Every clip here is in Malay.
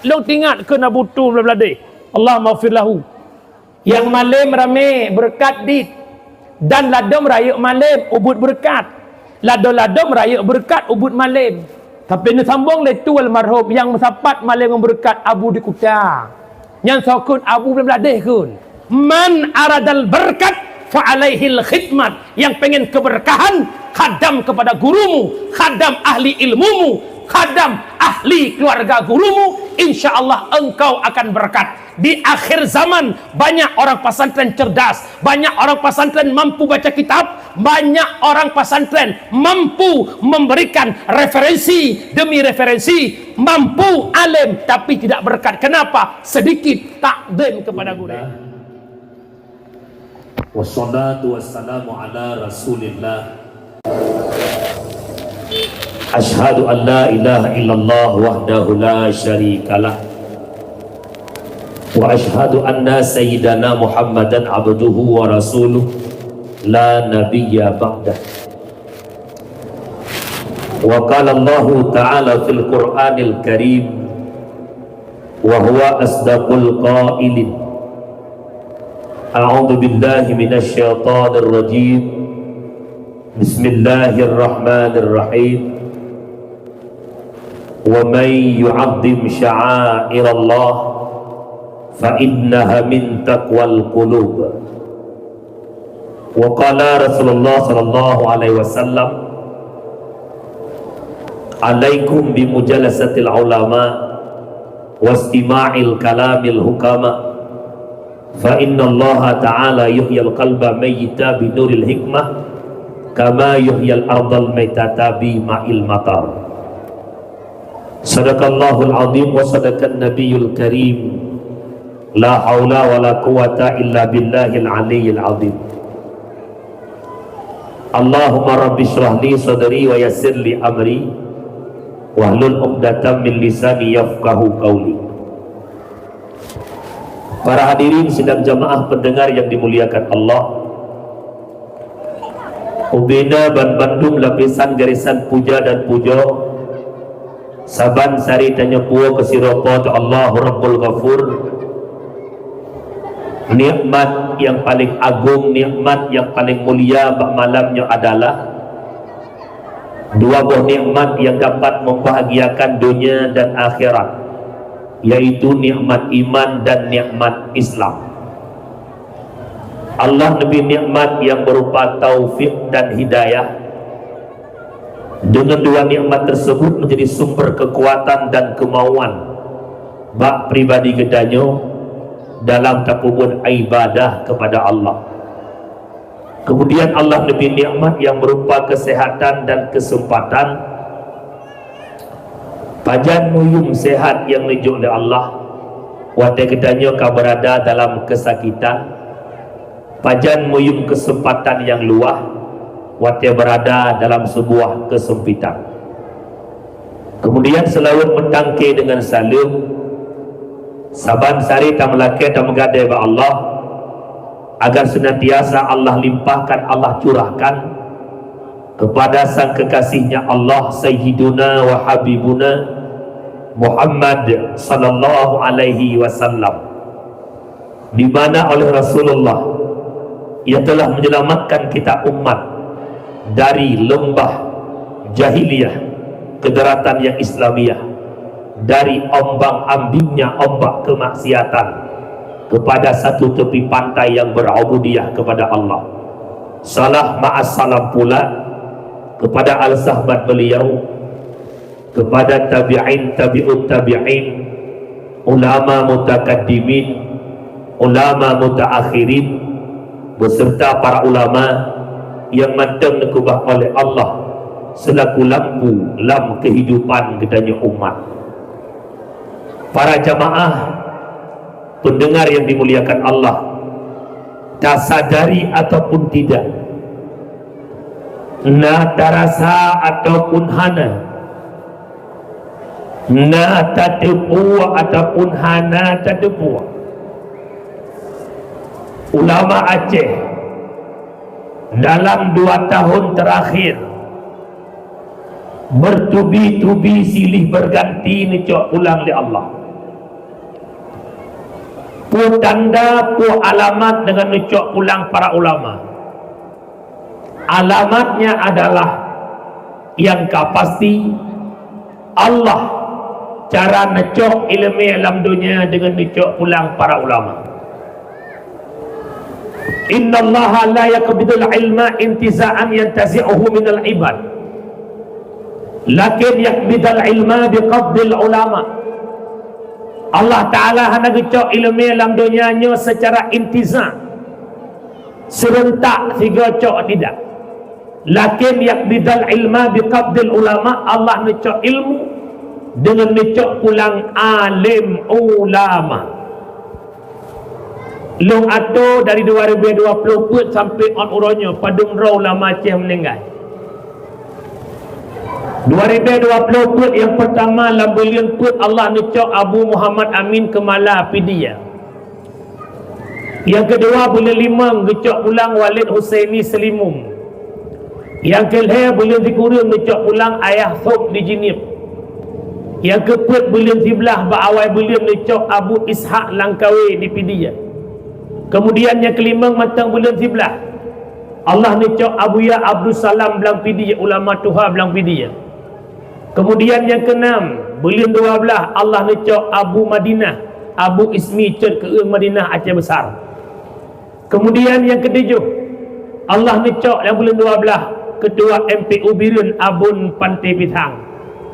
Long tingat ke nabutu beladih. Allah maghfir lahu. Yang malam ramai berkat dit. Dan ladom raya malam ubud berkat. Ladom raya berkat ubud malam. Tapi ni sambung le tu almarhum yang mensapat malam berkat Abu di Kuta. Yang sokun Abu beladih kun. Man aradal berkat fa alaihil khidmat. Yang pengen keberkahan, khadam kepada gurumu, khadam ahli ilmumu, khadam ahli keluarga gurumu, insya Allah engkau akan berkat. Di akhir zaman banyak orang pesantren cerdas, banyak orang pesantren mampu baca kitab, banyak orang pesantren mampu memberikan referensi demi referensi, mampu alim tapi tidak berkat. Kenapa? Sedikit takdim kepada guru. Wassalatu wassalamu ala Rasulillah. Ashhadu an la ilaha illallah wahdahu la syarikalah wa ashhadu anna sayyidana Muhammadan abduhu wa rasuluh la nabiyya ba'dah. Wa qala Allah ta'ala fil Qur'anil Karim wa huwa asdaqul qailin. A'udzu billahi minasy syaithanir rajim. Bismillahirrahmanirrahim. وَمَنْ يُعَظِّمْ شَعَائِرَ اللَّهِ فَإِنَّهَا مِنْ تَقْوَى الْقُلُوبِ. وَقَالَ رسول الله صلى الله عليه وسلم عليكم بمجالسة العلماء واستماع الكلام الحكماء فإن الله تعالى يحيي القلب ميتا بنور الحكمة كما يحيي الأرض الميتة بماء المطر. Sadaqallahul azim wa sadaqan nabiyul karim. La haula wa la quwata illa billahil aliyyil azim. Allahumma rabbi shrah li sadri wa yassir li amri wahlul 'uqdatam min lisani yafqahu qawli. Para hadirin sidang jamaah pendengar yang dimuliakan Allah, Ubina Ban Bandung lapisan garisan puja dan puja saban sari tanya puo kesiropo ta Allah Rabbul Ghafur. Nikmat yang paling agung, nikmat yang paling mulia bak malamnya adalah dua buah nikmat yang dapat membahagiakan dunia dan akhirat, yaitu nikmat iman dan nikmat Islam. Allah lebih nikmat yang berupa taufik dan hidayah. Dengan dua nikmat tersebut menjadi sumber kekuatan dan kemauan bak pribadi gedanyo dalam takubun ibadah kepada Allah. Kemudian Allah lebih nikmat yang berupa kesehatan dan kesempatan. Pajan muyum sehat yang dijuk oleh Allah, wate gedanyo kau berada dalam kesakitan. Pajan muyum kesempatan yang luah, wate berada dalam sebuah kesempitan. Kemudian selalu mentangke dengan salim saban sari tak melaki tak menggadai ba Allah, agar senantiasa Allah limpahkan, Allah curahkan kepada sang kekasihnya Allah Sayyiduna wa Habibuna Muhammad sallallahu alaihi wasallam, di mana oleh Rasulullah ia telah menyelamatkan kita umat dari lembah jahiliyah kederatan yang Islamiyah, dari ombang-ambingnya ombak kemaksiatan kepada satu tepi pantai yang berubudiyah kepada Allah. Salah ma'as salam pula kepada al-sahabat beliau, kepada tabi'in, tabi'ut tabi'in, ulama mutakaddimin, ulama mutaakhirin, beserta para ulama yang mantap nekubah oleh Allah selaku lampu lam kehidupan gedanya umat. Para jamaah pendengar yang dimuliakan Allah, tak sadari ataupun tidak, na tarasa ataupun hana, na tadepua ataupun hana tadepua, ulama Aceh dalam 2 tahun terakhir bertubi-tubi silih berganti necok ulang oleh Allah. Pu tanda, pu alamat dengan nucuk pulang para ulama. Alamatnya adalah yang pasti Allah cara nucuk ilmu alam dunia dengan nucuk pulang para ulama. Inna Allah la yaqbidul ilma intiza'an yantazi'uhu minal ibad, lakin yaqbidul ilma biqabdil ulama. Allah Ta'ala hanya gecok ilmu alam dunianya secara intiza', serentak tiga cok tidak. Lakin yaqbidul ilma biqabdil ulama, Allah ngecok ilmu dengan ngecok pulang alim ulama. Long ato dari 2020 put sampai on uronyo padung raw lama Aceh meninggal. 2020 put yang pertama lambulian put Allah ngecok Abu Muhammad Amin Kemala Pidia. Yang kedua bulan 5 ngecok pulang Walid Husaini Selimum. Yang kelima bulan 3 ngecok pulang Ayah Thob di Jinib. Yang keempat bulan 11 ba'awai bulan ngecok Abu Ishaq Langkawi di Pidia. Kemudian yang kelima matang bulan 11 Allah ngecok Abu Ya Abdul Salam belang Pidia, ulama Tuha belang Pidia. Kemudian yang keenam bulan 12 Allah ngecok Abu Madinah Abu Ismi Ced ke Madinah Aceh Besar. Kemudian yang ketujuh Allah ngecok yang bulan 12 Ketua MPU Birun Abun Pantai Pitang.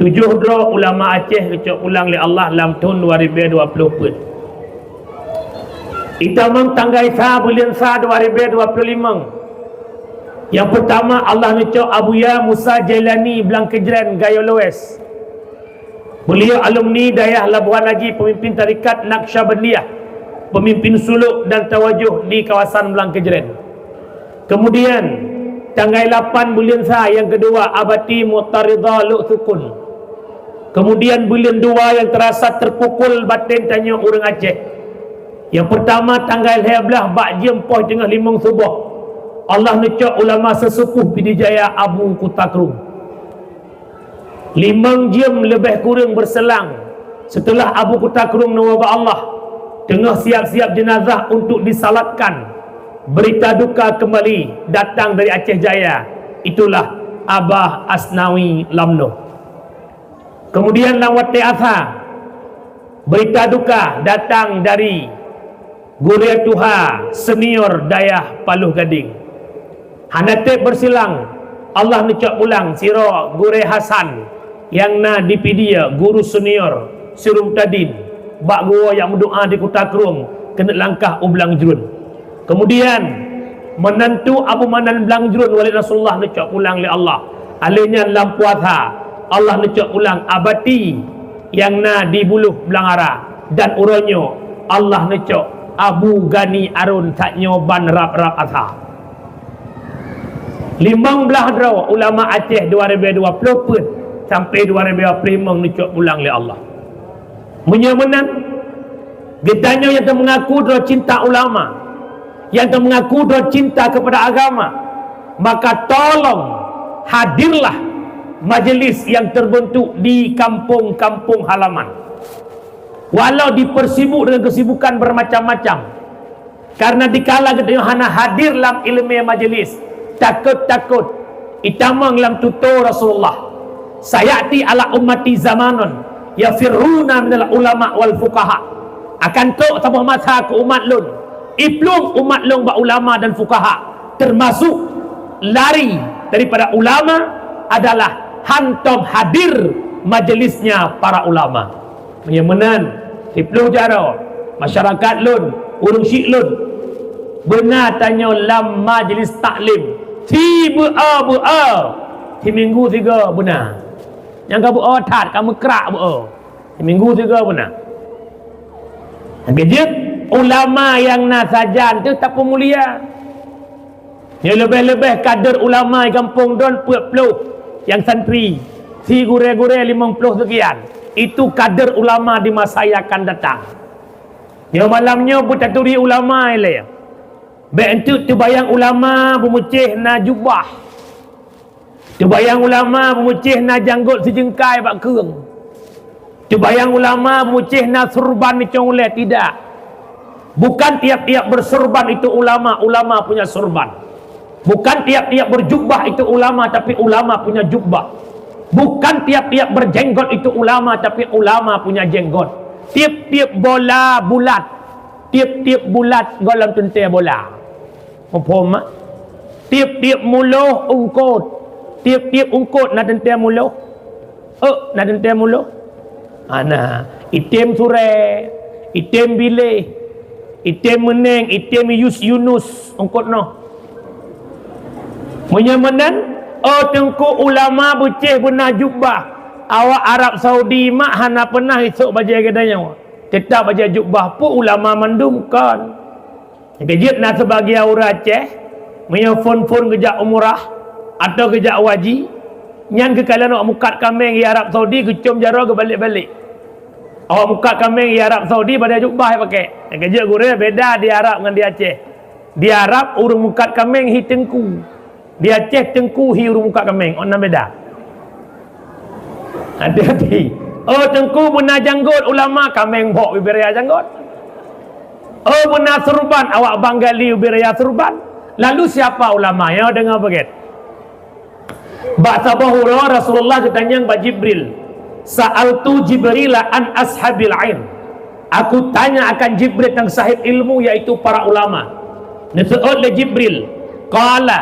7 draw ulama Aceh ngecok ulang oleh Allah dalam tahun 2020. Itamang tanggai sah bulan sah 2025. Yang pertama Allah ngecok Abu Ya Musa Jailani belang Kejran Gayo Lowes. Beliau alumni Dayah Labuhan Haji, pemimpin tarikat Naqsyabandiyah, pemimpin suluk dan tawajuh di kawasan belang Kejran. Kemudian tanggal 8 bulan sah yang kedua Abati Muqtaridha Luk Sukun. Kemudian bulan 2 yang terasa terpukul batin tanya orang Aceh. Yang pertama tanggal 12 Bak Jiem Poh Tengah Limong Subuh Allah ngecok ulama sesepuh Pidijaya Abu Kutakrum. 5 jam lebih kurang berselang setelah Abu Kutakrum nawaba Allah tengah siap-siap jenazah untuk disalatkan, berita duka kembali datang dari Aceh Jaya. Itulah Abah Asnawi Lamno. Kemudian Lawati Atha, berita duka datang dari Guru Tuha senior Dayah Paluh Gading. Hanatib bersilang Allah ngecok pulang Siro Guru Hasan yang na di Pidia, guru senior Sirum Tadin, bak guru yang berdoa di Kutakrum kena langkah ublang jrun. Kemudian menantu Abu Manan belang jrun Walid Rasulullah ngecok pulang oleh Allah. Alihnya dalam puasa Allah ngecok pulang Abati yang na di Buluh Belangara dan uronyo Allah ngecok Abu Gani Arun tak nyoban rap-rap Atha. 15 draw ulama Aceh 2020 pun sampai 2025 ngecok pulang oleh Allah. Menang ditanya yang mengaku draw cinta ulama, yang mengaku draw cinta kepada agama, maka tolong hadirlah majlis yang terbentuk di kampung-kampung halaman. Walau dipersibuk dengan kesibukan bermacam-macam, karena dikala kita hana hadir dalam ilmu majlis, takut-takut itamang dalam tutur Rasulullah, sayati ala ummati zamanun yafirruna minal ulama wal fuqaha, akan tok tambah masa ke umat lun iplung umat lun ba ulama dan fuqaha, termasuk lari daripada ulama adalah hantom hadir majlisnya para ulama. Yang menan tiplu jaro masyarakat lun urung syik lun benar tanya lam majlis taklim ti bu'a ti minggu 3 benar yang kamu otat kamu kerak ti minggu 3 benar. Kejut ulama yang nasajan tu tak pemulia. Yang lebih-lebih kader ulama di kampung don 40 yang santri si gure-gure 50 sekian. Itu kader ulama di masa yang akan datang. Yang malamnya bertaturi ulama ile. Bentuk terbayang ulama bermucih na jubah. Terbayang ulama bermucih na janggut sejengkai bak keung. Terbayang ulama bermucih na surban ni cong oleh tidak. Bukan tiap-tiap bersorban itu ulama, ulama punya sorban. Bukan tiap-tiap berjubah itu ulama, tapi ulama punya jubah. Bukan tiap-tiap berjenggot itu ulama, tapi ulama punya jenggot. Tiap-tiap bola bulat, tiap-tiap bulat dalam tentai bola. Faham tak? Tiap-tiap muluh ungkut, tiap-tiap ungkut nak tentai muluh. Nak tentai muluh. Nah, item sure, item bilih, item meneng, item Yunus ungkut no. Menyamanan tengku ulama beceh benar jubah. Awak Arab Saudi mak hana pernah esok baca kedanya. Tetap baca jubah pun ulama mendumkan. Kejut nak sebagai orang Aceh punya phone kejak umrah atau kejak waji. Nyan ke kalian awak mukat kambing di Arab Saudi kecum jara ke balik-balik. Awak mukat kambing di Arab Saudi pada jubah pakai. Kejut gurau beda di Arab dengan di Aceh. Di Arab urung mukat kambing hi tengku. Dia Aceh tengku hi urung muka kambing. Ona beda. Hati-hati. Tengku benar janggut ulama kambing bok bibiraya janggut. Benar serban awak banggali bibiraya serban. Lalu siapa ulama yang dengar begitu? Ba'ta bahura Rasulullah ditanya kepada Jibril. Sa'altu Jibril an ashabil ain. Aku tanya akan Jibril tentang sahib ilmu yaitu para ulama. Nasu'ud le Jibril. Qala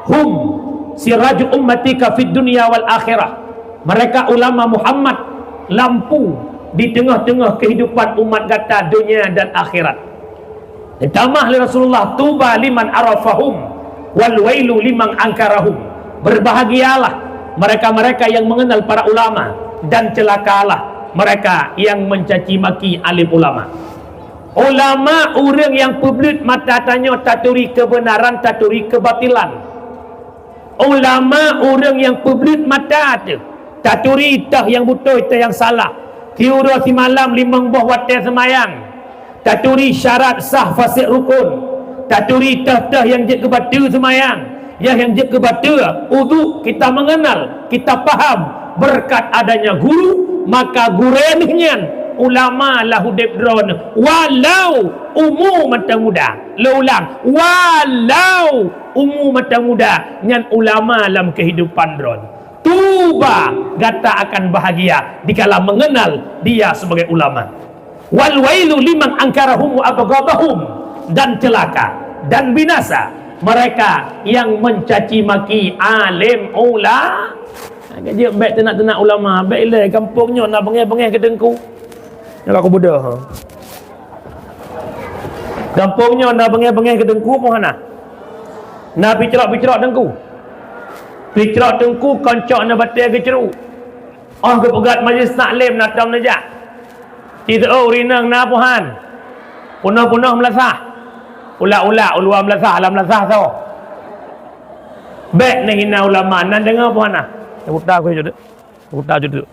hum siraju ummatika fid dunya wal akhirah. Mereka ulama Muhammad, lampu di tengah-tengah kehidupan umat kata dunia dan akhirat. Ditambah oleh Rasulullah, tuba liman arafahum wal wailu liman angkarahum. Berbahagialah mereka-mereka yang mengenal para ulama, dan celakalah mereka yang mencaci maki alim ulama. Ulama orang yang publik mata tanya taturi kebenaran, taturi kebatilan. Ulama orang yang publik mata tu taturi itah yang betul, itah yang salah. Tiura si malam limang buah watai semayang, taturi syarat sah fasik rukun, taturi itah yang je kebatu semayang, yang je kebatu wudu. Kita mengenal, kita faham berkat adanya guru, maka gurennya ulama lahu debron walau umum mata muda. Ulang, walau umum mata muda nyan ulama dalam kehidupan dron. Tuba gata akan bahagia dikala mengenal dia sebagai ulama. Wal wailu liman angkarahum wa abghadahum, dan celaka dan binasa mereka yang mencaci maki alim ulama. Dia baik tenak-tenak ulama, baik le kampungnya nak bengih-bengih ke dengku. Nak aku budak ha. Kampungnya nak bengih-bengih ke dengku pun hana. Nak picerak-picerak dengku. Picerak dengku kancak nak batai ke ceru. Ke pegat majlis taklim nak tam najak. Kita rinang na puhan. Punah-punah melasah. Ulak-ulak ulua melasah, alam melasah tau. Baik ni hina ulama nan dengar puhan nah. Uta aku je. Uta je tu.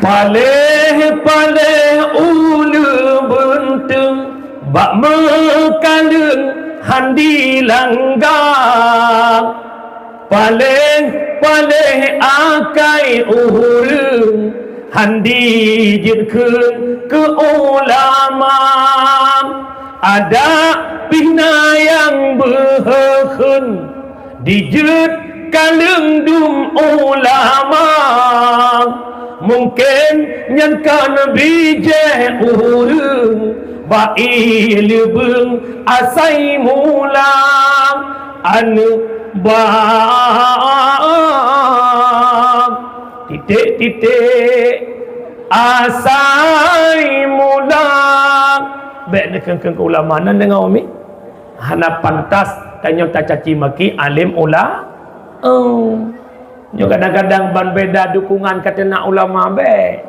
Paleh-paleh ulu bentung bak mekaleng handi langgang. Paleh-paleh akai uhurung handi jirkeun ke ulama. Ada bina yang beheun dijut kaleng dum ulama. Mungkin nyankan bijeh urung bail beng asai mulang anu bang titik-titik asai mulang. Baik nekeng-keng ulama nan dengar umi hana pantas tanya tak caci maki alim ulama. Kadang-kadang ban beda dukungan kata nak ulama baik.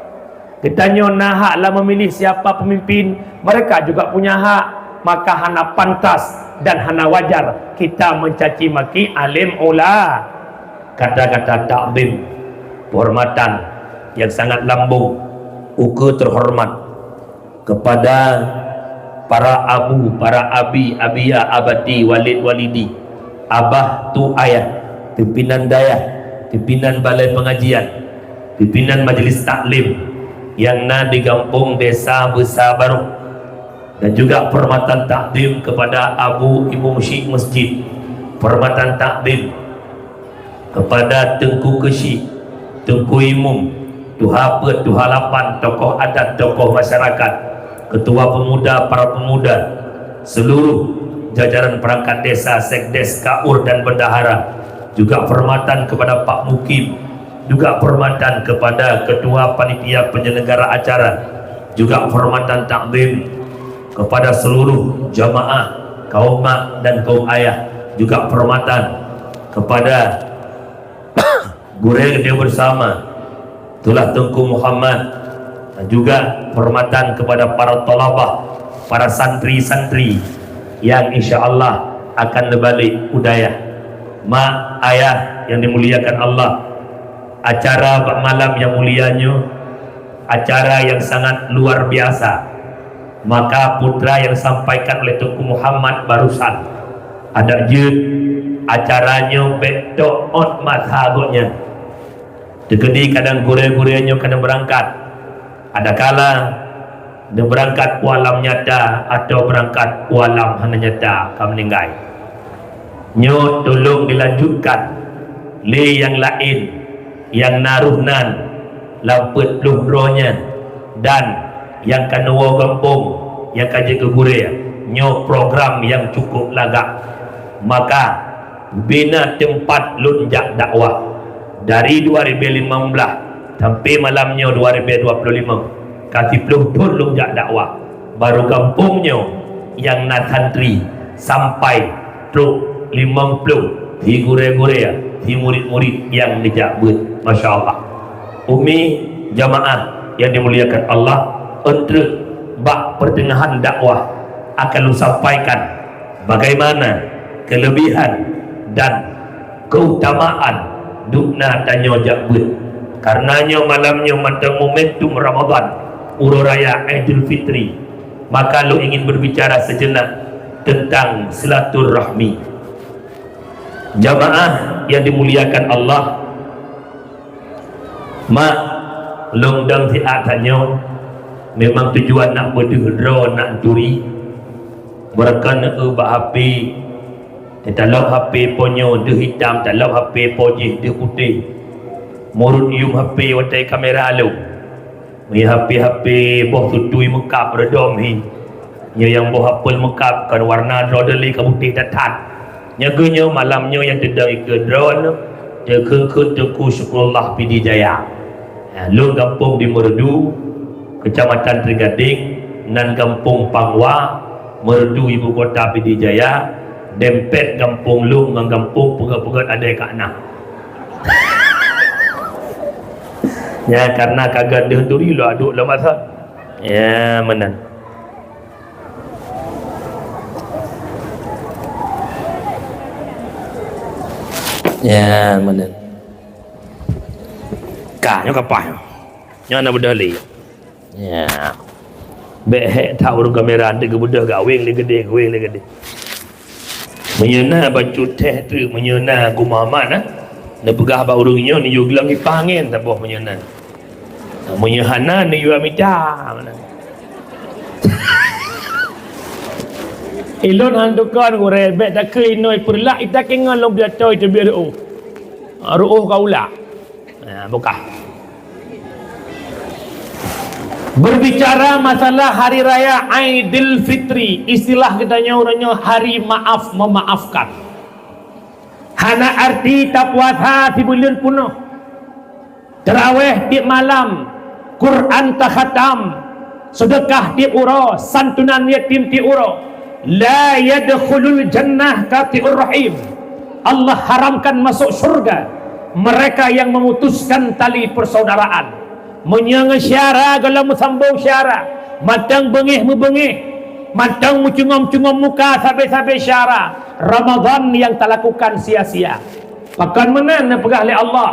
Kita nak haklah memilih siapa pemimpin, mereka juga punya hak. Maka hana pantas dan hana wajar kita mencaci maki alim ulama. Kata-kata takzim, penghormatan yang sangat lambung, uku terhormat kepada para abu, para abi, abiyah, abadi, walid, walidi, abah tu ayah, pimpinan dayah, pimpinan balai pengajian, pimpinan majlis taklim yang na di kampung desa Besar Baru, dan juga perkhidmatan takdim kepada Abu Ibu Syekh Masjid, perkhidmatan takdim kepada Tengku Kesyik, Tengku Imum, Tuha Pet, Tuha Lapan, tokoh adat, tokoh masyarakat, ketua pemuda, para pemuda, seluruh jajaran perangkat desa, sekdes, kaur dan bendahara, juga perkhidmatan kepada Pak Mukim, juga perkhidmatan kepada ketua panitia penyelenggara acara, juga perkhidmatan takdim kepada seluruh jamaah kaum mak dan kaum ayah, juga perkhidmatan kepada guru dia bersama itulah Tengku Muhammad, dan juga perkhidmatan kepada para talabah, para santri-santri yang insya-Allah akan berbalik budaya. Mak ayah yang dimuliakan Allah, acara malam yang mulianya, acara yang sangat luar biasa. Maka putra yang disampaikan oleh Tengku Muhammad barusan ada je acaranya betok on mazhabnya. Dekedi kadang gure-gurenya kena berangkat, ada kala dia berangkat walam nyata atau berangkat walam hana nyata kau meninggal. Nyo tolong dilanjutkan le yang lain yang naruhnan lampet luhronya dan yang kanua kampung yang kaji ke gure nyo program yang cukup lagak. Maka bina tempat lunjak dakwah dari 2015 sampai malamnya 2025 kasih pelutun lunjak dakwah baru kampungnya yang nak santri sampai truk 50 di gure-gure di murid-murid yang dijabut. Masya Allah. Umi jamaah yang dimuliakan Allah, untuk bak pertengahan dakwah akan lu sampaikan bagaimana kelebihan dan keutamaan dukna tanya jabut. Karenanya malamnya mantang momentum Ramadan, Uru Raya Aidil Fitri, maka lu ingin berbicara sejenak tentang silaturahmi. Jamaah yang dimuliakan Allah, mak longdang si tanya memang tujuan nak berdehra, nak curi mereka nak ubah HP. Kalau HP ponyo dia hitam, kalau HP pojih dia putih, murut ium HP watai kamera lu mi HP boh tutui mekap redom hi nya yang boh apel mekap kan warna drodeli ka putih datat nyaganya malamnya yang tedai ke drone dia ke Tengku Syukurullah PD Jaya lu kampung di Merdu, Kecamatan Trigading, nan kampung Pangwa, Merdu ibu kota PD Jaya, dempet kampung lu ngan kampung pegat-pegat ada kat nah. Ya karena kagak dihenturi lu aduk lu masa. Ya menan. Ya menan. Kanya kapah. Nya na bedali. Ya. Behek tahu kamera ande ke budah gaweng le gede, gaweng le gede. Menyena baju teh tu, menyena gumaman ah. Na pegah ba urungnya ni yo gelang ipangin tak boh menyena. Menyehana ni yu amita mana. Ilon handukan gore bet tak ke inoi perlak ita kengan long dia toy tu biar ruuh kaula. Buka. Berbicara masalah hari raya Aidil Fitri, istilah katanya orangnya hari maaf, memaafkan. Hana arti tak puasa di bulan penuh, tarawih di malam, Quran tak khatam, sedekah di uro, santunan yatim di uro. La yadkhulul jannah qati'ur rahim. Allah haramkan masuk surga mereka yang memutuskan tali persaudaraan. Menyanga syara kalau musambung syara, matang bengih membengih, matang mucungam-cungam muka sampai-sampai syara. Ramadan yang tak lakukan sia-sia. Bahkan mana pegah oleh Allah,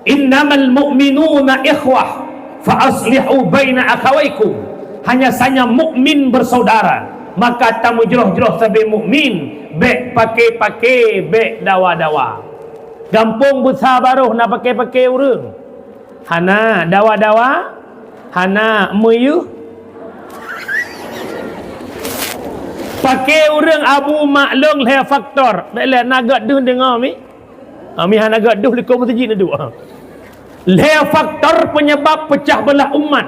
innamal mu'minuna ikhwah fa aslihu baina akhawaykum. Hanya saja mukmin bersaudara, maka tamu jeroh-jeroh sampai mukmin bek pakai-pakai bek dawa-dawa. Gampung besar baruh nak pakai-pakai urang. Hana dawa-dawa, hana meyu. pakai orang Abu Maklum le faktor bela nagat duh dengar mi mi nagat duh liko masjid ni dua le faktor penyebab pecah belah umat.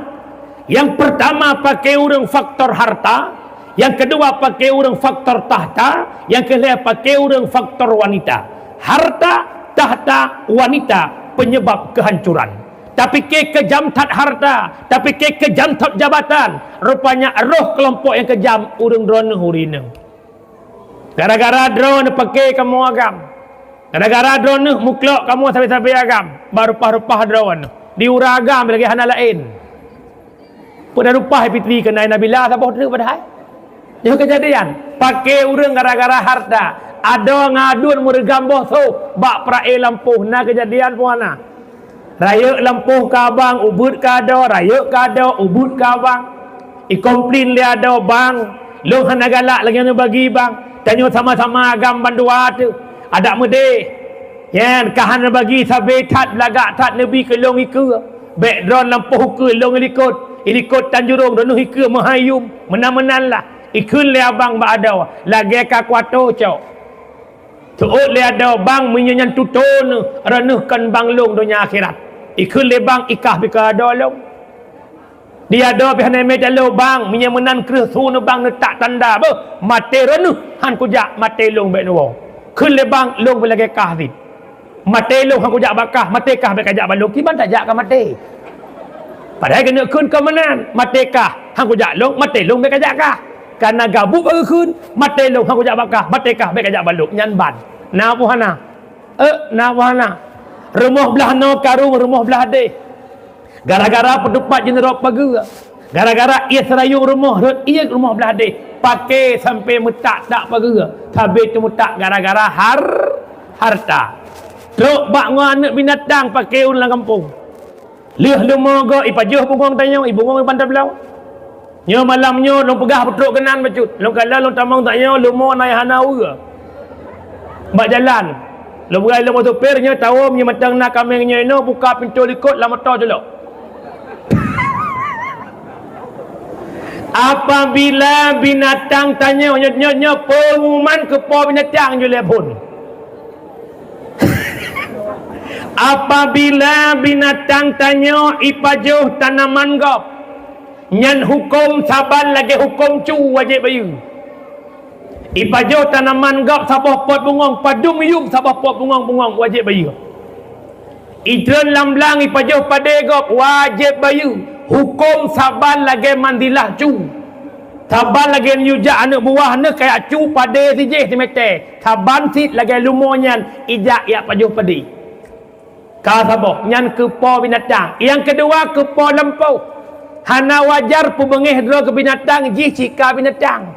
Yang pertama pakai orang faktor harta, yang kedua pakai orang faktor tahta, yang ketiga pakai orang faktor wanita. Harta, tahta, wanita penyebab kehancuran. Tapi kejam tak harta, tapi kejam tak jabatan. Rupanya roh kelompok yang kejam urang drone hurina. Gara-gara drone pakai kamu agam. Gara-gara drone muklok kamu sampai-sampai agam. Barupah-rupah drone. Diuragam lagi hana lain. Pada rupa Fitri kena Nabila sabah tu padahal. Dia kejadian pakai urang gara-gara harta. Ada ngadun muregam boso bak prae lampuh na kejadian puana. Raya lampuh ka abang ubud ka ada, raya ka ada ubud ka abang. I komplain dia ada bang, lu hana galak lagi nak bagi bang. Tanya sama-sama agam bandua tu. Ada mede. Yan kahan bagi sabe tat lagak tat nabi ke long ikut. Background lampuh ke long ikut Tanjurung donuh ikut mahayum menan-menan lah. Ikut le abang ba ada. Lagi ka kuato cok. Tuut le ada bang menyanyan tutun renuhkan bang long dunia akhirat. Ikut le bang ikah bika ada long. Dia ada pihak meja lo bang menyan kereh sunu bang letak tanda ba mate renuh han kujak mate long bek nuwo. Kun le bang long belage kah dit. Mate long han kujak bakah mate kah bek kajak balong kiban tak jak ka mate. Padahal kena kun ke menan mate kah han kujak long mate long bek kajak kah. Karena gabuk baru kun mate long han kujak bakah mate kah bek kajak balong nyan ban. Na puhana. Na puhana. Rumah belah no karung rumah belah de. Gara-gara pedupat jenerok pagi. Gara-gara ia serayung rumah ia rumah belah de. Pakai sampai metak tak pagi. Habis tu metak gara-gara harta. Truk bak anak binatang pakai ulang kampung. Lih lumoga ipajuh bungong tanya ibu ngong pandai belau. Nyo malam nyo long pegah petruk kenan bacut. Long kala long tamang tanya lumo naik hana ura. Bak jalan. Long berai long motor pernya tahu nya matang nak kamengnya ino buka pintu likut la motor jelok. Apabila binatang tanya nyo pengumuman ke po binatang je pun. Apabila binatang tanya ipajuh tanaman gop. Nyan hukum saban lagi hukum cu wajib bayu. Ipajuh tanaman gop sabah pot bungong padung yung sabah pot bungong wajib bayu. Idran lamblang ipajuh pade gop wajib bayu. Hukum saban lagi mandilah cu. Saban lagi nyujak anak buah ne kayak cu pade sijih si mete. Saban sit lagi lumonyan ijak ya pajuh pade. Kau sabah nyan kepo binatang. Yang kedua kepo lampau. Hana wajar pubengih dro ke binatang jih cika binatang.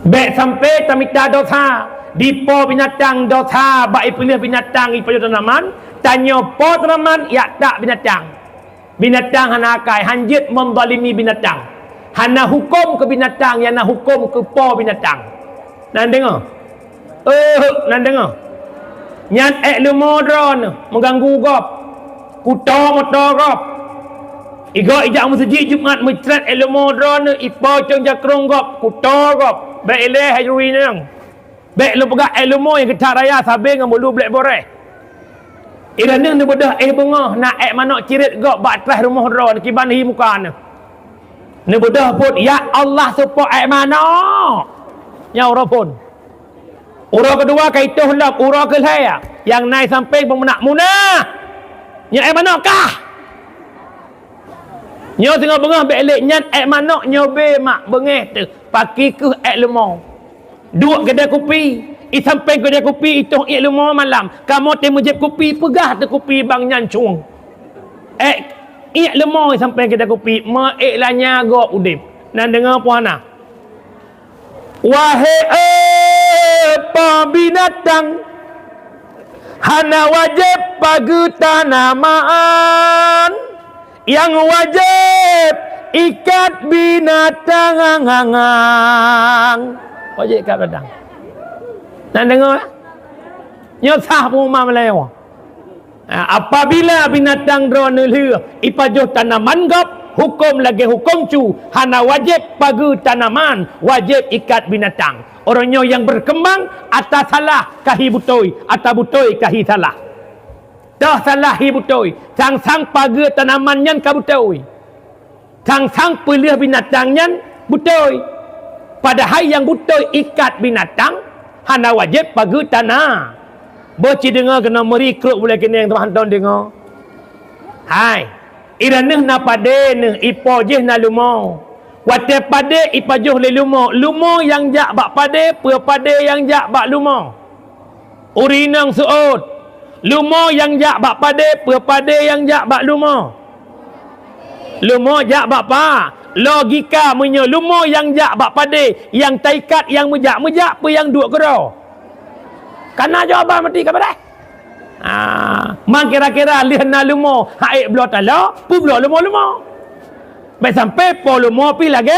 Bek sampai tamita dosa. Di po binatang dosa baik pilih binatang ipajuh tanaman. Tanya po tanaman ya tak binatang. Binatang hana akai hanjit mendalimi binatang. Hana hukum ke binatang yang hana hukum ke po binatang. Nan dengar? Nan dengar? Nyan lumodron mengganggu gop. Kuto motor gop. Igo ijak masjid Jumat mecret lumodron ipo ceng jakrong gop. Kuto gop. Baik leh hajuri nang. Baik lu pegak lumo yang ketak raya sabe ngam bulu blek boreh. Irane ne bedah bunga nak manok cirit gop bak atas rumah dron kiban hi muka ne. Ne bedah pun ya Allah support manok. Nyau ro pun. Urang kedua kaituh lap urang kelaya yang naik sampai pemenak munah. Nya manokah? Nyo tengah bengah belik nyat manok nyobe mak bengeh tu paki ke lemong. Dua kedai kopi, sampai kedai kopi itu lemong malam. Kamu temu jeb kopi pegah tu kopi bang nyan cung. Lemong sampai kedai kopi ma la nyago udip. Nan dengar puana. Wahai apa binatang hana wajib pagi tanaman yang wajib ikat binatang wajib ikat binatang. Nak dengar nyosah pengumuman melewah. Apabila binatang drone leh ipajuh tanaman gop hukum lagi hukum cu. Hana wajib pagu tanaman, wajib ikat binatang. Orangnya yang berkembang atas salah kahi butoi, atas butoi kahi salah. Dah salah hi butoi. Sang-sang pagu tanamannya ka butoi. Sang-sang pilih binatangnya butoi. Padahal yang butoi ikat binatang, hana wajib pagu tanah. Boci dengar kena merikrut boleh kena yang teman-teman dengar. Hai, iraneh na pade ne ipo je na lumo. Wate pade ipajuh le lumo. Lumo yang jak bak pade, pe pade yang jak bak lumo. Urinang suut. Lumo yang jak bak pade, pe pade yang jak bak lumo. Lumo jak bak pa. Logika menyo lumo yang jak bak pade, yang taikat yang mejak pe yang duk kero. Kana jawaban mati ka pada. Mang kira-kira lihat na lumo, haik belo talo, pu belo lumo. Baik sampai po lumo pi lagi.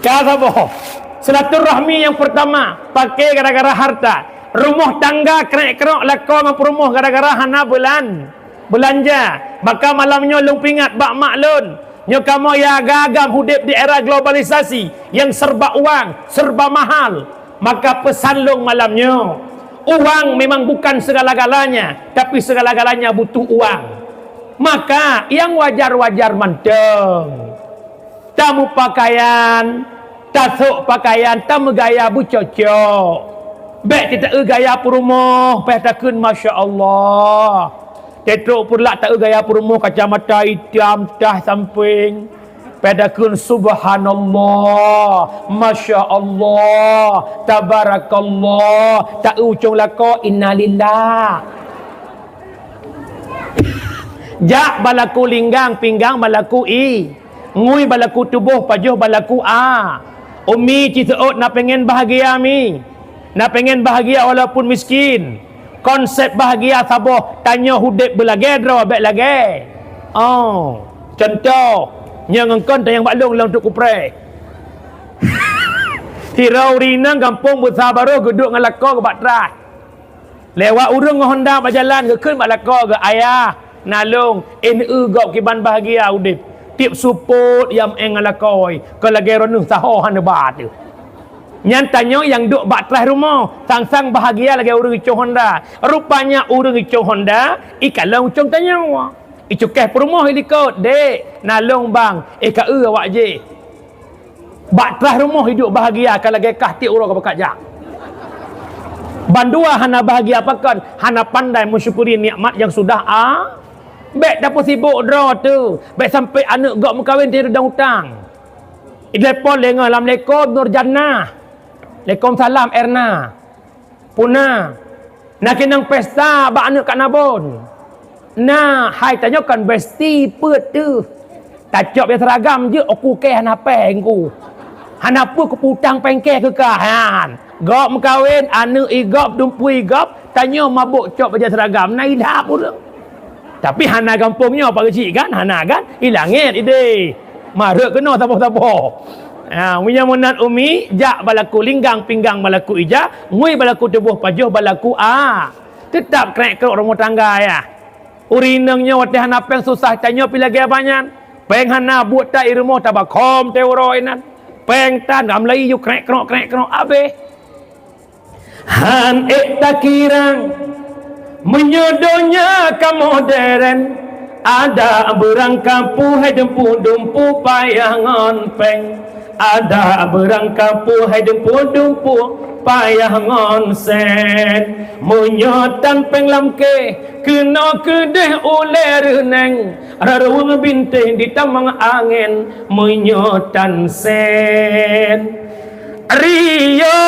Kata boh. Silaturahmi yang pertama, pakai gara-gara harta. Rumah tangga kerek-kerok lakon mampu rumah gara-gara hana belanja. Maka malamnya lung pingat bak maklun. Nyo kamu ya gagam hidup di era globalisasi yang serba uang, serba mahal. Maka pesan long malamnya, uang memang bukan segala-galanya, tapi segala-galanya butuh uang. Maka yang wajar-wajar manteng. Tamu pakaian, tasuk pakaian, tamu gaya bu cocok. Baik kita gaya perumoh, pehtakun Masya Allah. Tetruk pula tak gaya perumoh kacamata hitam dah samping. Pedakun subhanallah, Masya Allah, tabarakallah, tak ujung lako innalillah. Jak balaku linggang, pinggang balaku i. Ngui balaku tubuh, pajuh balaku a. Umi citeut nak pengen bahagia mi. Nak pengen bahagia walaupun miskin. Konsep bahagia saboh tanya hudip belage dro baik lagi. Contoh yang engkon yang baklung lang untuk kupre. Tirau rinang kampung besar baru geduk dengan lako ke batras. Lewat urung Honda berjalan ke keun bak lako ke ayah nalung gop kiban bahagia udip. Tip support yang dengan lakoi. Ke lagi ronuh saho hana bat tu. Nyantanya yang duk batras rumah sang-sang bahagia lagi urung icung Honda. Rupanya urung icung Honda ikalang icung tanya icu keh perumah ikut dek nalung bang ka awak je batras rumah hidup bahagia kalau lagi kah ti urang ka jak bandua hana bahagia pakan hana pandai mensyukuri nikmat yang sudah baik dapat sibuk draw tu baik sampai anak gak mengkawin dia dah hutang idlepon lengan Assalamualaikum Nur Jannah Waalaikumsalam Erna Puna nak kenang pesta bak anak kat Nabon. Nah, hai tanya kan besti pet tu. Tak cop ya seragam je aku ke hana peng ku. Hana pu ku putang pengke ke kahan. Gop mengkawin anu igop dumpui igop tanya mabuk cop baju seragam nai dah pun. Tapi hana kampungnya apa kecil kan? Hana kan? Hilangin ide. Maruk kena tapoh-tapoh. Punya munat umi jak balaku linggang pinggang balaku ija, ngui balaku tubuh pajuh balaku tetap krek-krek rumah tangga ya. Urinangnya watih hana peng susah tanya pi lagi banyak. Peng hana buat tak irmo tabakom teoroinan. Peng tan gamlai yu krek-krok abe. Han tak kirang menyodonya ka modern. Ada berangkapu hai dumpu payangan peng. Ada berangkapu hai dumpu payangan sen. Menyotan peng lamke kena kedeh uler neng. Raruang bintang di tamang angin menyotan sen. Rio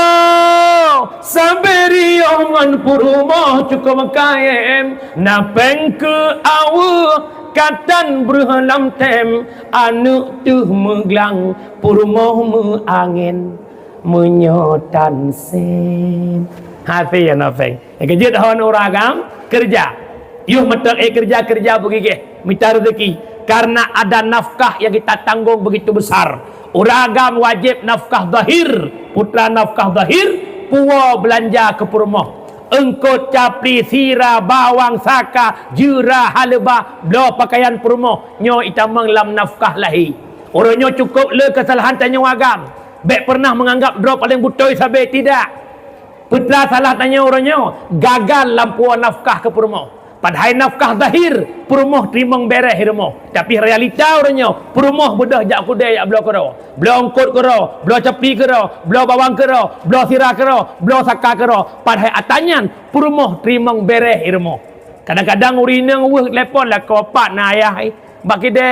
saberio ngan purumoh cukup kaem na peng ke awu katan berhalam tem anu tuh meglang purumoh angin menyotan sen. Hati ya nafeng kerja tahun uragam kerja yuh metak kerja begigih minta rezeki karena ada nafkah yang kita tanggung begitu besar. Uragam wajib nafkah zahir, putra nafkah zahir, puwa belanja ke perumah. engkau capli sira bawang saka jura haleba blo pakaian perumoh nyo itamang lam nafkah lahi orangnya cukup le kesalahan tanya wagam baik pernah menganggap drop paling butoi sabe tidak putra salah tanya orangnya gagal lampuan nafkah ke perumoh padahal nafkah zahir perumoh terimang beres hirmoh tapi realita orangnya perumoh bedah jak kudai jak blo kero blo ongkot kero blo cepi kero blo bawang kero blo sirah kero blo saka kero padahal atanyan perumoh terimang beres hirmoh kadang-kadang urinang weh telepon lah kau pak na ayah baki de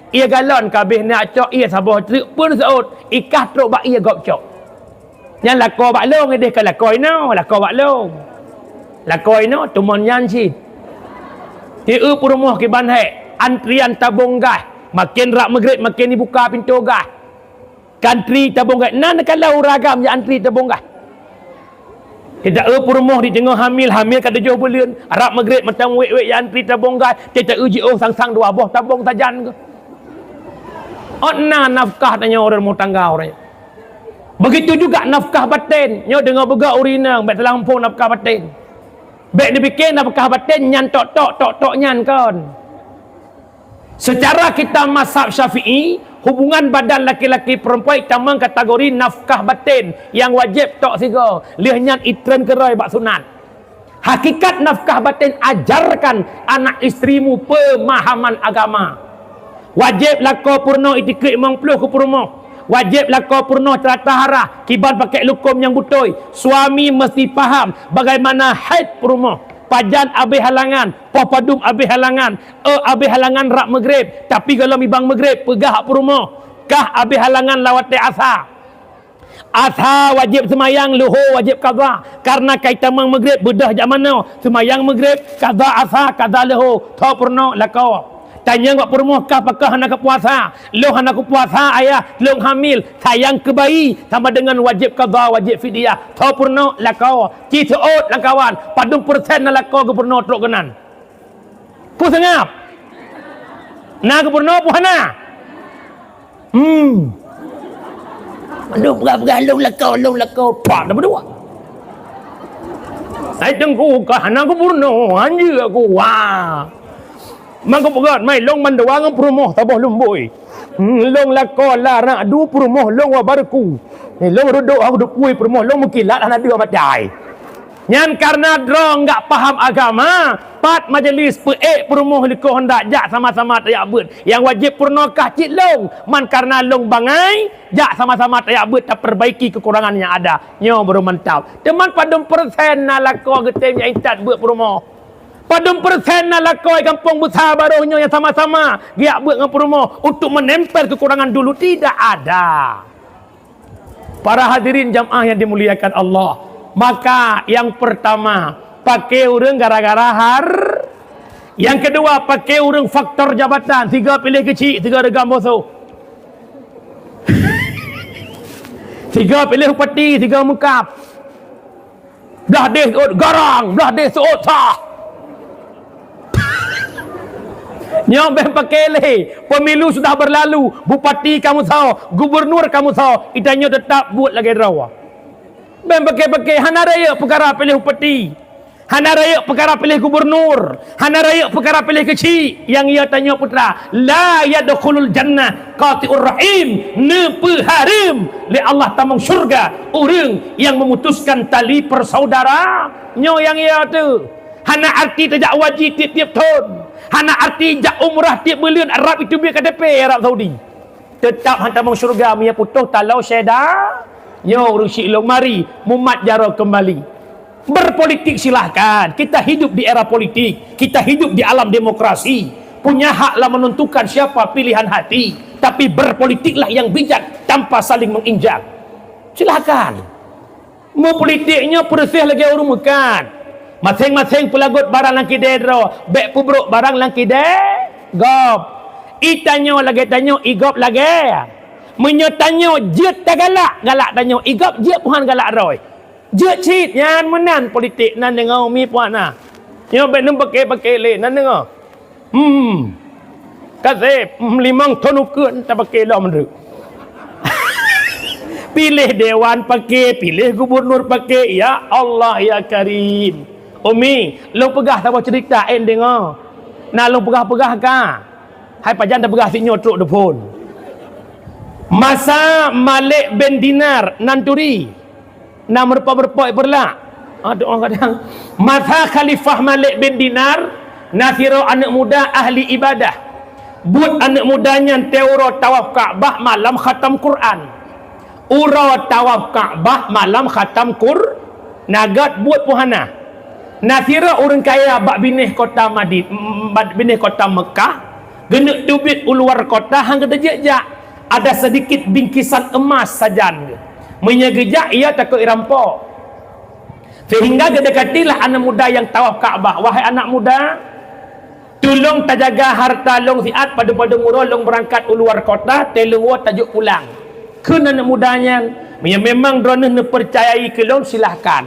ia galon kabeh nak cok ia sabah trik pun saut ikah truk bak ia gop cok yang lakau bak long dia kan lakau ino lakau bak long lakau ino tumon yan sit dia perumoh ke banhai antrian tabung gas makin rak maghrib makin dibuka pintu gas kantri tabung gas nan kalau ragam je antri tabung gas tidak perumoh di tengah hamil ke 7 bulan rak maghrib macam wek-wek antri tabung gas tidak uji sang-sang dua buah tabung tajan ke ona nafkah tanya orang rumah tangga orang begitu juga nafkah batin nyo dengar bega urinang baik terlampau nafkah batin baik dipikir nafkah batin nyan tok nyan kan secara kita mazhab Syafi'i hubungan badan laki-laki perempuan tamang kategori nafkah batin yang wajib tok sigo lih nyan itren keroi bak sunat hakikat nafkah batin ajarkan anak istrimu pemahaman agama wajib lako purno itikrik mangpuluh ke perumoh wajib lakau purno teratahara kiban pakai lukum yang butoi suami mesti faham bagaimana haid perumoh pajan habis halangan popadum habis halangan habis halangan rak maghrib tapi kalau ibang maghrib pegah perumoh kah habis halangan lawat asa wajib semayang luhur wajib qada karena kaitan maghrib bedah jak mana semayang maghrib qada asa qada luhur tho purno lakau tanya ngak perumoh kah pakah anak puasa lo anak puasa ayah lo hamil sayang ke bayi sama dengan wajib qada wajib fidyah tho purno lakau ci seot langkawan padung persen lakau ke purno truk kenan pu sengap na ke purno puhana aduh berapa long lakau pak dah berdua ai tengku kah anak purno anjir aku wah mangko pegat mai long mandawang perumoh tabah lumboi long lakon la nak du perumoh long wa barku long rodok aku duk kui perumoh long mukilat anak dia badai nyan karena dro enggak paham agama pat majlis peek perumoh liko hendak jak sama-sama tayak beut yang wajib purnokah cik long man karena long bangai jak sama-sama tayak beut tak perbaiki kekurangan yang ada nyo baru mantap teman padum persen na lako getem yang intat beut perumoh padum persen na lakoi kampung besar barunya yang sama-sama giak buat dengan perumoh untuk menempel kekurangan dulu tidak ada. Para hadirin jamaah yang dimuliakan Allah, maka yang pertama pakai urang gara-gara yang kedua pakai urang faktor jabatan 3 pilih kecil 3 regam boso 3 pilih upati 3 mengkap dah deh garang dah deh seot sah nyobeh pakai le pemilu sudah berlalu bupati kamu tahu gubernur kamu tahu itanya tetap buat lagi rawa ben pakai hana raya perkara pilih bupati hana raya perkara pilih gubernur hana raya perkara pilih kecil yang ia tanya putra la yadkhulul jannah qati'ur rahim nepe harim li Allah tamang syurga orang yang memutuskan tali persaudara nyo yang ia tu hana arti tajak wajib tiap-tiap tahun hana arti jak umrah tiap bulan Arab itu biar KTP Arab Saudi tetap hantar masuk syurga punya putuh talau syeda yo rusyik long mari mumat jaro kembali berpolitik silahkan kita hidup di era politik kita hidup di alam demokrasi punya haklah menentukan siapa pilihan hati tapi berpolitiklah yang bijak tanpa saling menginjak silahkan mau politiknya bersih lagi orang bukan masing-masing pelagut barang langki dedro bek pubruk barang langki de gop itanyo lagi tanyo igop lagi menyotanyo jet tak galak tanyo igop jet puhan galak roy jet cit yan menan politik nan dengar mi puan na yo bek num pakai le nan dengar kasih 5 ton ukun tak pakai lo menru pilih dewan pakai, pilih gubernur pakai. Ya Allah ya Karim. Umi, lu pegah tak cerita dengar. Nak lu pegah-pegah ka? Hai pajan dah pegah si nyotruk depan. Masa Malik bin Dinar Nanturi. Nak merpa-merpa berlak. Ada orang kadang. Masa Khalifah Malik bin Dinar, Nasiro anak muda ahli ibadah. Buat anak mudanya teuro tawaf Kaabah malam khatam Quran. Ura tawaf Kaabah malam khatam Nagat buat puhana. Nasira orang kaya bak binih kota binih kota Mekah. Genek tubit uluar kota hang kata jejak. Ada sedikit bingkisan emas sajan. Menyegejak ia takut irampok. Sehingga kedekatilah anak muda yang tawaf Kaabah. Wahai anak muda, tolong terjaga harta long siat pada murah long berangkat uluar kota, telung tajuk pulang. Kena anak mudanya memang drone percayai ke long silahkan.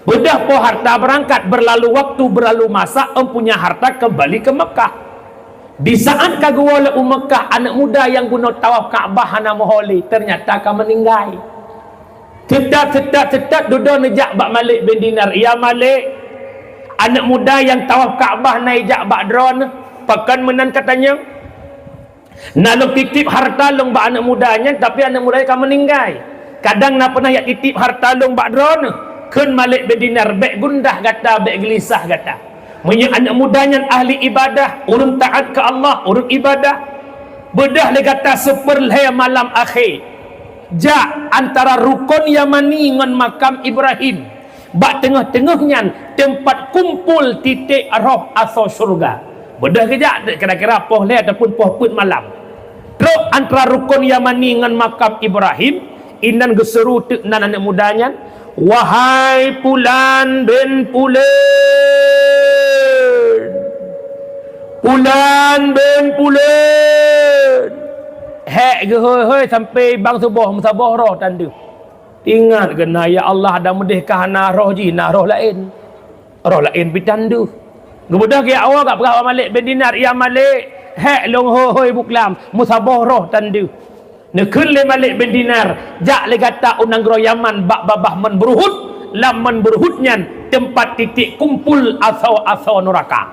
Bedah po harta berangkat berlalu waktu berlalu masa empunya harta kembali ke Mekah. Di saat kagawala Mekah anak muda yang guna tawaf Kaabah hana moholi ternyata akan meninggal. Cedak duduk nejak bak Malik bin Dinar. Ya Malik, anak muda yang tawaf Kaabah naik bak drone pakan menan katanya. Nak long titip harta long bak anak mudanya tapi anak mudanya akan meninggal. Kadang nak pernah yak titip harta long bak drone. Kun Malik bin Dinar bek gundah kata, bek gelisah kata. Punya anak mudanya ahli ibadah, urun taat ke Allah, urun ibadah. Bedah le kata seperlai malam akhir. Ja antara rukun Yamani dengan makam Ibrahim. Bak tengah-tengahnya tempat kumpul titik roh asal syurga. Bedah kejap kira-kira poh le ataupun poh put malam. Terus antara rukun Yamani dengan makam Ibrahim, inan geseru tek nan anak mudanya. Wahai Pulan bin Pulan, Pulan bin Pulan. Hek ke hoi sampai bang subuh musabah roh tanda. Ingat kena ya Allah ada mudihkah na roh ji na roh lain. Roh lain pi tanda. Gemudah ke awak kat perah Malik bin Dinar. Ya Malik, hek long hoi buklam musabah roh tanda. Nekun le Malik bin Dinar jak le kata unang gro Yaman bak babah men berhut lam men berhutnya tempat titik kumpul asau neraka.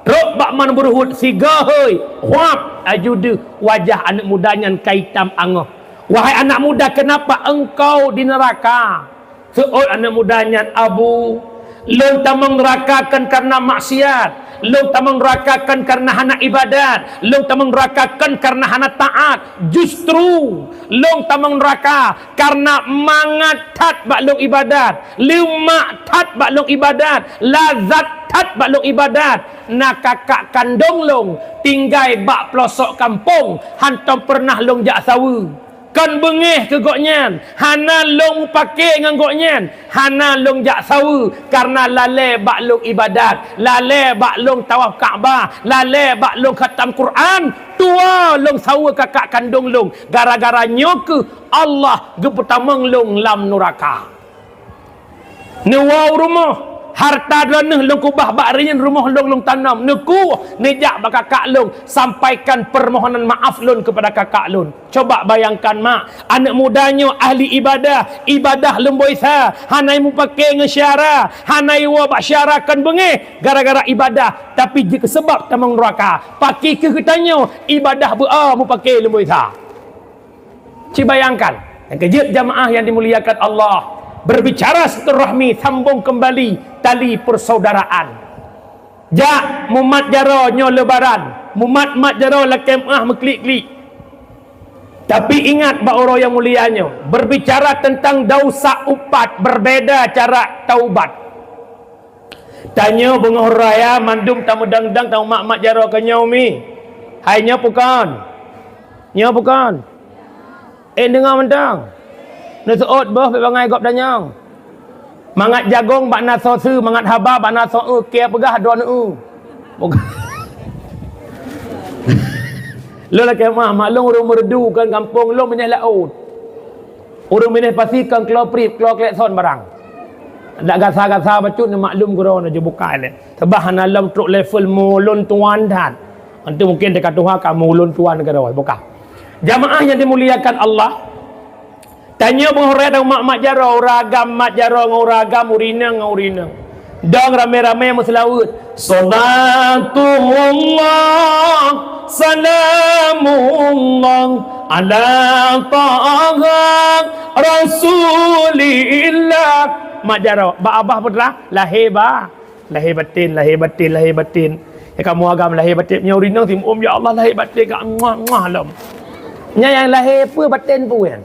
Rok bak man berhut siga hoi huap ajudu wajah anak mudanya kaitam angah. Wahai anak muda, kenapa engkau di neraka? Seot anak mudanya, Abu, lu tamang nerakakan karena maksiat, lu tamang nerakakan karena hana ibadat, lu tamang nerakakan karena hana taat. Justru lu tamang neraka karena mangatat bak lu ibadat, lu maktat bak lu ibadat, lazat tat bak lu ibadat. Nak kakak kandung long tinggai bak pelosok kampung, hantam pernah long jak sawu. Kan bengih ke goknyan, hana long pakai ngan goknyan, hana long jak sawu karena lale bak long ibadat, lale bak long tawaf Kaabah, lale bak long khatam Quran, tua long sawu kakak kandung long gara-gara nyoke Allah gepetamang long lam neraka. Nuwau rumah harta dana long kubah bak rinyan rumah long tanam neku nejak bak kakak long sampaikan permohonan maaf long kepada kakak long. Coba bayangkan mak, anak mudanya ahli ibadah lemboisa, hanai mu pakai ngesyara, hanai wa bak syarakan bengih gara-gara ibadah, tapi jika sebab tamang neraka pakai ke ketanya ibadah mu pakai lemboisa. Bayangkan yang kejut jamaah yang dimuliakan Allah, berbicara silaturahmi, sambung kembali tali persaudaraan. Jak mumat jaro nyo lebaran, mumat jaro lakemah meklik-klik. Tapi ingat bak orang yang mulianya, berbicara tentang dausa upat, berbeda cara taubat. Tanya bengah raya mandum tamu dangdang tamu mak jaro ke nyomi. Hai nyo bukan. Nyo bukan. Dengar mentang. Nesuot boh bebangai gop danyang. Mangat jagung bak naso su, mangat haba bak naso ke pegah don bukan. Lo lah kemah maklum urung merdu kan kampung lo menyeh laut. Urung menyeh pasikan keluar prip, keluar klekson barang. Dak gasa-gasa bacut ni maklum korona je buka le. Sebab alam truk level mulun tuan dan. Nanti mungkin dekat Tuhan kamu mulun tuan ke dah buka. Jamaah yang dimuliakan Allah, Tanya Abu Hurairah mak jaro ragam mak jaro nguragam urina. Dong ramai-ramai meselawat. Salatullah salamullah ala taha rasulillah. Mak jaro ba abah putra lahir batin. Ya kamu agam lahir batin punya urina timum ya Allah lahir batin kat muah lam. Nya yang lahir apa batin pun kan.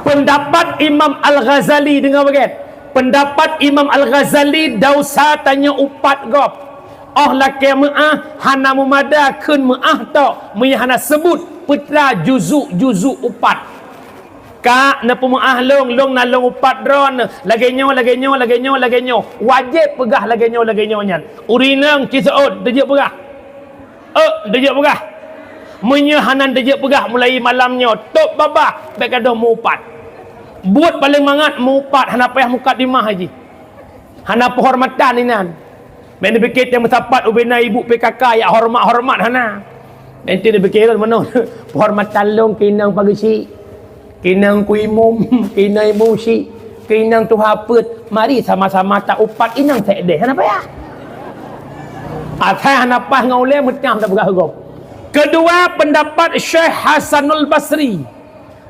Pendapat Imam Al-Ghazali dengar bagian. Pendapat Imam Al-Ghazali dausa tanya upat gop. Oh laki ma'ah hana memada kun ma'ah tak hana sebut putra juzu upat. Kak na pema'ah long na long upat dron lagenyo. Wajib pegah lagenyo nyan. Urinang kisaut dejek pegah. Dejek pegah. Menyahanan dejek pegah mulai malamnya tok babah baik ada mu upat. Buat paling mangat mu upat hana payah mukat di mah haji. Hana penghormatan inan. Men dipikir yang bersapat ubena ibu PKK ya hormat hana. Nanti dipikir mana penghormatan long kinang pagi si. Kinang kuimum, kinang musi, kinang tu hapet. Mari sama-sama tak upat inang tak deh. Hana payah. Atai hana payah ngaule mutang tak begah gop. Kedua pendapat Syekh Hasanul Basri.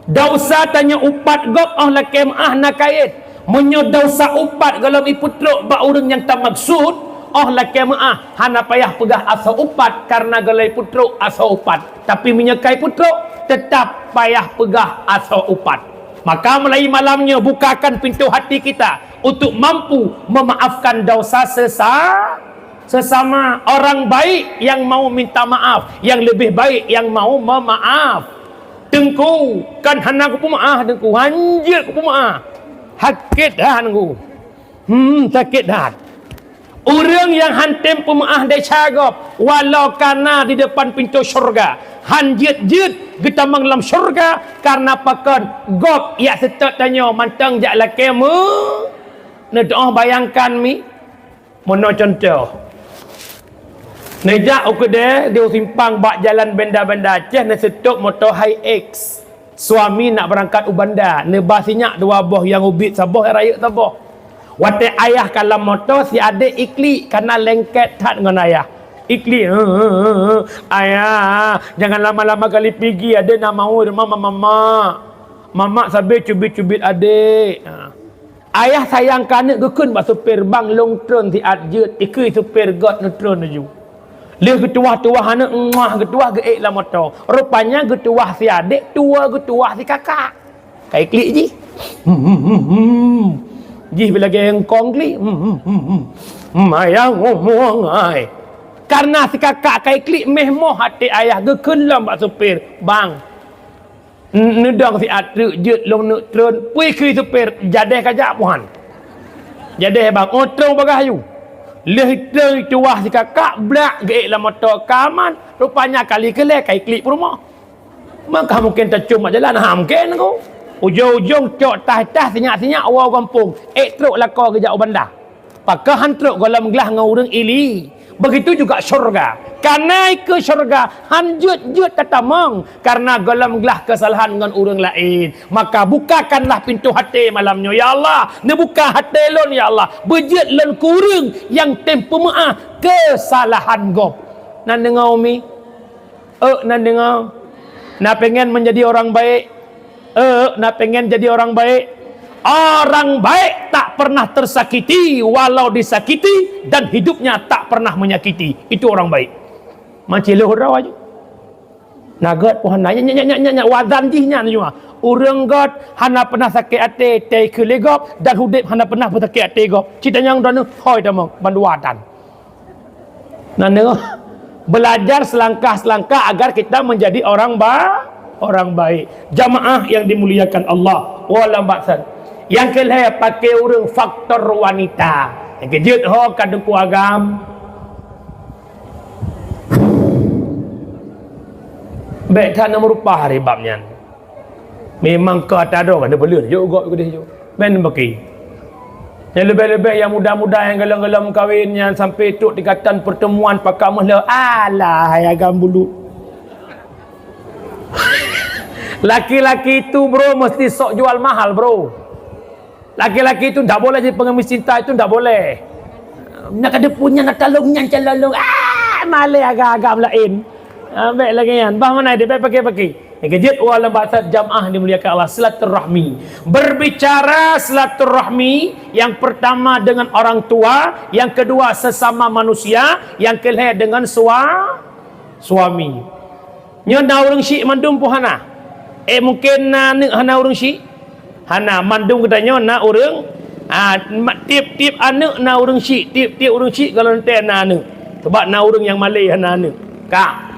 Dausa tanya upat gop lah kemah nak kait. Menyo dausa upat kalau iputruk ba urang yang tak maksud lah kemah hana payah pegah asa upat karena galai putruk asa upat. Tapi menyekai putruk tetap payah pegah asa upat. Maka mulai malamnya bukakan pintu hati kita untuk mampu memaafkan dosa sesama orang baik yang mau minta maaf, yang lebih baik yang mau memaaf. Tengku kan hana ku pemaah tengku hanjir ku pemaah hakit dah tengku sakit dah orang yang hantem pemaah dia cagap walau karena di depan pintu syurga hanjit kita menglam syurga karena pakan gop ya setat tanya mantang jak lakemu nedoh bayangkan mi mono contoh nejak ukede dia simpang bak jalan benda-benda Aceh ne setuk motor Hi-X. Suami nak berangkat ubanda, ne basinya dua buah yang ubit sabah raya sabah. Wate ayah kalau motor si adik ikli karena lengket tak dengan ayah. Ikli ayah jangan lama-lama kali pergi adik nak mau mama sabar cubit-cubit adik. Ayah sayang kanak gekun bak supir bang long tron si adjut ikui supir got netron aju. Dia getuah anak getuah geek lah motor. Rupanya getuah si adik, getuah si kakak. Kai klik ji. Ji bila geng kong klik. Ayah ngomong ai. Karena si kakak kai klik mehmoh hati ayah gekun lah mbak supir. Bang. Nedang si atru jut long neutron. Pui kui supir jadeh kajak puan. Jadeh bang otro bagayu. Leh cuah si kakak blak geik lah motor kaman rupanya kali kelek kai klik rumah maka mungkin tercum jalan mungkin aku ujung-ujung cok tah sinyak awal kampung truk lako ke jauh bandar pakahan truk golam gelah ngau urang ili begitu juga syurga karena ke syurga hanjut tatamang karena golam gelah kesalahan dengan urang lain maka bukakanlah pintu hati malamnya ya Allah ne buka hati lon ya Allah bejit lon kurang yang tempo maaf kesalahan gop nan dengar umi nan dengar nak pengen menjadi orang baik nak pengen jadi orang baik. Orang baik tak pernah tersakiti walau disakiti dan hidupnya tak pernah menyakiti. Itu orang baik. Macam lohorau aja. Nagat pohon nanya wadan jihnya semua. Urang god hana pernah sakit hati tei kelegop dan hudip hana pernah bersakit hati gop. Cita yang dana hoi damang banduatan. Nana belajar selangkah-selangkah agar kita menjadi orang baik. Jamaah yang dimuliakan Allah. Wala baksan. Yang kelih pakai urang faktor wanita. Yang kejut ho kadengku agam. Baik tak nak merupah ribabnya. Memang kau tak ada kan dia belum juga dia juga. Ben bagi. Yang lebih-lebih yang muda-muda yang gelam-gelam kahwinnya sampai tu dikatakan pertemuan pakai mahla alah agam bulu. Laki-laki itu bro mesti sok jual mahal bro. Laki-laki itu tak boleh jadi pengemis cinta, itu tak boleh. Nak ada punya nak tolongnya calolong. Malai agak-agak lain. Baik lagi kan. Bah mana dia baik pakai. Kejut wala bahasa jamaah dimuliakan Allah, silaturahmi. Berbicara silaturahmi, yang pertama dengan orang tua, yang kedua sesama manusia, yang kelima dengan suami. Nyo na urang syik mandum pu hana. Mungkin hana urang syik. Hana mandum katanya na urang tiap-tiap anak na urang syik, tiap-tiap urang syik kalau nanti na anak. Sebab na urang yang Malay hana anak. Kak.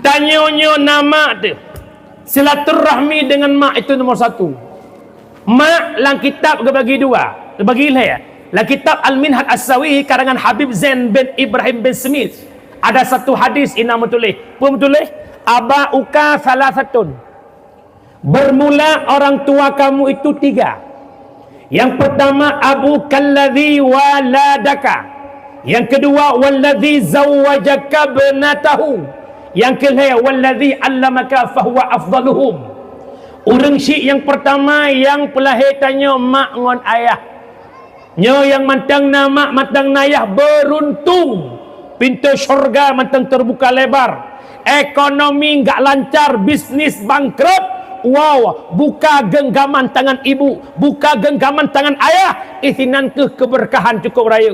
Tanyo nama tu. Silaturahmi dengan mak itu nomor satu. Mak lang kitab bagi dua. Bagi lah ya. Lang kitab Al-Minhaj As-Sawi karangan Habib Zain bin Ibrahim bin Smith. Ada satu hadis ina menulis. Apa menulis? Aba'uka salasatun. Bermula orang tua kamu itu tiga. Yang pertama abu kalladhi waladaka. Yang kedua walladhi zawwajaka binatahu. Yang kelima walladzi 'allamaka fahuwa afdaluhum. Urang syik yang pertama yang pelahir tanya mak ngon ayah. Nyo yang mantang nama mantang ayah beruntung. Pintu syurga mantang terbuka lebar. Ekonomi enggak lancar, bisnis bangkrut. Wow, buka genggaman tangan ibu, buka genggaman tangan ayah. Isinan keberkahan cukup raya.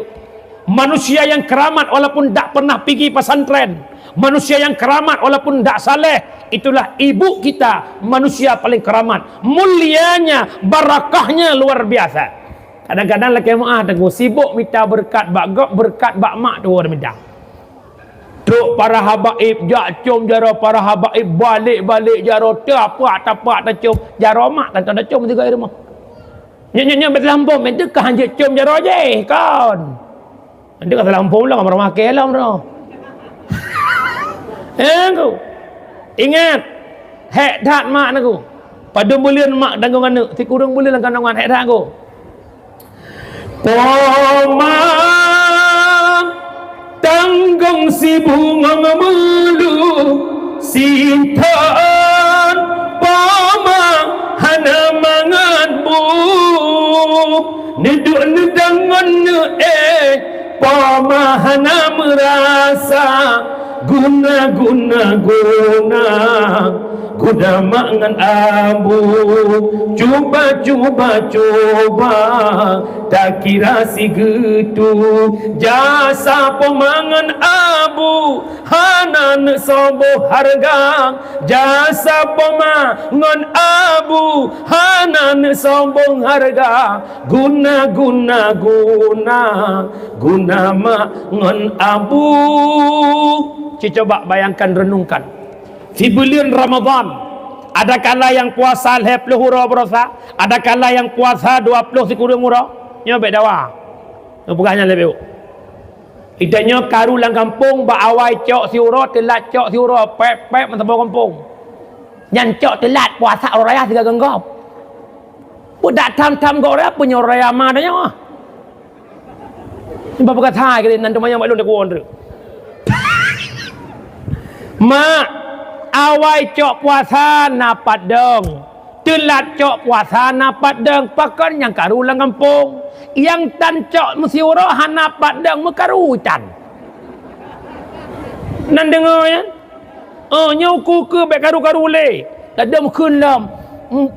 Manusia yang keramat walaupun tak pernah pergi pesantren. Manusia yang keramat walaupun tak saleh, itulah ibu kita, manusia paling keramat. Mulianya, barakahnya luar biasa. Kadang-kadang laki mu'ah teguh sibuk minta berkat bak gok, berkat bak mak tu orang minta. Truk para habaib jak cum jaro para habaib balik-balik jaro tapak tak cum jaro mak tak ada cum juga di rumah. Nyo berlampung itu kah hanya cum jaro je kan. Dia kata lampung lah kamar makan lah bro. Aku ingat hek dak mak aku. Pada bulan mak danggung anak, si kurang bulan kan dangan hek dak aku. Poma tanggung si bunga melu sintan poma hana mangan bu neduk nedangan poma hana merasa guna mangan abu cuba tak kira si gitu jasa pemangan abu hanan sobo harga jasa pemangan abu hanan sobo harga guna mangan abu. Coba bayangkan, renungkan. Di bulan Ramadan, ada kala yang puasa 10 hura berasa, ada kala yang puasa 20 sekurang hura. Nyo bet dawa. Bukannya lebih. Idanya karu lang kampung ba awai cok si hura, telat cok si hura, pep mentebau kampung. Nyan cok telat puasa raya 3 genggop. Budak tam-tam go raya punya raya madanya. Ini bapak kata ke nanti banyak belum dekuan tu. Mak awai cok puasa napat deng, telat cok puasa napat deng, pakan yang karu lang kampung, yang tan cok musiuro hanapat deng mekaru tan. Nan dengar ya? Nyauku ke bek karu le, tadam kunlam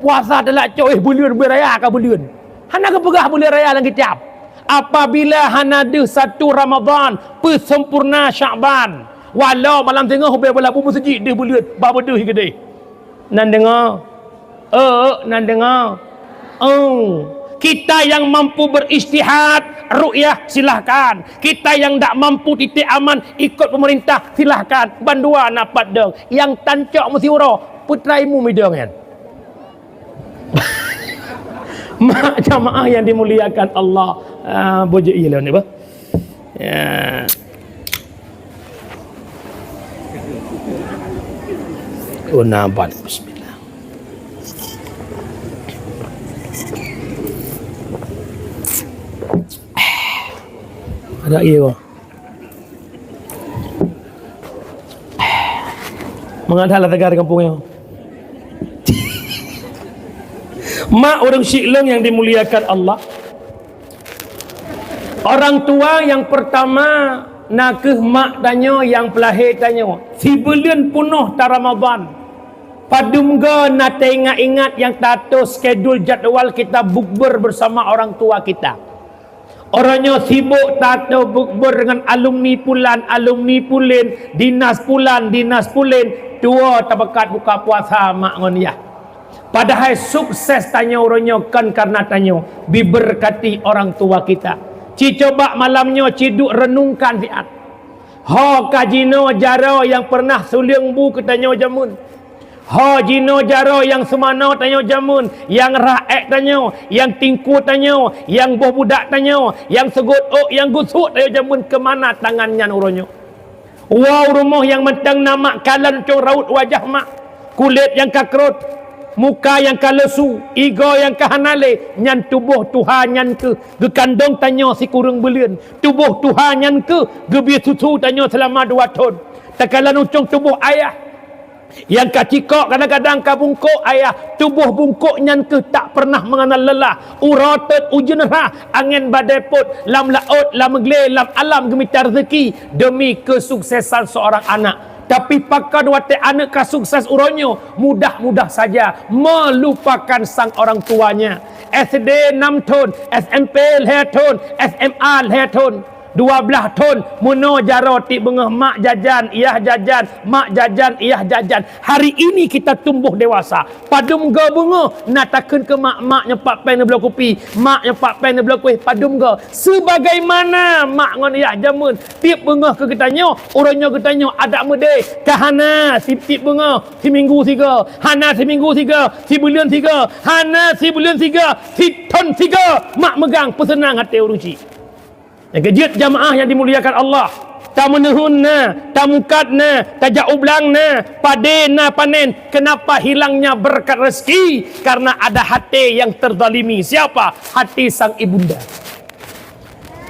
puasa telat cok bulan beraya ka bulan. Hana ke pegah bulan raya lang kitab. Apabila hana de 1 Ramadan persempurna Syaban. Walau malam tengah hubung bola bubu sejik dia bulat baba deh gede. Nan dengar. Nan dengar. Kita yang mampu beristihad ru'yah silahkan. Kita yang tak mampu titik aman ikut pemerintah silahkan. Bandua napat deng. Yang tancok mesti uro putraimu midang kan. Mak jamaah yang dimuliakan Allah. Bojo iya ni ba. Ya. Nampak bismillah. Ada iya kok. Mengadal tegar kampungnya. Mak orang Syikleng yang dimuliakan Allah, orang tua yang pertama nak ke mak tanya yang pelahir tanya si bulan penuh ta Ramadan padum ga nak ingat-ingat yang tato skedul jadual kita bukber bersama orang tua kita. Orangnya sibuk tato bukber dengan alumni pulen, dinas pulen, tua tabakat buka puasa mak ngon ya. Padahal sukses tanya orangnya kan karena tanya diberkati orang tua kita. Ci coba malamnya ciduk renungkan siat. Ha kajino jaro yang pernah suling bu ketanya jamun. Ha jino jaro yang semana tanya jamun, yang raek tanya, yang tingku tanya, yang buah budak tanya, yang segut ok, yang gusuk tanya jamun kemana tangannya orangnya. Wow rumah yang mentang nama kalan cong raut wajah mak, kulit yang kakrut, muka yang kalesu, ego yang kahanale, nyan tubuh Tuhan nyan ke kandong tanya si kurung belian, tubuh Tuhan nyan ke gebi susu tanya selama 2 tahun. Takalan ucung tubuh ayah yang kacikok kadang-kadang kabungkuk ayah, tubuh bungkuk nyan ke tak pernah mengenal lelah, uratet ujenrah, angin badai put, lam laut, lam megle, lam alam gemitar rezeki demi kesuksesan seorang anak. Tapi pakar wate anak ka sukses uronyo mudah-mudah saja melupakan sang orang tuanya. SD 6 tahun, SMP 2 tahun, SMA 2 tahun, 12 tahun muno jaro ti bengah mak jajan, iyah jajan, mak jajan, iyah jajan. Hari ini kita tumbuh dewasa. Padum ga bunga natakeun ke mak nyepak pen belah kopi, mak nyepak pen belah kuih padum ga. Sebagaimana mak ngon iyah jamun tiap bengah ke kitanya, orangnya kitanya ada mede kahana si tiap bengah si minggu 3, hana si minggu 3, si bulan 3, hana si bulan 3, si ton 3, mak megang pesenang hati urang cik. Yang kejut jamaah yang dimuliakan Allah, tak menuhunna, tak mukadna, tak jaublangna, padena panen. Kenapa hilangnya berkat rezeki? Karena ada hati yang terzalimi. Siapa? Hati sang ibunda.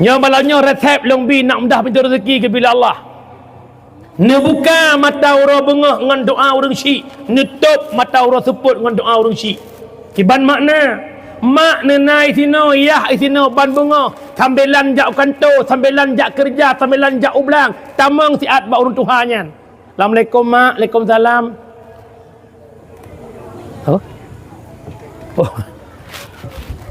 Nyabalanya resep longbi nak mudah pintu rezeki ke bila Allah. Nebuka mata orang bengah dengan doa orang syik, nutup mata orang seput dengan doa orang syik. Kiban makna mak nenai sino, yah sino ban bunga, sambilan jak kantor, sambilan jak kerja, sambilan jak ublang, tamang siat ba urun Tuhannya. Assalamualaikum mak, Waalaikumsalam. Oh.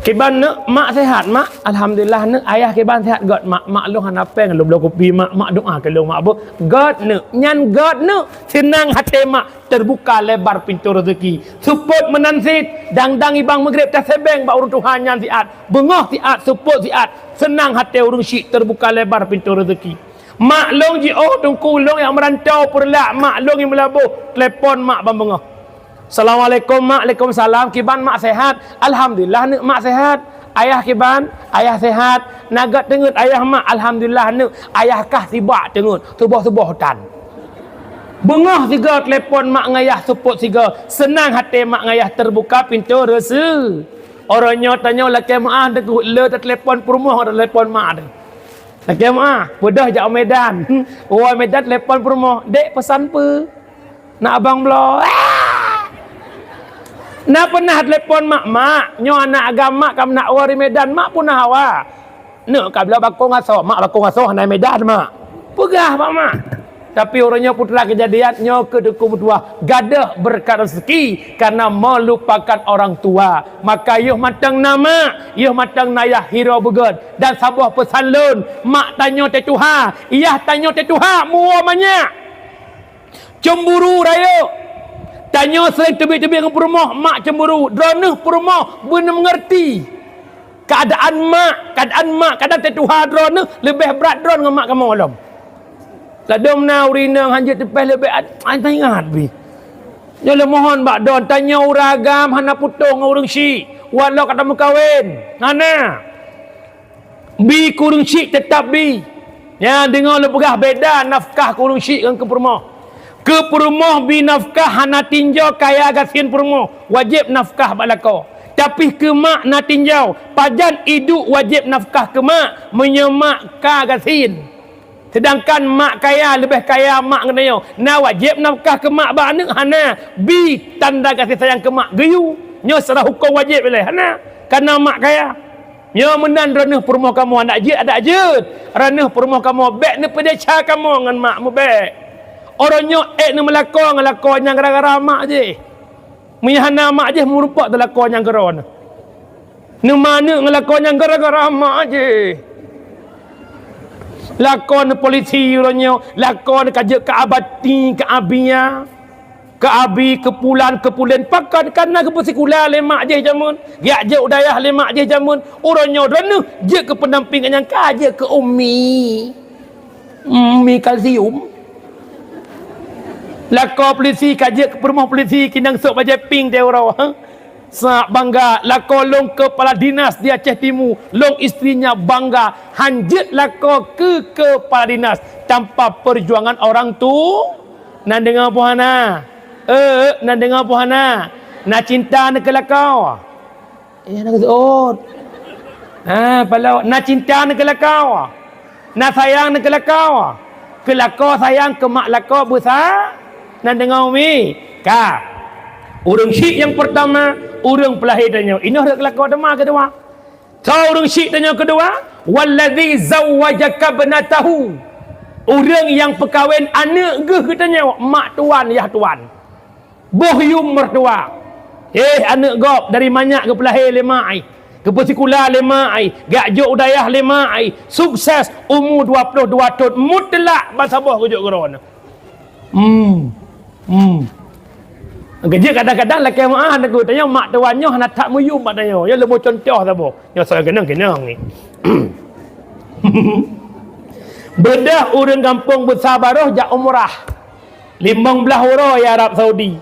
Kiban nak mak sehat mak, alhamdulillah nak ayah kiban sehat god mak lu hana peng lu blok kopi mak doa ke lu mak bu god nak nyan god nak senang hati mak terbuka lebar pintu rezeki support menansit dang ibang maghrib tak sebeng ba urun Tuhan nyan siat bengah siat support siat senang hati urun syik terbuka lebar pintu rezeki. Mak long ji oh tungku long yang merantau perlak mak long yang melabuh telefon mak bambengah. Assalamualaikum mak, Waalaikumsalam. Kiban mak sehat? Alhamdulillah nek mak sehat. Ayah kiban? Ayah sehat. Nagat tengut ayah mak? Alhamdulillah nek ayah kah sibak tengut. Tubuh-tubuh hutan. Bengah tiga telefon mak ngayah support tiga. Senang hati mak ngayah terbuka pintu rasa. Orangnya tanya laki mak deku le telefon perumah ada telefon mak ada. Laki mak pedah jak Medan. Oh Medan telefon perumah. Dek pesan pe. Nak abang belo. Nak pernah telefon mak nyo anak agama kam nak wari Medan mak pun hawa. Nak kabla bakong aso mak bakong aso hanai Medan mak. Pegah mak. Tapi orangnya putra kejadian nyo ke deku berdua gadah berkat rezeki karena melupakan orang tua. Maka yuh matang nama, yuh matang nayah hero beged dan sabuah pesan lun mak tanyo te tuha, iyah tanyo te tuha muah banyak. Cemburu raya. Tanya sering tebik-tebik dengan perumah, mak cemburu. Dronah perumah, benar mengerti. Keadaan mak, kadang tetuha dronah, lebih berat dron dengan mak kamu alam. Ladom na urina, hanjit tepeh lebih, tak ingat bi. Jadi mohon bak don, tanya uragam, hana putung dengan urang syik. Walau kata mengkawin, hana. Bi kurang syik tetap bi. Ya, dengar lu pegah beda nafkah kurang syik dengan ke perumah. Ke perumah binafkah hana tinjau kaya gasin perumah wajib nafkah balako. Tapi ke mak na tinjau pajan iduk wajib nafkah ke mak menyemak ka gasin. Sedangkan mak kaya lebih kaya mak ngenayo. Na wajib nafkah ke mak ba anak hana bi tanda kasih sayang ke mak geyu. nyo secara hukum wajib boleh hana karena mak kaya nyo menan reneh perumah kamu anak je ada je reneh perumah kamu bek ni pedeca kamu dengan mak mu bek orang nyo ni melakon yang gara-gara mak je menyahana mak je merupak telakon yang geron ni mana ngelakon yang gara-gara mak je lakon polisi orangnya lakon kajak ke abati ke abia ke abi ke pulan pakan karena ke persikula lemak je jamun giak je udayah lemak je jamun orangnya rana je ke pendampingan yang kaje ke umi kalsium lakon polisi kajak ke perumah polisi kinang sok baje ping dia orang sak bangga lako long kepala dinas di Aceh Timur long istrinya bangga hanjit lako ke kepala dinas tanpa perjuangan orang tu nan dengar puhana nan dengar puhana na cinta nak kelakau nak zot palau na cinta nak kelakau na sayang nak kelakau sayang ke mak lako besar nan dengar umi ka urang syik yang pertama urang pelahir tanya ini hendak kelakau dema kedua kau urang syik tanya kedua wallazi zawwajaka banatahu urang yang perkahwin anak ge katanya mak tuan yah tuan bohyum mertua anak gop dari manyak ke pelahir lema ai ke persikula lema ai gak jok udayah lema ai sukses umur 22 tahun mutlak basabah kujuk gerona kerja kadang-kadang laki mak nak tanya mak tuannya nak tak muyum mak tanya ya lebih contoh sabo ya saya kenang ni bedah orang kampung bersabaroh jak umrah 15 euro ya Arab Saudi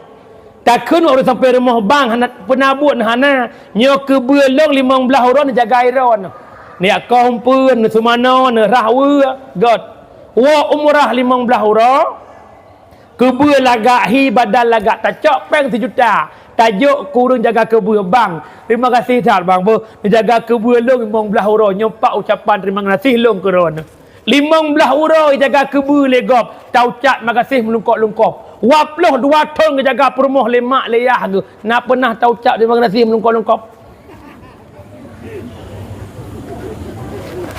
takkan orang sampai rumah bang nak penabut hana nyo ke belong 15 euro nak jaga iron ni akau pun semana ne rahwa god wa umrah 15 euro kebua lagak hi badal lagak tacok peng 1 juta tajuk kurang jaga kebua bang terima kasih tak bang bo jaga kebua long 15 euro nyompak ucapan terima kasih long keron 15 euro jaga kebua legop taucat makasih melungkop-lungkop waploh 2 tahun jaga perumah lemak leyah ke nak pernah taucat terima kasih melungkop-lungkop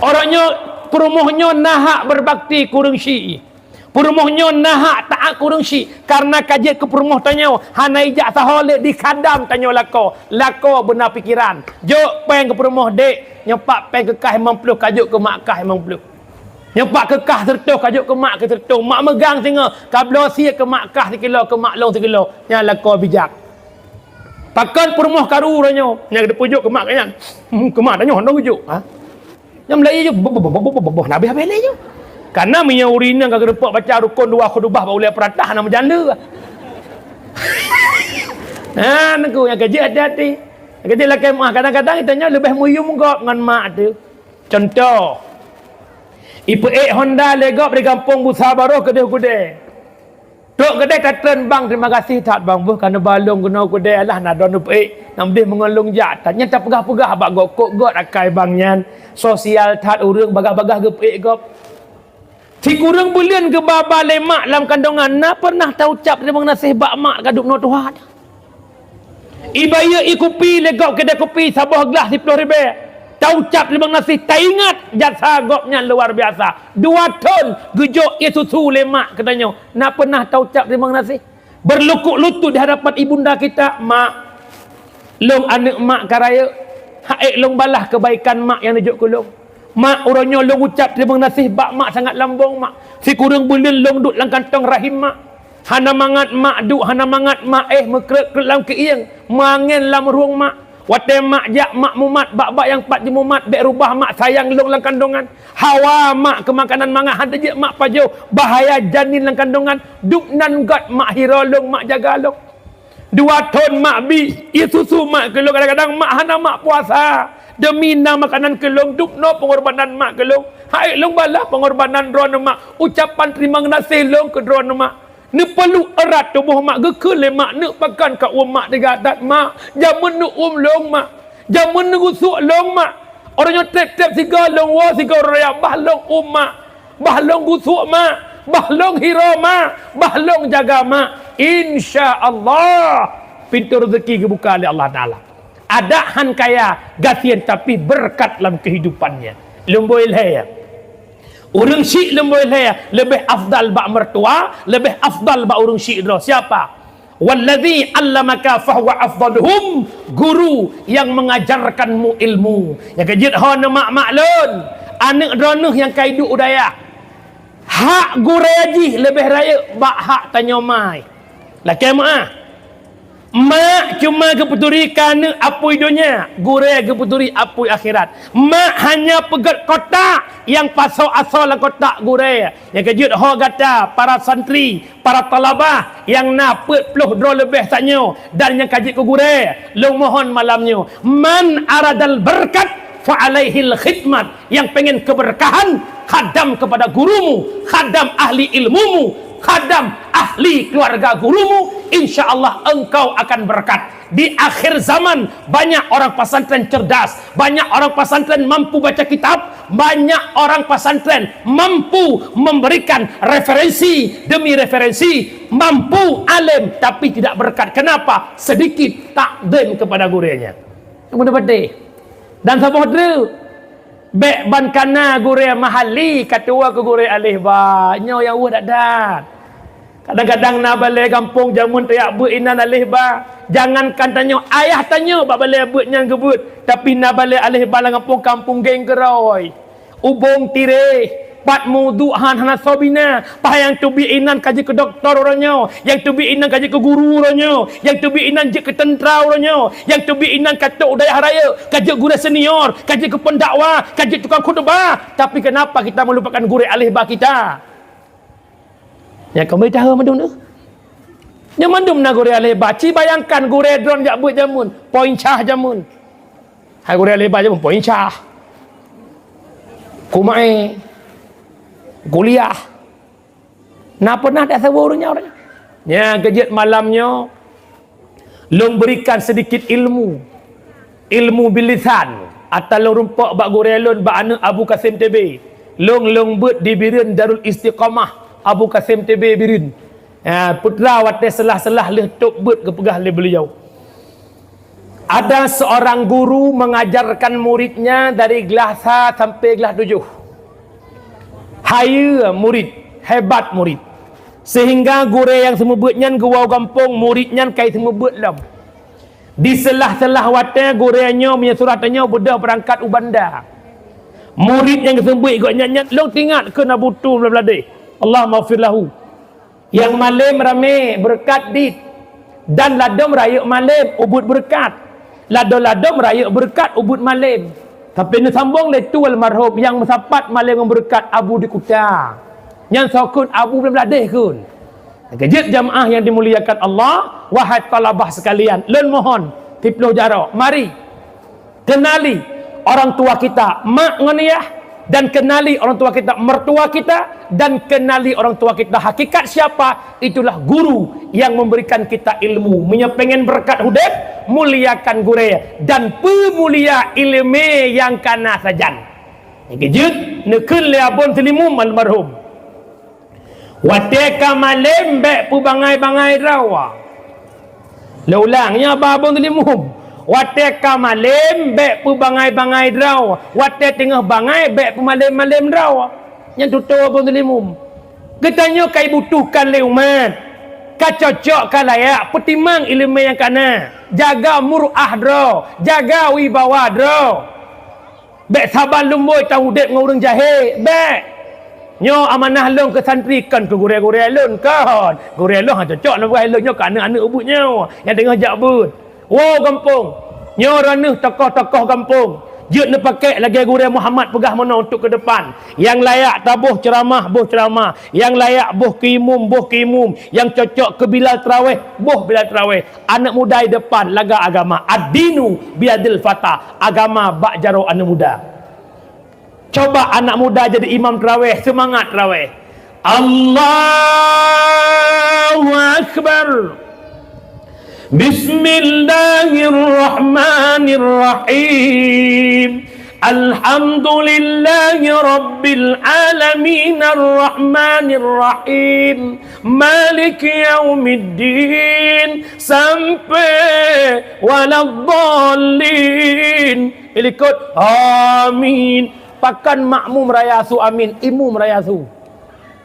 orangnya perumahnya nahak berbakti kurang syi perumahnya nahak taat kurang syik karena kajian ke perumah tanya hana ijak saholik di kadam tanya lako benar pikiran jok peng ke perumah dek nyepak peng kekah 50 kajuk ke mak kah 50 nyepak kekah sertuh kajuk ke mak ke sertuh mak megang singa kablo sia ke mak kah 1 kilo ke mak long 1 kilo yang lako bijak pakan perumah karu tanya yang ada pujuk ke mak kanya ke mak tanya honda pujuk yang Melayu je habis-habis je karena minyak urina kagak dapat baca rukun 2 khutbah boleh peratah nama janda. Nak yang kerja hati-hati. Kerja laki mak kadang-kadang kitanya lebih muyum gop dengan mak tu. Contoh. Ipu Honda legop di kampung Busabaroh kedai-kedai. Tok kedai katakan bang terima kasih tak bang buh karena balong kena kedai lah nak don nak dia mengelung jat. Tanya tak pegah-pegah bak gok got akai bangnya sosial tat urang bagah-bagah gep gop. Si kurang bulian ke baba lemak dalam kandungan na pernah tahu cap terima nasih bak mak kaduk no Tuhan. Ibaya ikupi legok kedai kopi sabah gelas 10 ribu. Tahu cap terima nasih tak ingat jasa gopnya luar biasa. 2 ton gejok ia susu lemak katanya. Na pernah tahu cap terima nasih. Berlukuk lutut di hadapan ibunda kita mak. Long anak mak karaya. Haik long balah kebaikan mak yang najuk kulung. Mak orangnya long ucap terima kasih bak mak sangat lambung mak. Si kurang bulan long duk lang kantong rahim mak. Hana mangat mak duk hana mangat mak mekrek lam keiang. Mangen lam ruang mak. Wate mak jak mak mumat bak-bak yang 4 jemumat bek rubah mak sayang long lang kandungan. Hawa mak ke makanan mangat hada je mak pajau bahaya janin lang kandungan. Duk nan gat mak hira long mak jaga long. 2 ton mak bi ia susu mak kelong kadang-kadang mak hana mak puasa. Demi nama makanan kelong duk no pengorbanan mak kelong hai long bala pengorbanan drone mak ucapan terima kasih long ke drone mak ne perlu erat tubuh mak gekul le mak ne pakan ka mak degadat mak jamun ne long mak jamun ne gusuk long mak orangnya tep-tep siga long wa siga raya bahlong mak bahlong gusuk mak bahlong hira mak bahlong jaga mak insyaallah pintu rezeki kebuka oleh Allah Ta'ala. Ada han kaya gasian tapi berkat dalam kehidupannya. Lemboi leh. Urang syik lemboi leh lebih afdal ba mertua, lebih afdal ba urang syik dah. Siapa? Wallazi 'allamaka fahuwa afdaluhum, guru yang mengajarkanmu ilmu. Yang kejut hana mak lun, anak dronah yang kaidu udaya. Hak guru haji lebih raya ba hak tanya mai. Lah kemah. Mak cuma keputuri kerana apui dunia, guru keputuri apui akhirat. Mak hanya pegat kotak yang pasal asal kotak guru. Yang kejut ho kata para santri, para talabah yang nak 40 dolar lebih taknya dan yang kaji ke guru. Long mohon malamnya, man aradal berkat fa alaihil khidmat, yang pengen keberkahan khadam kepada gurumu, khadam ahli ilmumu, khadam ahli keluarga gurumu, insya-Allah engkau akan berkat. Di akhir zaman banyak orang pesantren cerdas, banyak orang pesantren mampu baca kitab, banyak orang pesantren mampu memberikan referensi demi referensi, mampu alim tapi tidak berkat. Kenapa? Sedikit takdim kepada gurunya. Kemudian betul. Dan sahabat dulu bek ban kana guru mahali katua ke guru alih ba nyo yang wah dak. Kadang-kadang nak balik kampung jamun tayak but inan alih ba. Jangankan tanya ayah tanya bak balik but nyang gebut, tapi nak balik alih ba kampung geng geroy. Ubung tire pat mudu han hana sobina, pa yang tubi inan kaji ke doktor orangnya, yang tubi inan kaji ke guru orangnya, yang tubi inan je ke tentera orangnya, yang tubi inan kata udayah raya, kaji guru senior, kaji ke pendakwah, kaji tukang khutbah. Tapi kenapa kita melupakan guru alih ba kita? Ya kami tahu mandum tu. Nya mandum na guru alih ba, ci bayangkan guru drone jak buat jamun, poin cah jamun. Hai guru alih ba jamun poin cah. Kumai kuliah. Nak pernah tak sewa orangnya. Ya, kejut malamnya long berikan sedikit ilmu. Ilmu bilisan. Atau long rumpak bak gurelon bak anak Abu Kasim TB. Long but di Birin Darul Istiqamah Abu Kasim TB Birin. Ya, putra wate selah-selah leh tok but kepegah le beliau. Ada seorang guru mengajarkan muridnya dari kelas 1 sampai kelas 7. Haya murid, hebat murid. Sehingga guru yang semua buatnya gua kampung muridnya kai semua buat lam. Di selah-selah wate gurunya punya suratnya budak berangkat ubanda. Murid yang sembuh ikutnya long tingat ke nabutu beladai. Allah maghfir lahu. Yang malam rame berkat dit dan ladom raya malam ubud berkat. Ladom raya berkat ubud malam. Tapi ini sambung le tu almarhum yang mensapat malam memberkat Abu di Kuta. Yang sokun Abu belum ladeh kun. Kejut jamaah yang dimuliakan Allah, wahai talabah sekalian, len mohon tiploh jarak. Mari kenali orang tua kita, mak nganiyah, dan kenali orang tua kita, mertua kita, dan kenali orang tua kita. Hakikat siapa? Itulah guru yang memberikan kita ilmu. Pengen berkat hudud, muliakan guru dan pemulia ilmu yang kana sajan. Kejut nekun le abon selimum almarhum. Wateka malembe pu bangai-bangai rawa. Laulangnya babon selimum. Wateka malembe pu bangai-bangai rawa. Wate tengah bangai be pu malem-malem rawa. Yang tutu abon selimum. Ketanya kai butuhkan le umat. Kacocok ka layak petimang ilmu yang kana. Jaga muruah dro, jaga wibawa dro. Bek saban lumboi tahu dek ngurung jahe, bek. Nyo amanah long ke santri kan ke guru-guru alun kan. Guru alun ha cocok lah buat alun nyo kan anak ubutnya yang tengah jakbut. Wow kampung. Nyo raneuh tokoh-tokoh kampung. Jut ne pakai lagi guru Muhammad pegah mana untuk ke depan. Yang layak tabuh ceramah, buh ceramah. Yang layak buh kimum, buh kimum. Yang cocok ke Bilal Tarawih, buh Bilal Tarawih. Anak muda di depan laga agama. Ad-dinu biadil fata. Agama bak jaro anak muda. Coba anak muda jadi imam tarawih, semangat tarawih. Allahu Akbar. Bismillahirrahmanirrahim. Alhamdulillahi Rabbil Alamin Ar-Rahmanir Rahim Maliki Yaumiddin sampai Waladdallin. Ikut amin. Pakan makmum rayasu amin, imum rayasu.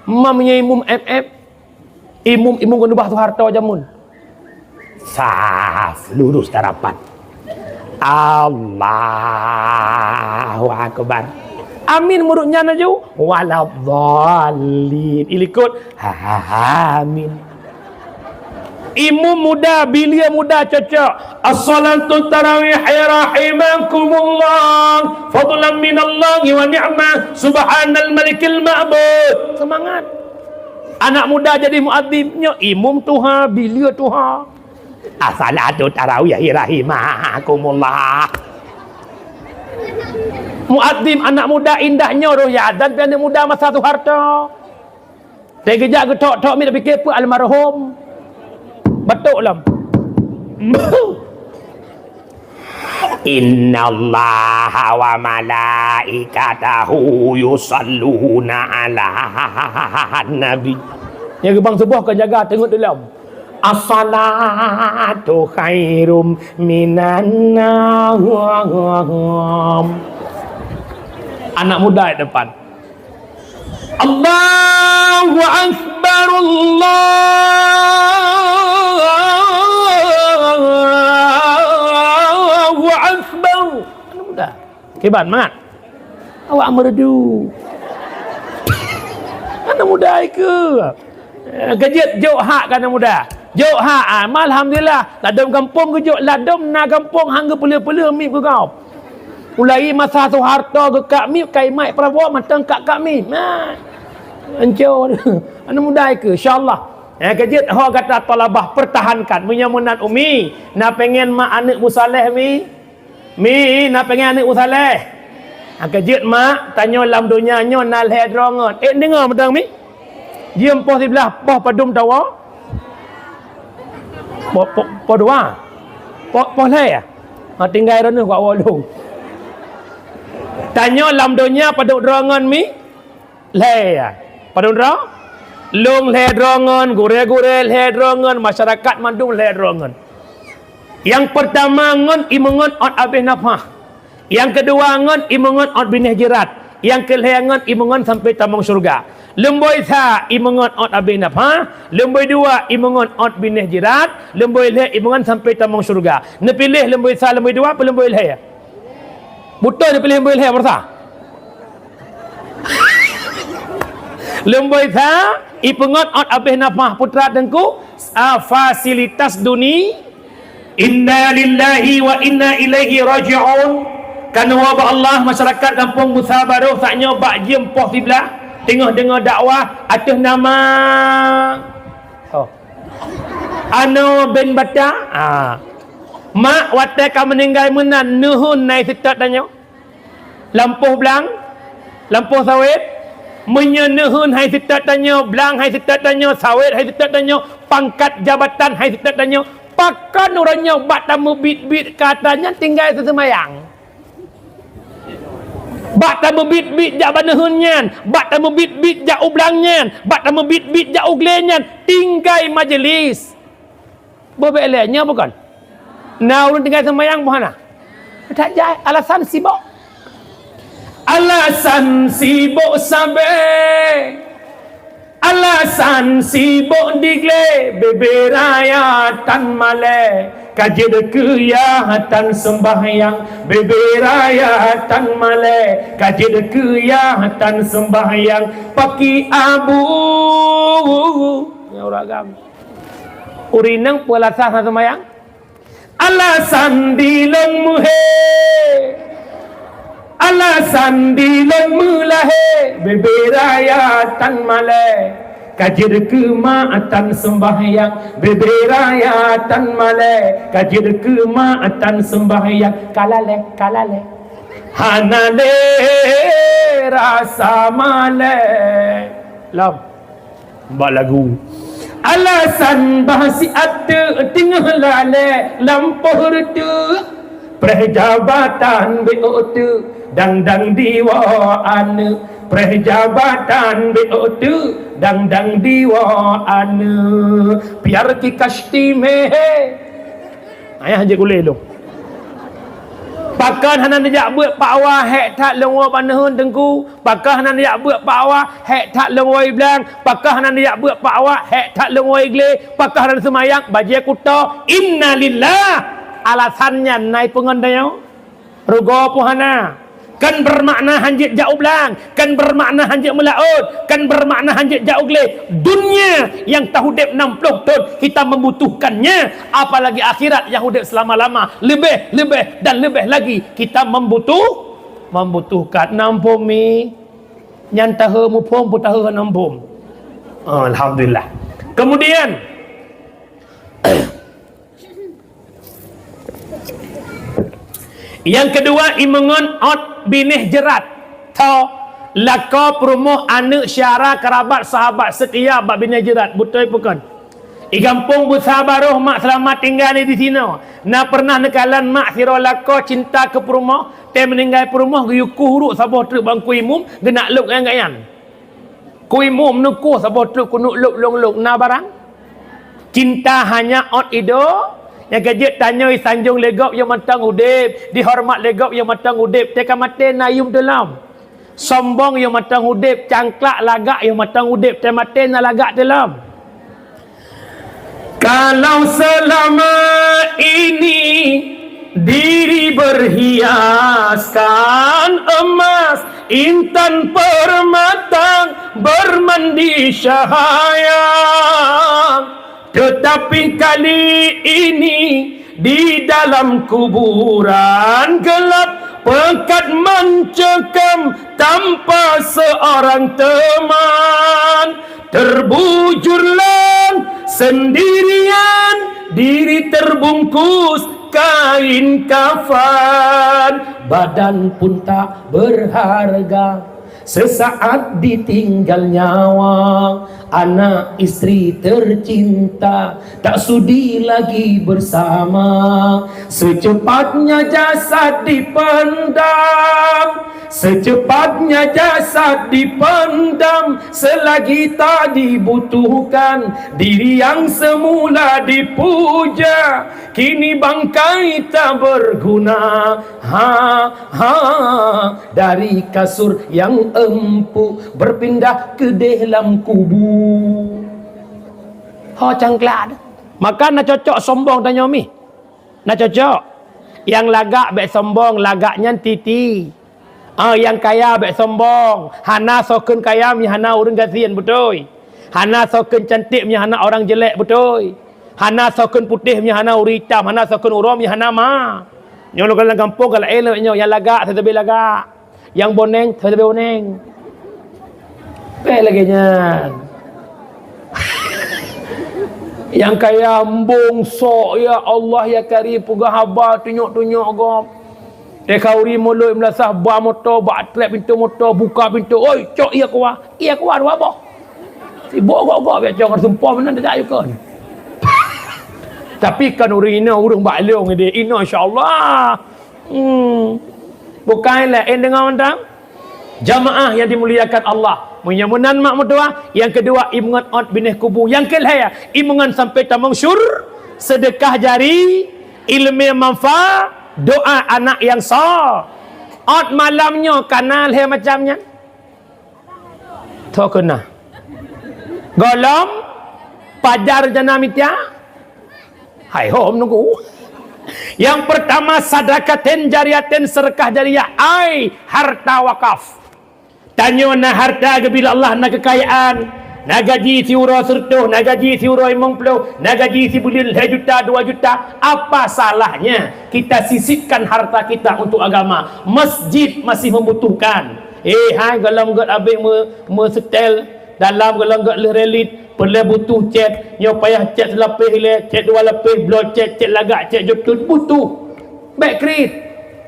Mamnya imum FF. Imum kena bah Soeharto jamun. Saf lurus darapat. Allahu Akbar. Amin muruknya naju waladhdallin. Ikut amin. Imam muda, bilia muda cocok. As-salatu tarawih rahimakumullah. Fadlan minallahi wa ni'mah. Subhanal malikil ma'bud. Semangat. Anak muda jadi muadzimnya, imam tuha, bilia tuha. As-salatu tarawih rahimakumullah. Muadzim anak muda indahnya roh ya dan anak muda masa Soeharto. Saya kejap ke tok-tok mi tapi kepa almarhum. Betul lah. Innallaha wa malaikatahu yusalluna ala nabi. Yang bang sebuah kau jaga tengok dalam. As-salatu khairum minan nawm. Anak muda di depan. Allahu Akbar, Allahu Akbar. Anak muda. Keban mat. Awak merdu. Anak muda ke? Kejut jok hak kan anak muda. Jok hak alhamdulillah. Ladom kampung ke jok ladom na kampung hangga pula-pula mi ke kau. Ulai masa Soeharto ke kak mi kai mai Prabowo matang kak mi. Nah. Encor. Anak muda ke insyaallah. Kejut ho kata talabah pertahankan menyamunan umi. Na pengen mak anak musaleh mi. Mi na pengen anak musaleh. Kejut mak tanya lam dunia nyo nal hedrongon. Dengar matang mi. Dia poh sebelah poh padum tawa. Po dua. Po leh ya. Tinggal rene kat walung. Tanya lam dunia paduk drongon mi. Leh ya. Paduk drong. Lung leh drongon, gure-gure leh drongon, masyarakat mandung leh drongon. Yang pertama ngon imungon ot abih nafah. Yang kedua ngon imungon ot binih jirat. Yang kelih ngon imungon sampai tamang syurga. Lemboi sa imungon ot abih nafah, lemboi dua imungon ot binih jirat, lemboi leh imungon sampai tamang syurga. Ne pilih lemboi sa lemboi dua apa lemboi leh ya? Betul dia pilih lemboi leh bersa. Lemboi sa ipungon ot abih nafah putra dengku fasilitas dunia. Inna lillahi wa inna ilaihi raji'un. Karena wabah Allah masyarakat kampung Musabaruh saknya bak jiem poh sebelah tengah dengar dakwah atas nama Ano bin Bata. Mak watai ka meninggal menan nuhun nai sitat tanya. Lampuh belang, lampuh sawit, menyenuhun hai sitat tanya, belang hai sitat tanya, sawit hai sitat tanya, pangkat jabatan hai sitat tanya. Pakan orangnya bak tamu bit-bit katanya tinggal sesemayang. Bak tamu bit-bit jak banehunnya, bak tamu bit-bit jak ublangnya, bak tamu bit-bit jak uglennya, tinggal majlis. Bobelnya bukan? Nah, ulun tinggal semayang mana? Tak jai, alasan sibuk. Alasan sibuk sabe. Alasan sibuk digle beberaya tan male. Kajid keyahatan sembahyang beberaya tan male. Kajid keyahatan sembahyang paki abu. Ya uragam. Urinang pelasan sembahyang. Alasan dilong muhe. Alasan dilong mulahe beberaya tan male. Kajir kemaatan sembahyang beberaya tan male. Kajir kemaatan sembahyang kalale hanale rasa male. Lam mbak lagu. Alasan bahasi ada tengah lale lampuh retu perjabatan beotu dang diwaan perjabatan beotu dang diwaan biar ki kasti mehe ayah je kulih lu pakan hanan dia buat pawa hek tak lengwa panahun tengku pakan hanan dia buat pawa hek tak lengwa iblang pakan hanan dia buat pawa hek tak lengwa igle pakan hanan semayang baje kuta innalillah alasannya naik pengendaya rugo puhana kan bermakna hanjit jauh belang kan bermakna hanjit melaut kan bermakna hanjit jauh gele dunia yang tahu dep 60 tahun kita membutuhkannya apalagi akhirat yang hidup selama-lama lebih dan lebih lagi kita membutuhkan nampum mi nyantahe mu pom putahe nampum alhamdulillah kemudian yang kedua imengon ot binih jerat tau lako perumuh anak syara kerabat sahabat setia bab binih jerat betul bukan i kampung bersabaruh mak selamat tinggal di sini na pernah nekalan mak siro lako cinta ke perumuh te meninggal perumuh guyuku huruk sabah truk bang kuimum genak luk yang gayan kuimum nuku sabah truk kunuk luk na barang cinta hanya ot ido yang kejut tanya sanjung legop yang matang udip dihormat legop yang matang udip teka mate nayum dalam sombong yang matang udip cangklak lagak yang matang udip teka mate na lagak dalam kalau selama ini diri berhiaskan emas intan permata bermandi cahaya tetapi kali ini di dalam kuburan gelap pekat mencekam tanpa seorang teman terbujurlah sendirian diri terbungkus kain kafan badan pun tak berharga sesaat ditinggal nyawa anak istri tercinta tak sudi lagi bersama secepatnya jasad dipendam selagi tak dibutuhkan diri yang semula dipuja kini bangkai tak berguna dari kasur yang empuk berpindah ke dalam kubur cangklak maka nak cocok sombong tanya mi nak cocok yang lagak baik sombong lagaknya titi yang kaya baik sombong hana soken kaya mi hana orang gazian betul hana soken cantik mi hana orang jelek betul hana soken putih mi hana orang hitam hana soken uram mi hana ma yang kalau kampung kalau eloknya yang lagak tetapi lagak yang boneng tetapi boneng lagi nya yang kaya bongso ya Allah ya karim puga haba tunjuk-tunjuk gop dekauri mulut melasah ba motor ba trap pintu motor buka pintu oi cok ia kuat dua apa sibuk gok-gok biar jangan sumpah benar tak kan tapi kan urang baklong dia ina insyaallah bukanlah dengan orang jamaah yang dimuliakan Allah menyamunan mak mertua yang kedua imungan ot binih kubu yang kelaya imungan sampai tamang syur sedekah jari ilmu manfaat doa anak yang sah ot malamnya kanal he macamnya tak kena golom pajar jana mitya hai hom nunggu yang pertama sadaqatin jariyatin sedekah jariyah ai harta wakaf tanya na harta bila Allah na kekayaan na gaji si uro sertuh na gaji si uro 50 na gaji si bulil 1 juta 2 juta apa salahnya kita sisipkan harta kita untuk agama masjid masih membutuhkan hai galam gat abik me setel dalam galam gat le relit perlu butuh cek nyo payah cek selapih le cek 2 lapis blok cek lagak cek jutut butuh baik kredit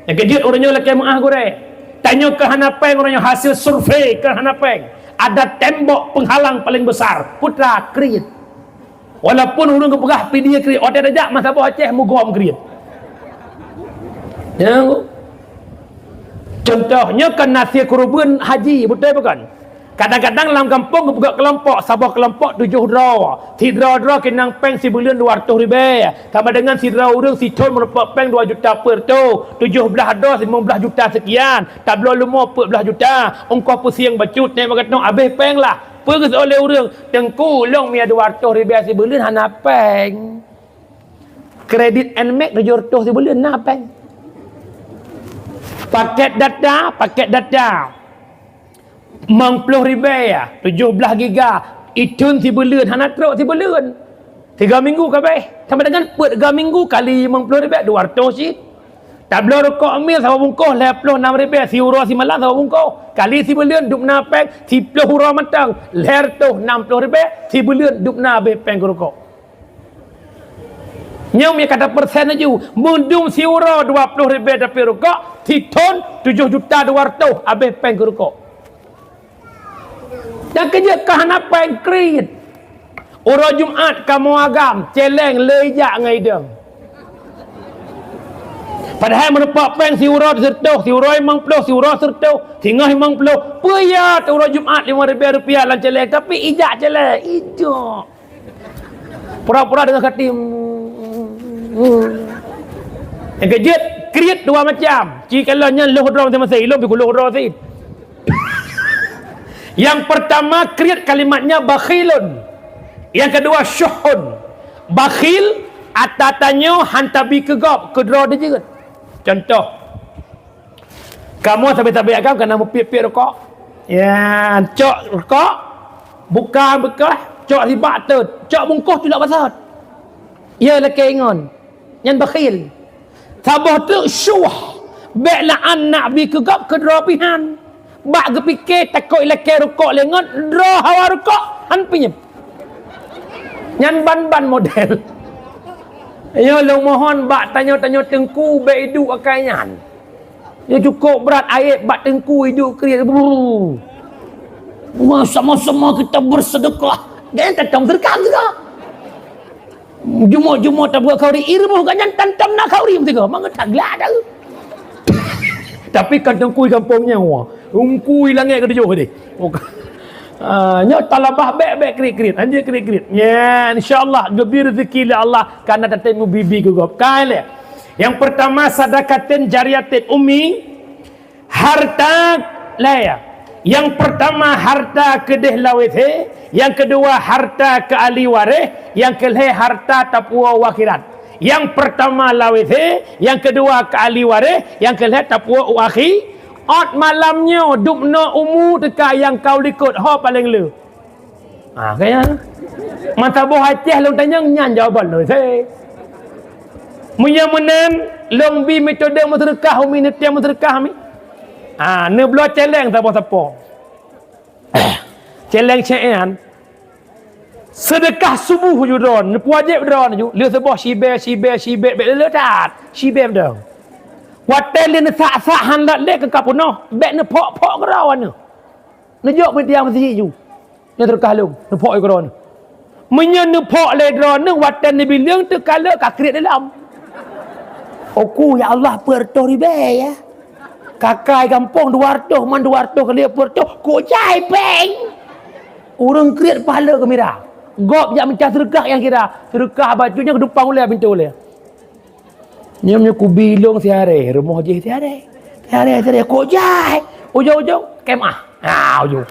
yang kejut orangnya laki maah gore tanya ke Hanapeng orangnya hasil survei ke Hanapeng ada tembok penghalang paling besar putra kredit walaupun orang kepegah pi dia kredit ada dajak masa bawah Aceh mugom kredit yang Contohnya kan nasi kurban haji, betul bukan? Kadang-kadang dalam kampung buka kelompok, sabah kelompok 7 draw. Si draw kenang peng si bulan 200 ribu. Sama dengan si draw urang si ton merupakan peng 2 juta per tu. 17 draw 15 juta sekian. Tak belum 15 juta. Ongkos pusing bacut ni makat no habis peng lah. Pergi oleh urang tengku long mia 200 ribu si bulan hana peng. Kredit NMAX 700 si bulan na peng. Paket data 40 ribu ya, 17 giga. Itu si bulan, hana teruk si bulan. 3 minggu ke baik. Sama dengan per 3 minggu kali 50 ribu, 200 sih. Tak belum rokok mil sama bungkus, 56 ribu. Si euro si malam sama bungkus. Kali si bulan, duk na peng, si 10 euro matang. Leher tu 60 ribu, si bulan duk na habis peng rokok. Nyom yang kata persen aja. Mundung si euro 20 ribu tapi rokok. Si ton 7 juta 200 habis peng rokok. Dan kerja kahana peng krit. Orang Jumaat kamu agam. Celeng lejak ngai deng. Padahal menepak peng si urut sertuh. Si urut 50, si urut sertuh. Si ngah 50. Puyat orang Jumaat 5 ribu lan celeng. Tapi ijak celeng. Ijak. Pura-pura dengan hati. Yang kerja krit 2 macam. Jika kalanya loh drama sama saya. Loh biku loh drama saya. Yang pertama kriat kalimatnya bakhilun. Yang kedua syuhun. Bakhil atatanyo hantabi kegop kedra dia juga. Contoh. Kamu sampai-sampai agam kena mepip-pip rokok. Ya, cok rokok bukan bekas, cok ribak tu. Cok bungkus tu tak pasal. Ya laki ingon. Yang bakhil. Sabah tu syuh. Baiklah anak bi kegop kedra pihan. Bak kepikir takut ilakir rokok lengan draw hawa rokok han pinjam nyan ban-ban model ya long mohon bak tanya-tanya tengku be hidup akanyan ya cukup berat air bak tengku hidup kriat sama-sama kita bersedekah dan tetang sedekah juga jumuk-jumuk tak buat kauri irmuh kanyan tantam nak kauri betul mangga tak glad dah. Tapi kan tengkui kampungnya wah. Ungkui langit ke tujuh tadi. Nya talabah baik-baik krit-krit. Hanya krit-krit. Ya, insya-Allah gebir rezeki Allah karena tatemu bibi ke gop. Kale. Yang pertama sadaqatin jariyatin ummi harta laya. Yang pertama harta kedeh lawithe, yang kedua harta ke ahli waris, yang kelih harta tapua wakhirat. Yang pertama lawithe, yang kedua ke ahli waris, yang kelih tapua wakhi. Ot malamnya dupna umu teka yang kau likut ho paling lu. Kaya mata boh Aceh long tanya nyan jawaban lu saya. Munya menen long bi metode sedekah umi netia sedekah mi. Ne belo celeng siapa-siapa. Celeng cean. Sedekah subuh ju dron, wajib dron ju. Lu sebah sibe be le tat. Sibe dah. Watel ni sak-sak handat lek ke kapuno. Bek ne pok-pok kerawan ne. Ne jok media masjid ju. Ne sedekah lu, ne pok kerawan. Menye ne pok le dron ne watel ni bilang tu kala kakrit dalam. Oku ya Allah perto ribe ya. Kakai kampung 200 man 200 kali perto. Ko jai peng. Urang krit pahala ke mira. Gop jak mencah sedekah yang kira. Sedekah bajunya ke depan oleh pintu oleh. Nyamnya ku bilong siare, rumah je siare. Siare ko jai. Ujung-ujung kemah. Ujung.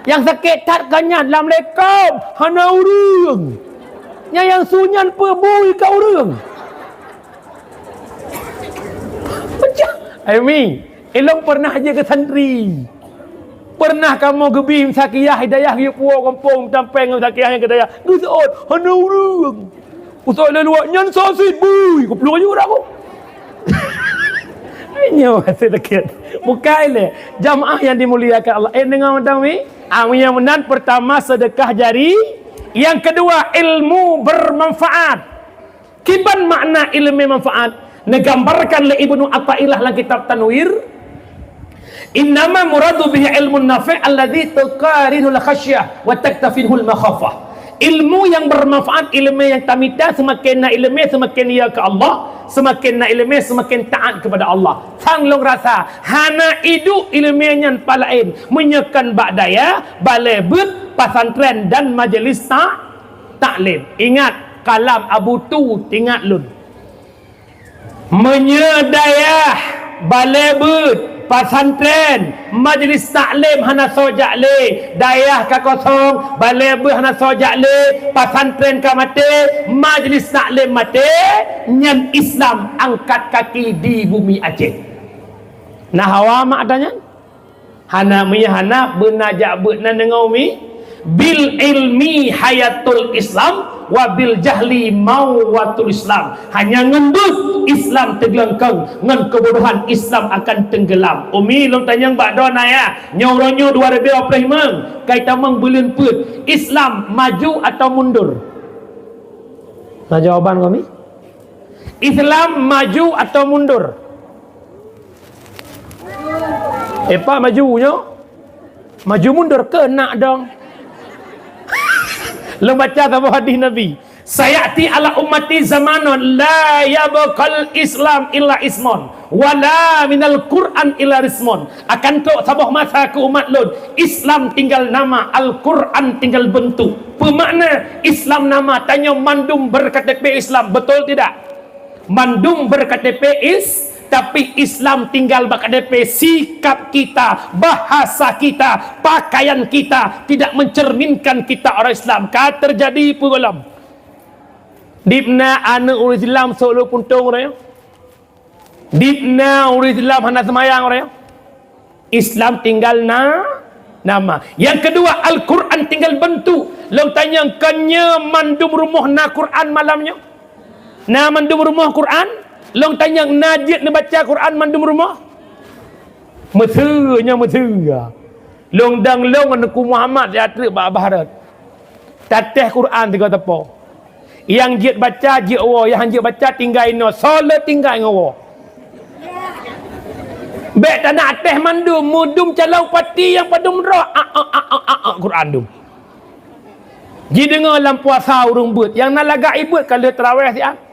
Yang sakit tat kanyan Assalamualaikum. Hana urang. Yang sunyan pebui ka urang. Macam Aimi, elong pernah aja ke santri. Pernah kamu gebim sakiyah hidayah gi puau kampung tampeng sakiyah yang kedaya. Gusot hana urang. Usai leluak nyan sasit bui. Ku peluh juga aku. Ini masih dekat. Bukan le. Jamaah yang dimuliakan Allah. Dengar macam ni. Yang menan pertama sedekah jari. Yang kedua ilmu bermanfaat. Kiban makna ilmu manfaat. Negambarkan le Ibnu Athaillah dalam kitab Tanwir. Innama muradu bihi ilmun nafi' alladhi tuqarinul khasyah wa taktafinul makhafah. Ilmu yang bermanfaat, ilmu yang tamita, semakin nak ilmu semakin ia ke Allah, semakin nak ilmu semakin taat kepada Allah. Sang long rasa hana hidup ilmu yang palain menyekan ba'daya, balai but, pasantren dan majlis taklim. Ingat kalam Abu Tu ingat lun. Menyedayah balai but, pasantren, majlis taklim hana sojak le, dayah ka kosong, balai but hana sojak le, pasantren ka mate, majlis taklim mate, nyan Islam angkat kaki di bumi Aceh. Nah hawa mak adanya? Hana hana benajak beuna dengan umi bil ilmi hayatul Islam wa bil jahli mawatul Islam. Hanya ngembus Islam tenggelam, ngan kebodohan Islam akan tenggelam. Umi long tanyang bak dona ya nyoronyo 2025 kaita mang belin put Islam maju atau mundur? Nah jawaban kami Islam maju atau mundur? Pak majunya maju mundur ke nak dong. Lo baca tahu hadis Nabi, sayati ala ummati zamanun la yabqal Islam illa ismon wala minal Quran illa rismon. Akan tu sabah masa ke umat lun Islam tinggal nama, Al-Quran tinggal bentuk. Pemakna Islam nama tanya mandum berKTP Islam, betul tidak? Mandum berKTP tapi Islam tinggal berKTP. Sikap kita, bahasa kita, pakaian kita tidak mencerminkan kita orang Islam. Kan terjadi pegolam dipna anak orang Islam solo puntung orang, dipna orang Islam hana semayang orang. Islam tinggal nama. Yang kedua, Al-Quran tinggal bentuk. Long tanya kanya mandum rumah na Quran malamnya, na mandum rumah Quran. Long tanya najid nak baca Quran mandum rumah. Mesenya long dang long aku Muhammad dia atrek ba baharat. Tateh Quran tiga tepo. Yang jid baca jid awa, yang jid baca tinggal ino, solat tinggal ngawa. Bek tak nak teh mandum, mudum calau pati yang padum roh Quran dum. Ji dengar dalam puasa urung but, yang nak lagak ibut kalau tarawih siap.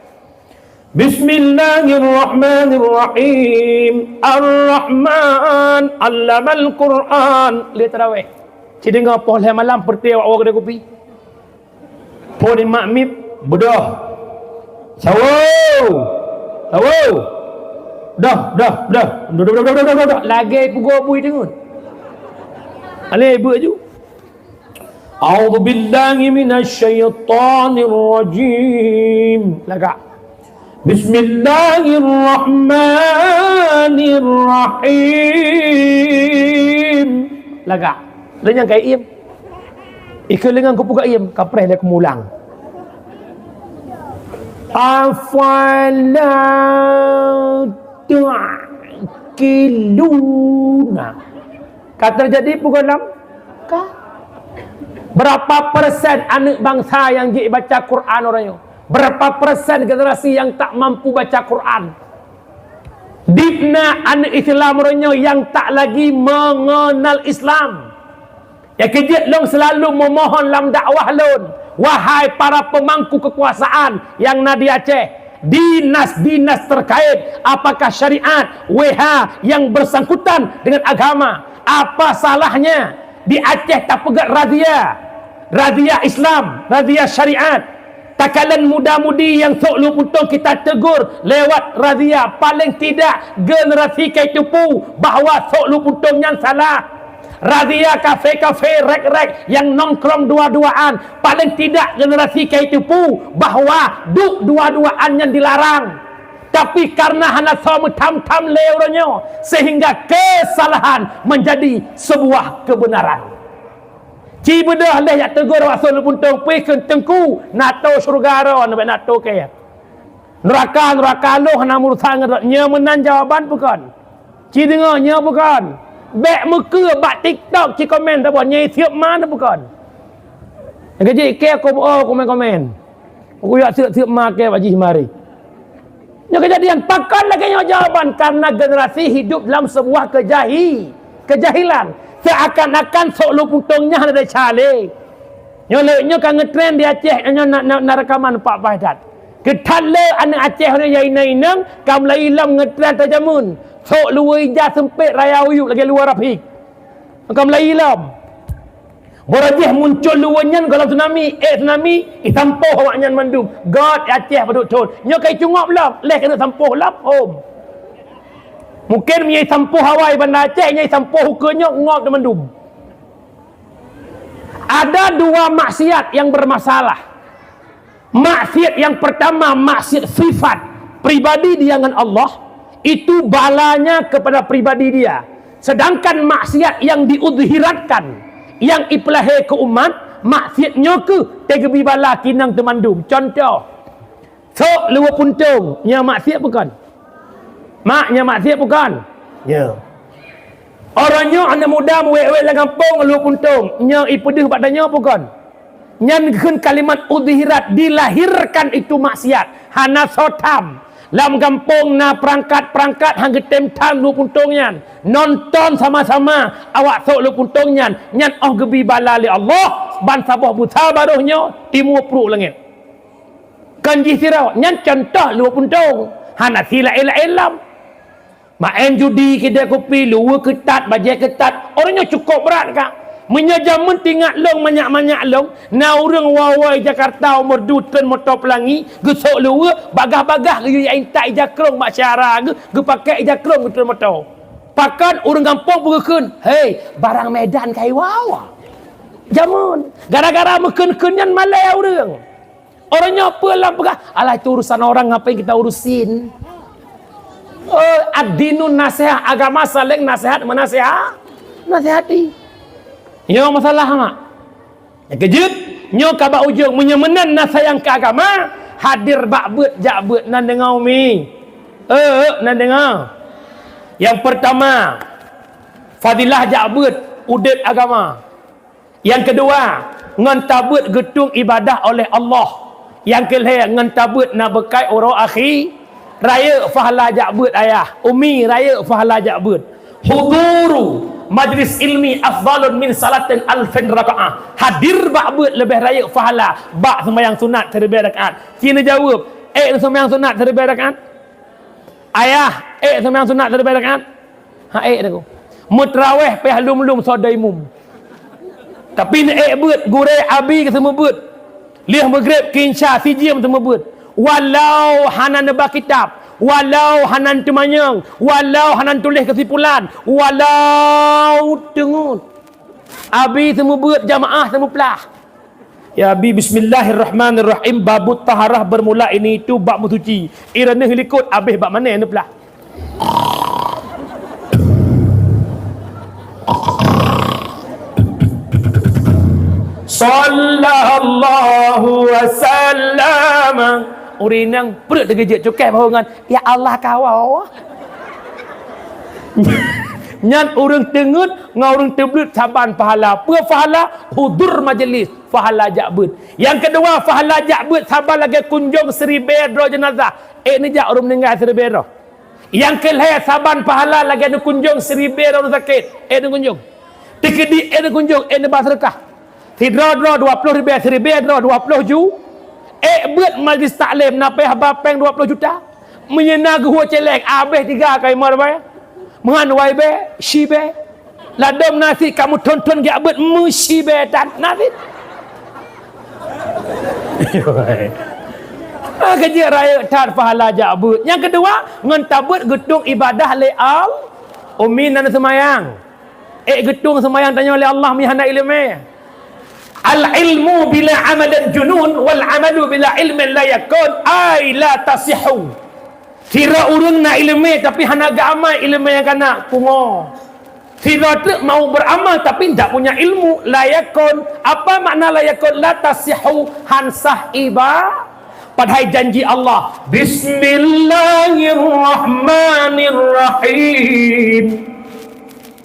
Bismillahirrahmanirrahim. Ar-Rahman 'allamal Quran. Lihat tarawih. Ci dengar poh le malam perti awak kedai kopi. Poh ni mak mip bedah. Sawo. Dah. Lagi pugo bui dengun. Ale ibu aju. A'udzu billahi minasyaitonir rajim. Lagak. Bismillahirrahmanirrahim. Lagak. Dengan kai im. Ikut dengan kupu kai im, kapreh dia kemulang. Afala tu'qiluna. Kata terjadi pukul 6. Berapa persen anak bangsa yang baca Quran orangnya? Berapa persen generasi yang tak mampu baca Quran? Dipna anak Islam orangnya yang tak lagi mengenal Islam. Ya kejut long selalu memohon dalam dakwah lon, wahai para pemangku kekuasaan yang nadi Aceh, dinas-dinas terkait, apakah syariat WH yang bersangkutan dengan agama, apa salahnya di Aceh tak pegat razia Islam, razia syariat. Takalan muda-mudi yang sok lu putung kita tegur lewat razia, paling tidak generasi ketupu bahawa sok lu putung yang salah. Razia kafe-kafe, rek-rek yang nongkrong dua-duaan, paling tidak generasi ketupu bahawa duk dua-duaan yang dilarang. Tapi karena hana sama tam-tam lewanya, sehingga kesalahan menjadi sebuah kebenaran. Ci bedah leh yak tegur rasul puntung pi ke tengku nato surga ro nak nato ke neraka lu hana murusan nya menan jawaban bukan. Ci dengar nya bukan. Bek muka bak TikTok ci komen tak nyai siap mana bukan. Gaji ke aku komen. Aku yak siap ma ke baji mari. Nya kejadian pakan lagi nya jawaban karena generasi hidup dalam sebuah kejahilan. Seakan-akan sok lu putungnya ada cale. Nyo kan ngetrend di Aceh nyo nak rekaman pak padat. Ketale anak Aceh ni yang inang kam lai lam ngetrend tajamun. Sok luar ija sempit raya uyuk lagi luar rapik. Kam lai lam. Borajih muncul luarnya kalau tsunami, sampuh awaknya mandum. God Aceh betul-betul. Nyo kai cungop lam, leh kena sampuh lam home. Mungkin nyai sampuh Hawaii bandar Aceh, nyai sampuh hukumnya ngop de mandum. Ada dua maksiat yang bermasalah. Maksiat yang pertama, maksiat sifat pribadi dia dengan Allah, itu balanya kepada pribadi dia. Sedangkan maksiat yang diudhiratkan, yang iplahe ke umat, maksiatnya ke tegebi bala kinang temandum. Contoh, sok luar puntung, nya maksiat bukan? Maknya maksiat bukan? Ya. Orangnya anak muda muwek-wek dalam kampung luar puntung, nya ipedeh padanya bukan? Nyan kalimat udhirat dilahirkan itu maksiat. Hana sotam. Lam kampung na perangkat-perangkat hang getem tang luar puntung nyan. Nonton sama-sama awak sok luar puntung nyan. Nyan gebi bala li Allah, ban sabah buta baruhnya timur peruk langit. Kanji sirau, nyan contoh luar puntung. Hana sila elam. Main judi, kedai kopi, luar ketat, bajai ketat. Orangnya cukup berat kak. Menyajamun tinggal long, banyak-banyak long. Na orang wawai Jakarta umur dutan motor pelangi. Gesok luar, bagah-bagah ke yang tak ijakrong masyarakat. Ke pakai ijakrong betul motor. Pakan orang kampung berkekun. Hei, barang Medan kai wawa. Jamun. Gara-gara meken-kenyan malai orang. Orangnya apa lah pegah. Alah itu urusan orang, ngapain kita urusin. Ad-dinun nasihat, agama saling nasihat menasihat, nasihati. Nyo masalah mak. Yang kejut, nyo kabak ujung menyemenan nasayang ke agama, hadir bakbet jakbet nan dengar umi. Nan dengar. Yang pertama, fadilah jakbet udit agama. Yang kedua, ngentabut getung ibadah oleh Allah. Yang kelih ngentabut nak bekai orang akhi. Raya fahala jakbut ayah. Umi raya fahala jakbut. Huduru majlis ilmi afdalun min salatin alfin raka'ah. Hadir bakbut lebih raya fahala. Bak sembahyang sunat terlebih rakaat. Cina jawab, sembahyang sunat terlebih rakaat. Ayah, sembahyang sunat terlebih rakaat. Aku. Mutraweh pe halum-lum sodaimum. Tapi ni but gure abi ke semua but. Liah maghrib kinsha sijim semua but. Walau hanan nebak kitab, walau hanan temanyang, walau hanan tulis kesimpulan, walau tengut. Abi semua buat jamaah semua pelah. Ya Abi, bismillahirrahmanirrahim. Babut taharah bermula ini itu bab suci. Irana helikut abih bab mana ni pelah. Sallallahu wasallam. Urinang perut terkejut cukai bahawa ya Allah kawal. Nyan orang tengut ngau orang teblut saban pahala. Apa pahala? Hudur majlis, pahala jakbut. Yang kedua, pahala jakbut saban lagi kunjung 1000 dro jenazah. Ni jak orang meninggal 1000 dro. Yang kelih saban pahala lagi ada kunjung 1000 orang sakit. Ni kunjung. Tikedi ni kunjung, ni basrekah. Tidro 20,000, 1000 dro 20 ju. Buat majlis taklim napai habapeng 20 juta. Menyena gua celek abeh 3 kali mar bay. Mengan wai be, si be. Ladom nasi kamu tonton gak buat musi be dan nasi. Kerja raya tar pahala jabut. Yang kedua, ngentabut gedung ibadah leal. Umi nan semayang. Gedung semayang tanya oleh Allah mihana ilmu. Al-ilmu bila amalan junun wal amalu bila ilmin la yakun ay la tasihu. Kira orang nak ilmu tapi hana amal ilmu yang kena pungo. Kira tu mau beramal tapi tak punya ilmu la yakun. Apa makna la yakun? La tasihu hansah iba. Padahal janji Allah, Bismillahirrahmanirrahim.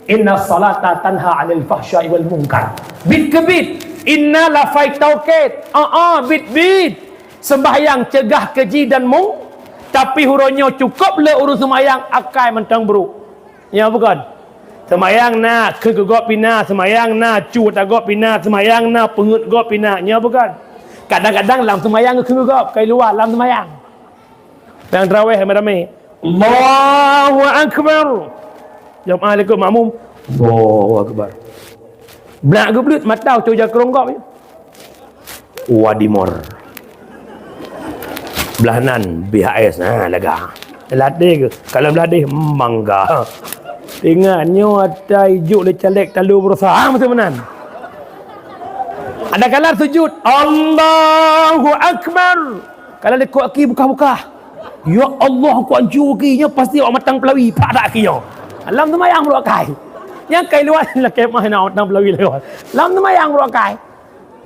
Inna salata tanha 'anil fahsya'i wal munkar. Bit ke bit. Inna la fai tauqid. Bit-bit. Sembahyang cegah keji dan mung. Tapi hurunya cukup le urus sembahyang akai mentang beruk. Ya bukan? Semayang na kegok pina, semayang na cu tagok pina, semayang na pengut gok pina. Nya bukan. Kadang-kadang dalam semayang kegok kai luar dalam semayang. Yang tarawih ramai-ramai. Allahu akbar. Jemaah ikut makmum. Allahu akbar. Belak geblut matau tu jak keronggok. Wadimor. Belahanan BHS lega. Ladih ke? Kalau beladih mangga. Ingatnya ada ijuk le calek talu berusaha macam mana? Ada kala sujud Allahu akbar. Kalau le kuat ki buka-buka. Ya Allah ku anjur kinya pasti awak matang pelawi pak dak kinya. Alam tu mayang buat kai. Yang kai luar la kemah nak matang pelawi lewat. Alam tu mayang buat kai.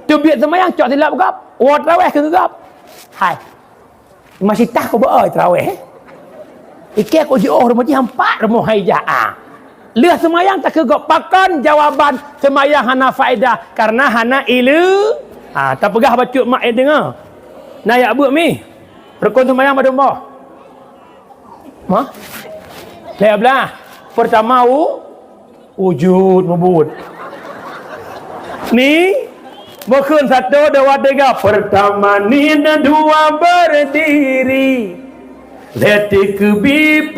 Tu biar semayang cok silap gap. Wa tarawih ke gap. Hai. Masih tak ko ba tarawih. Ikek ko ji rumah ji hampat rumah haijah. Lihat semayang tak kegok pakan jawaban semayang hana faedah karena hana ilu. Tak pegah baca mak dengar. Nayak buat mi. Rukun semayang pada mbah. Lihat belah. Pertama wujud mubud. Ni bukan satu dua tiga. Pertama ni dan dua berdiri. Letik bi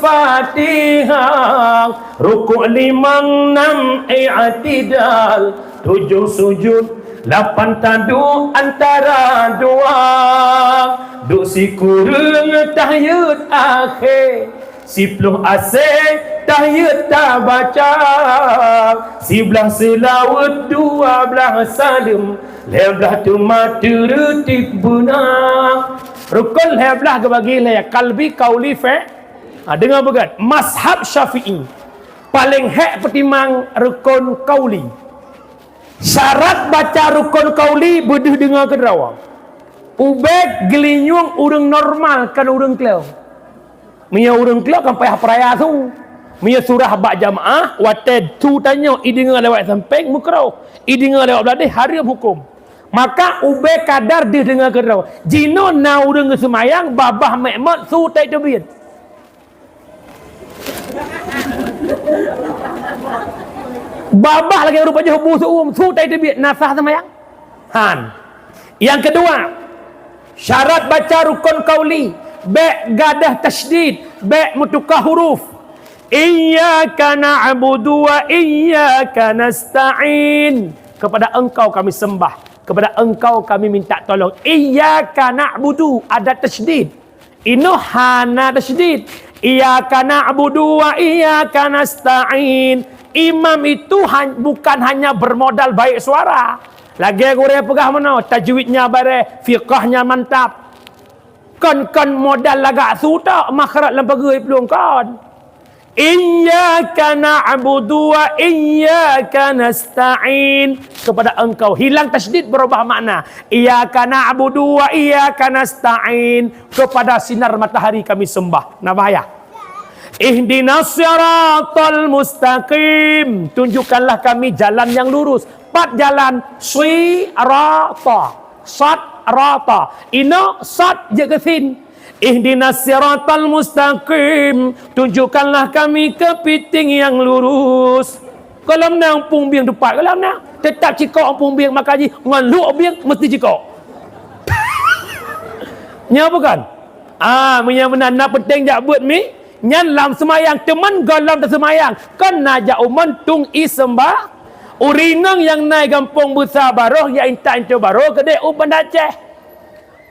Fatihah, rukuk 5 6 i'tidal, 7 sujud, 8 tadu antara dua, duk si kurung tahiyat akhir, 10 asing tahiyat tak baca, 11 selawat, 12 salim, 15 tu mati retip bunang. Rukun heblah ke bagi le kalbi kauli fa. Dengar begat. Mazhab Syafi'i paling hak pertimang rukun kauli. Syarat baca rukun kauli beduh dengar ke derawa. Ubek gelinyung urang normal kan urang kelau. Mia urang kelau kan payah peraya tu. Mia surah bak jamaah wated tu tanya i dengar lewat samping mukrau. I dengar lewat beladih haram hukum. Maka ube kadar dia dengar ke raw. Jino na urang ke semayang babah mekmat su tai tebit. Babah lagi rupanya hubu su tai tebit nasah semayang. Han. Yang kedua, syarat baca rukun kauli, ba gadah tasydid, ba mutukah huruf. Iyyaka na'budu wa iyyaka nasta'in. Kepada engkau kami sembah. Kepada engkau kami minta tolong. Iyyaka na'budu ada tasydid. Ino hana tasydid. Iyyaka na'budu wa iyyaka nasta'in. Imam itu bukan hanya bermodal baik suara. Lagi aku pegah mana tajwidnya bare, fiqahnya mantap. Kon modal lagak suta makhraj lembaga pelung kon. Iyyaka na'budu wa iyyaka nasta'in. Kepada engkau hilang tasydid berubah makna. Iyyaka na'budu wa iyyaka nasta'in. Kepada sinar matahari kami sembah. Nah bahaya. Ihdinas siratal mustaqim. Tunjukkanlah kami jalan yang lurus. 4 jalan. Sirata. Satrata. Ino sat je kesin. Ihdinas siratal mustaqim. Tunjukkanlah kami ke piting yang lurus. Kalau nang pung biang depan, kalau nang tetap cikok pung biang makaji ngan lu biang mesti cikok. Nya bukan? Punya benar nak penting jak buat mi. Nyan lam semayang teman galam tak semayang. Kan najak uman tung isembah. Urinang yang naik gampung besar baroh ya intan tu baroh kedai uban Aceh.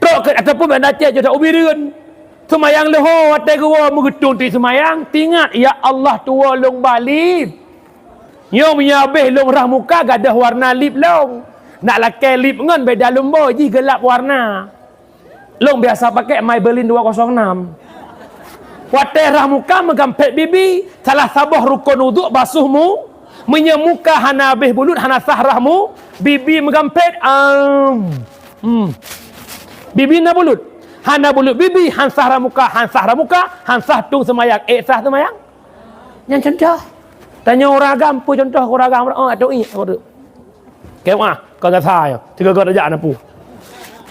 Trok ke ataupun bandar Aceh je tak ubireun. Semayang leho watai gua mengetung ti semayang, tingat ya Allah tua long balik. Yo punya habis long rah muka gadah warna lip long. Nak lakai lip ngan beda lumba ji gelap warna. Long biasa pakai Maybelline 206. Watai rah muka megampet bibi, salah sabah rukun wuduk basuhmu, menyemuka hana habis bulut hana sah rahmu, bibi megampet bibi na bulut. Hana bulut bibi, hansah ramuka, hansah tung semayang. Sah semayang. Yang contoh. Tanya orang agam, apa contoh orang agam? Atau ini. Kemah, kau kata saya. 3 kau rejak apa?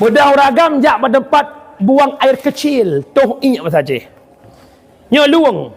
Mudah orang agam, jak bertempat buang air kecil. Toh ini apa saja. Nya luang.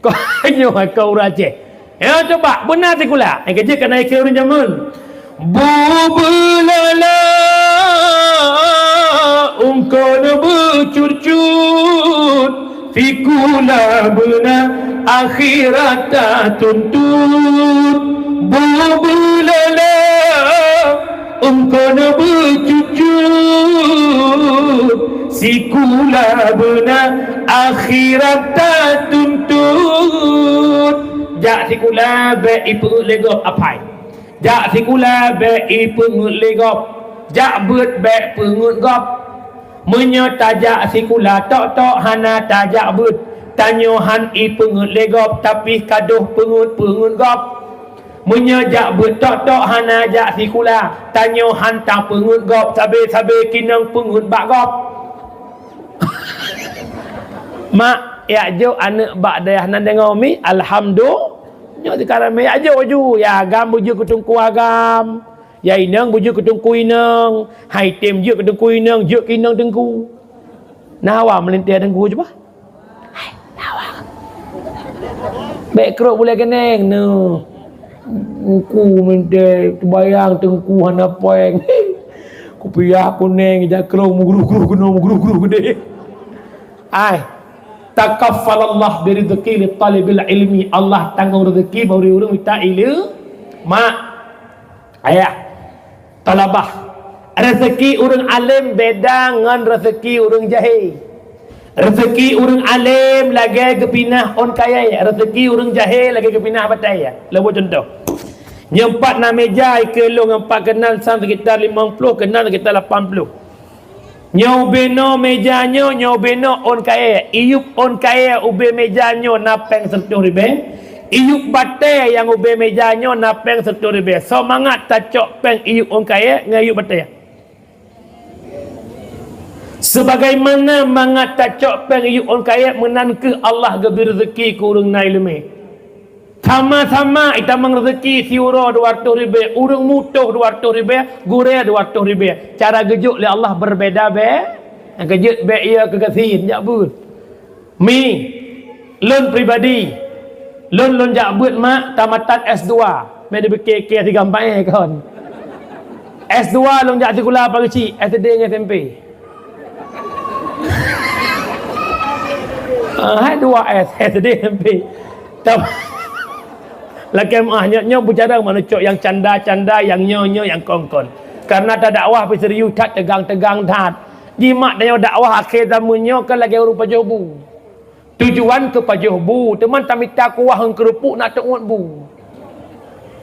Kau kau Aceh. Ya coba benar tikula. Kerja kena ikut orang zaman. Bubulala ungkana bercurcut fikula bena akhirat tuntut. Bubulala ungkana bercurcut sikula bena akhirat tuntut. Jak sikula be ipu legop apai. Jak sikula be ipungut legop. Jak beut be pungut gop. Menyo tajak sikula tok hana tajak beut. Tanyo han ipungut legop tapi kaduh pungut gop. Menyo jak beut tok hana jak sikula. Tanyo han ta pungut gop sabe kinang pungut bak gop. Mak ya jo anak bak dayah nan dengar mi alhamdulillah. Nyo sekarang me aja ju ya agam buju ketungku agam. Ya inang buju ketungku inang. Hai tem je ketungku inang, je kinang tengku. Nawa melintir tengku je bah. Hai nawa. Baik keruk boleh keneng no. Ku melintir bayang tengku hana poeng. Ku piyah ku neng ja keruk mugru gede. Ai takaffalallah birizqi li talibil ilmi. Allah tanggung rezeki bagi orang minta ilmu. Mak ayah talabah rezeki orang alim beda dengan rezeki orang jahil. Rezeki orang alim lagi kepinah on kaya, rezeki orang jahil lagi kepinah batai. Lebu contoh nyempat na meja ikelong empat kenal sam sekitar 50, kenal sekitar 80. Nyau beno mejanya, nyau beno on kaya. Iyup on kaya ube mejanya napeng 10 ribu. Iyup batai yang ube mejanya napeng 10 ribu. Semangat tacok peng iyup on kaya ngayup batai. Sebagaimana mangat tacok peng iyup on kaya menanke Allah gebi rezeki kurang naik lemeh. Sama-sama kita mang rezeki siura 200 ribu, urang mutuh 200 ribu, gure 200 ribu. Cara gejuk oleh Allah berbeza be. Yang gejuk be ia kekasihin jak but. Mi lon pribadi. Lon jak but mak tamatan S2. Me de BKK 34 kon. S2 lon jak sekolah pagi ci, SD dengan SMP. Hai 2S SD SMP. Lagi mahnya bercara mana cok yang canda-canda, yang nyo yang kongkon. Karena tak dakwah pi serius tak tegang-tegang tat. Jimat dia dakwah akhir zamannya kan lagi rupa jobu. Tujuan ke pajobu, teman tamita kuah hang kerupuk nak tengok bu.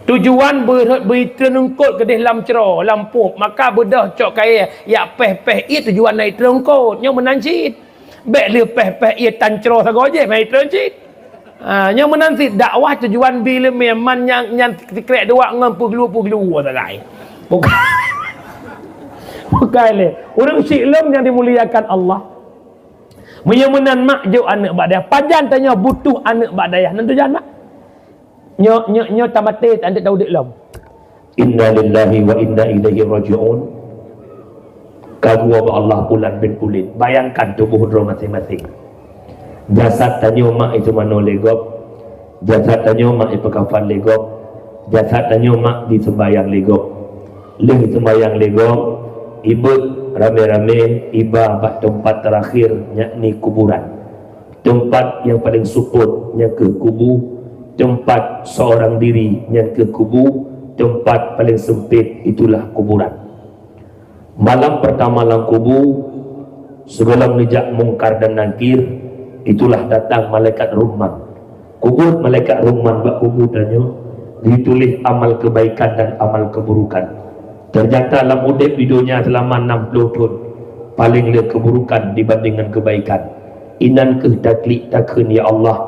Tujuan bertenungkut ke dalam cerah, lampu, maka bedah cok kaya ya peh-peh ia tujuan naik terungkut, nyo menancit. Bek le peh-peh ia tan cerah sagoje mai terungkut. Yang menanti dakwah tujuan bila memang yang tikrek dua ngam puglu tak lain. Bukan le. Orang Islam yang dimuliakan Allah. Menyemenan mak jo anak badaya. Pajan tanya butuh anak badaya. Nanti jangan mak. Nyo tamate anda tahu dik lam. Inna lillahi wa inna ilaihi raji'un. Kagua Allah bulan bin kulit. Bayangkan tubuh masing-masing. Jasad tanyo mak itu mano legop. Jasad tanyo mak itu kafan legop. Jasad tanyo mak di sembayang legop. Leh sembayang legop. Ibu rame-rame iba kat tempat terakhir yakni kuburan. Tempat yang paling suput yang ke kubu. Tempat seorang diri yang ke kubu. Tempat paling sempit itulah kuburan. Malam pertama dalam kubu, sebelum nejak mungkar dan nakir, itulah datang malaikat Rahman. Kubur malaikat Rahman bak kubur danyo ditulis amal kebaikan dan amal keburukan. Ternyata dalam udip di dunia selama 60 tahun paling le keburukan dibandingkan kebaikan. Inan ke taklik takun ya Allah.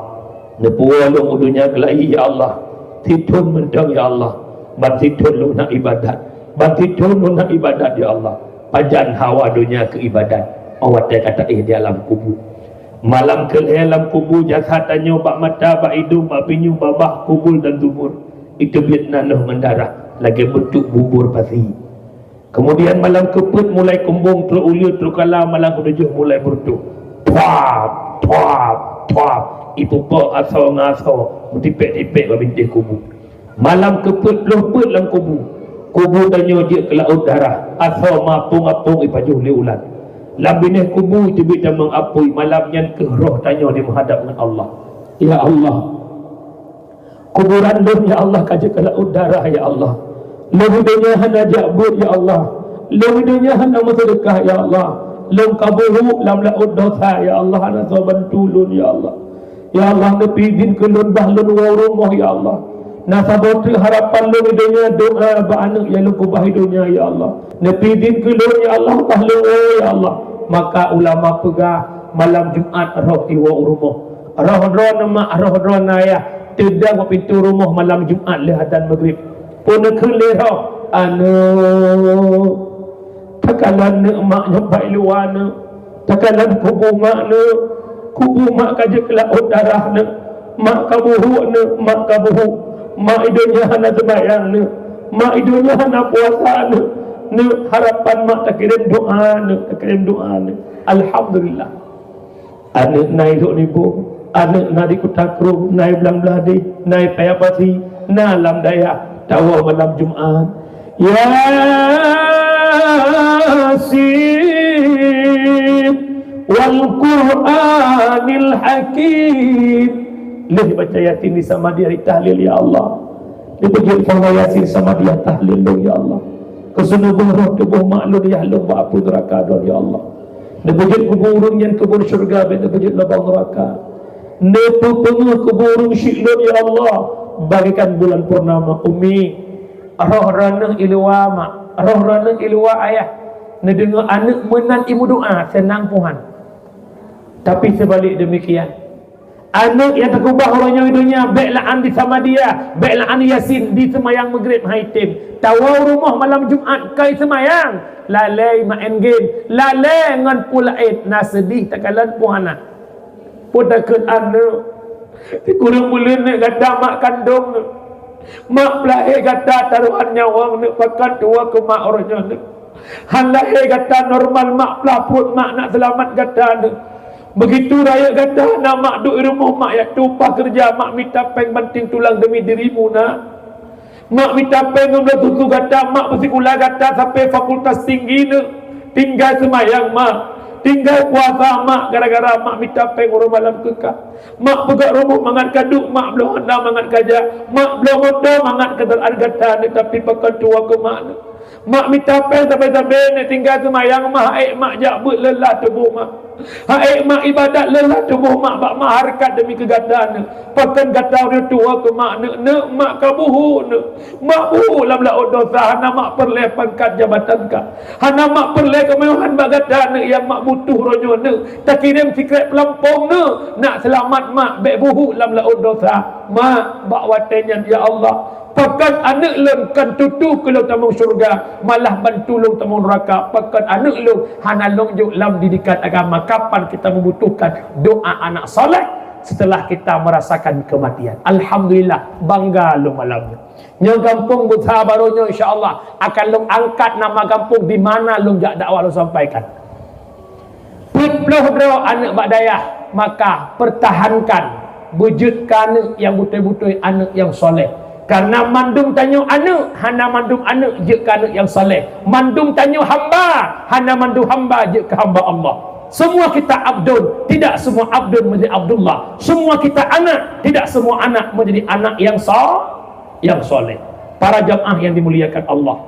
Nepuwa lu dunia kelai ya Allah. Tidun mendang ya Allah. Ban tidun lu nak ibadat. Ban tidun lu nak ibadat ya Allah. Pajan hawa dunia ke ibadat. Awak dia kata di alam kubur. Malam ke dalam kubur jasad tanya bak mata, bak hidung, bak pinyu, babah, kubur dan tubur. Itu biar nanuh mendarah. Lagi bentuk bubur pasti. Kemudian malam keput mulai kembung, teruliut, terukala, malam ketujuh mulai bertuk. Tuap, tuap, tuap. ibu pa asal ngaso tipek-tipek babintih kubur. Malam keput-put dalam kubur. Kubur tanya dia ke laut darah. Asal mapung-apung ipajuh li ulan. Labinih kubur tibik dan mengapui. Malamnya ke roh tanya dia menghadap dengan Allah. Ya Allah, kuburan lu ya Allah kaji ke laut darah ya Allah. Lu dunia hana jabut ya Allah. Lu dunia hana sedekah ya Allah. Lu kaburu lam laut dosa ya Allah. Hana bantu lun ya Allah. Ya Allah, nepi izin ke lun bahlun warumuh ya Allah. Nasabotri harapan lu dunia doa ba'anak ya lu kubah dunia ya Allah. Nepi izin ke lun ya Allah bahlun ya Allah. Maka ulama pegah malam Jumat roh iwa urumuh. Roh-roh nama roh-roh naya tedang ke pintu rumah malam Jumat lihadan maghrib. Pun kelih roh anu takalan maknya baik luana. Takalan kubur makna kubur mak kaje kelak darah ne. Mak kabuhu ne, mak kabuhu. Mak idunya hana sembahyang ne. Mak idunya hana puasa ne. Ne harapan mak tak kirim doa ne, tak kirim doa ne. Alhamdulillah. Anak naik duk nibu, anak nadi kutakru, naik belang beladi, naik payah pasi, nalam daya, tawa malam Jumat. Yasin wal Qur'anil Hakim. Leh baca Yasin di sama dia tahlil ya Allah. Dia pergi sama Yasin sama dia tahlil ya Allah. Keseluruhan roh tubuh maklum ya Allah apa neraka ya Allah. Dia pergi kuburung yang kubur syurga, dia pergi labang neraka. Dia pergi kuburung syiklun ya Allah. Bagikan bulan purnama umi roh ranah ilwa mak, roh ranah ilwa ayah. Dia dengar anak menan ibu doa senang Tuhan. Tapi sebalik demikian, anak yang terkubah orangnya hidupnya baiklah andi sama dia, baiklah andi Yasin di semayang maghrib haitim tawau rumah malam Jumat kai semayang lalai main game lalai ngan pula nak sedih takalan puana pun takut anak kurang bulan nak kata mak kandung mak pelahir kata taruhan nyawang nak pakan tua ke mak orangnya nak halai kata normal mak pelaput mak nak selamat kata nak. Begitu raya kata nak mak duk rumah mak ya tumpah kerja mak minta peng banting tulang demi dirimu nak. Mak minta peng ngomong tutu kata mak bersikulah kata sampai fakultas tinggi nak. Tinggal semayang mak, tinggal puasa mak gara-gara mak minta peng orang malam kekah. Mak pegak rumah mangat kaduk mak belum hendak mangat kaja. Mak belum hendak mangat kedalan kata ni tapi pakai tua ke mak ni. Mak minta peng sampai-sampai ni tinggal semayang mak mak jabut lelah tubuh mak. Mak ibadat lelah tubuh mak bak mak harkat demi kegadaan pakan gata dia tua ke mak ne mak kabuhu ne mak buhu lam laut dosa hana mak perleh pangkat jabatan ka hana mak perleh kemewahan bak gata ne yang mak butuh ronyo ne tak kirim sikret pelampung ne nak selamat mak bek buhu lam laut dosa mak bak watenyan ya Allah. Pakan anak lung kan tutu ke lung tamung syurga malah bantu lung tamung neraka. Pakan anak lung hana lung juk lam didikan agama. Kapan kita membutuhkan doa anak soleh setelah kita merasakan kematian. Alhamdulillah bangga lung malam nya kampung Buta barunya insya-Allah akan lung angkat nama kampung di mana lung jak dakwah lung sampaikan. Putloh dro anak badayah maka pertahankan wujudkan yang betul-betul anak yang soleh. Karena mandum tanya anak, hana mandum anak je ke anak yang saleh. Mandum tanya hamba, hana mandum hamba je ke hamba Allah. Semua kita abdun, tidak semua abdun menjadi Abdullah. Semua kita anak, tidak semua anak menjadi anak yang soleh. Para jamaah yang dimuliakan Allah,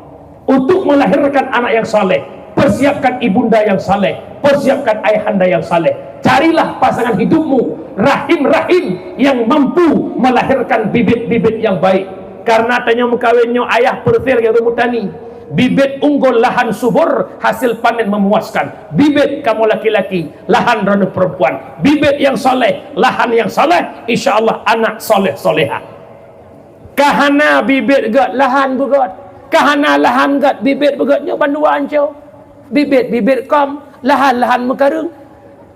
untuk melahirkan anak yang saleh, persiapkan ibunda yang saleh, persiapkan ayahanda yang saleh. Carilah pasangan hidupmu rahim-rahim yang mampu melahirkan bibit-bibit yang baik. Karena tanya mukawinnya ayah persir yang rumutani. Bibit unggul lahan subur, hasil panen memuaskan. Bibit kamu laki-laki, lahan rana perempuan. Bibit yang soleh, lahan yang soleh, insya-Allah anak soleh-soleha. Kahana bibit gat lahan begat. Kahana lahan gat bibit begatnya banduan jauh. Bibit kom, lahan-lahan mekarung.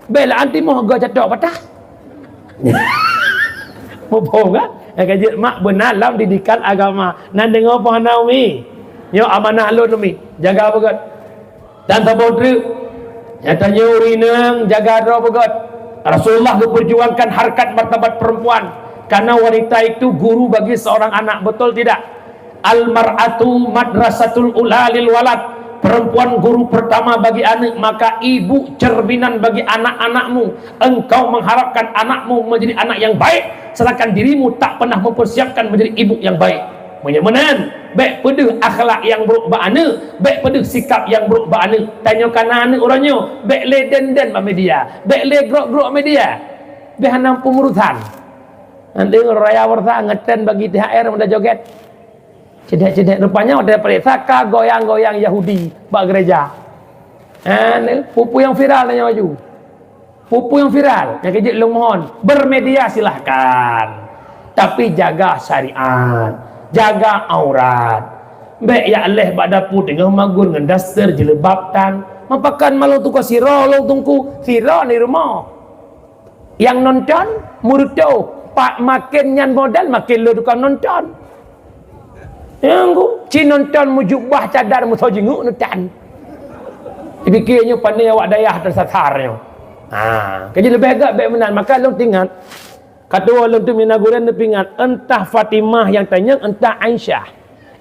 Bela anti moh ga catok patah. Mopo kan? Kaji mak benar dalam didikan agama. Nan dengar apa hana umi? Yo amanah lun umi. Jaga begat. Dan sabotri. Ya tanya urinang jaga ro begat. Rasulullah memperjuangkan harkat martabat perempuan karena wanita itu guru bagi seorang anak, betul tidak? Al-mar'atu madrasatul ula lil walad. Perempuan guru pertama bagi anak, maka ibu cerminan bagi anak-anakmu. Engkau mengharapkan anakmu menjadi anak yang baik, sedangkan dirimu tak pernah mempersiapkan menjadi ibu yang baik. Menyamanan baik pada akhlak yang buruk ba anak, baik pada sikap yang buruk ba anak. Tanyakan anak orangnya, baik le den media, baik le grok media. Baik hanam pengurusan. Nanti raya warta ngeten bagi THR mudah joget. Cedek-cedek rupanya ada peresaka goyang-goyang Yahudi bak gereja. Pupu yang viral tanya maju. Pupu yang viral yang kejut lu mohon bermedia silahkan, tapi jaga syariat, jaga aurat. Baik ya Allah bak dapur dengan magun dengan dasar jilbab tan mapakan malu tu ko siro lu tungku siro di rumah. Yang nonton murid tu pak makin nyan modal makin lu tukang nonton. Yang ci nonton mujubah cadar musuh jenguk nonton. Dipikirnya pandai awak dayah tersasarnya. Kerja lebih agak baik benar. Maka long tinggal kata orang tu minaguran nepingat entah Fatimah yang tanya, entah Aisyah.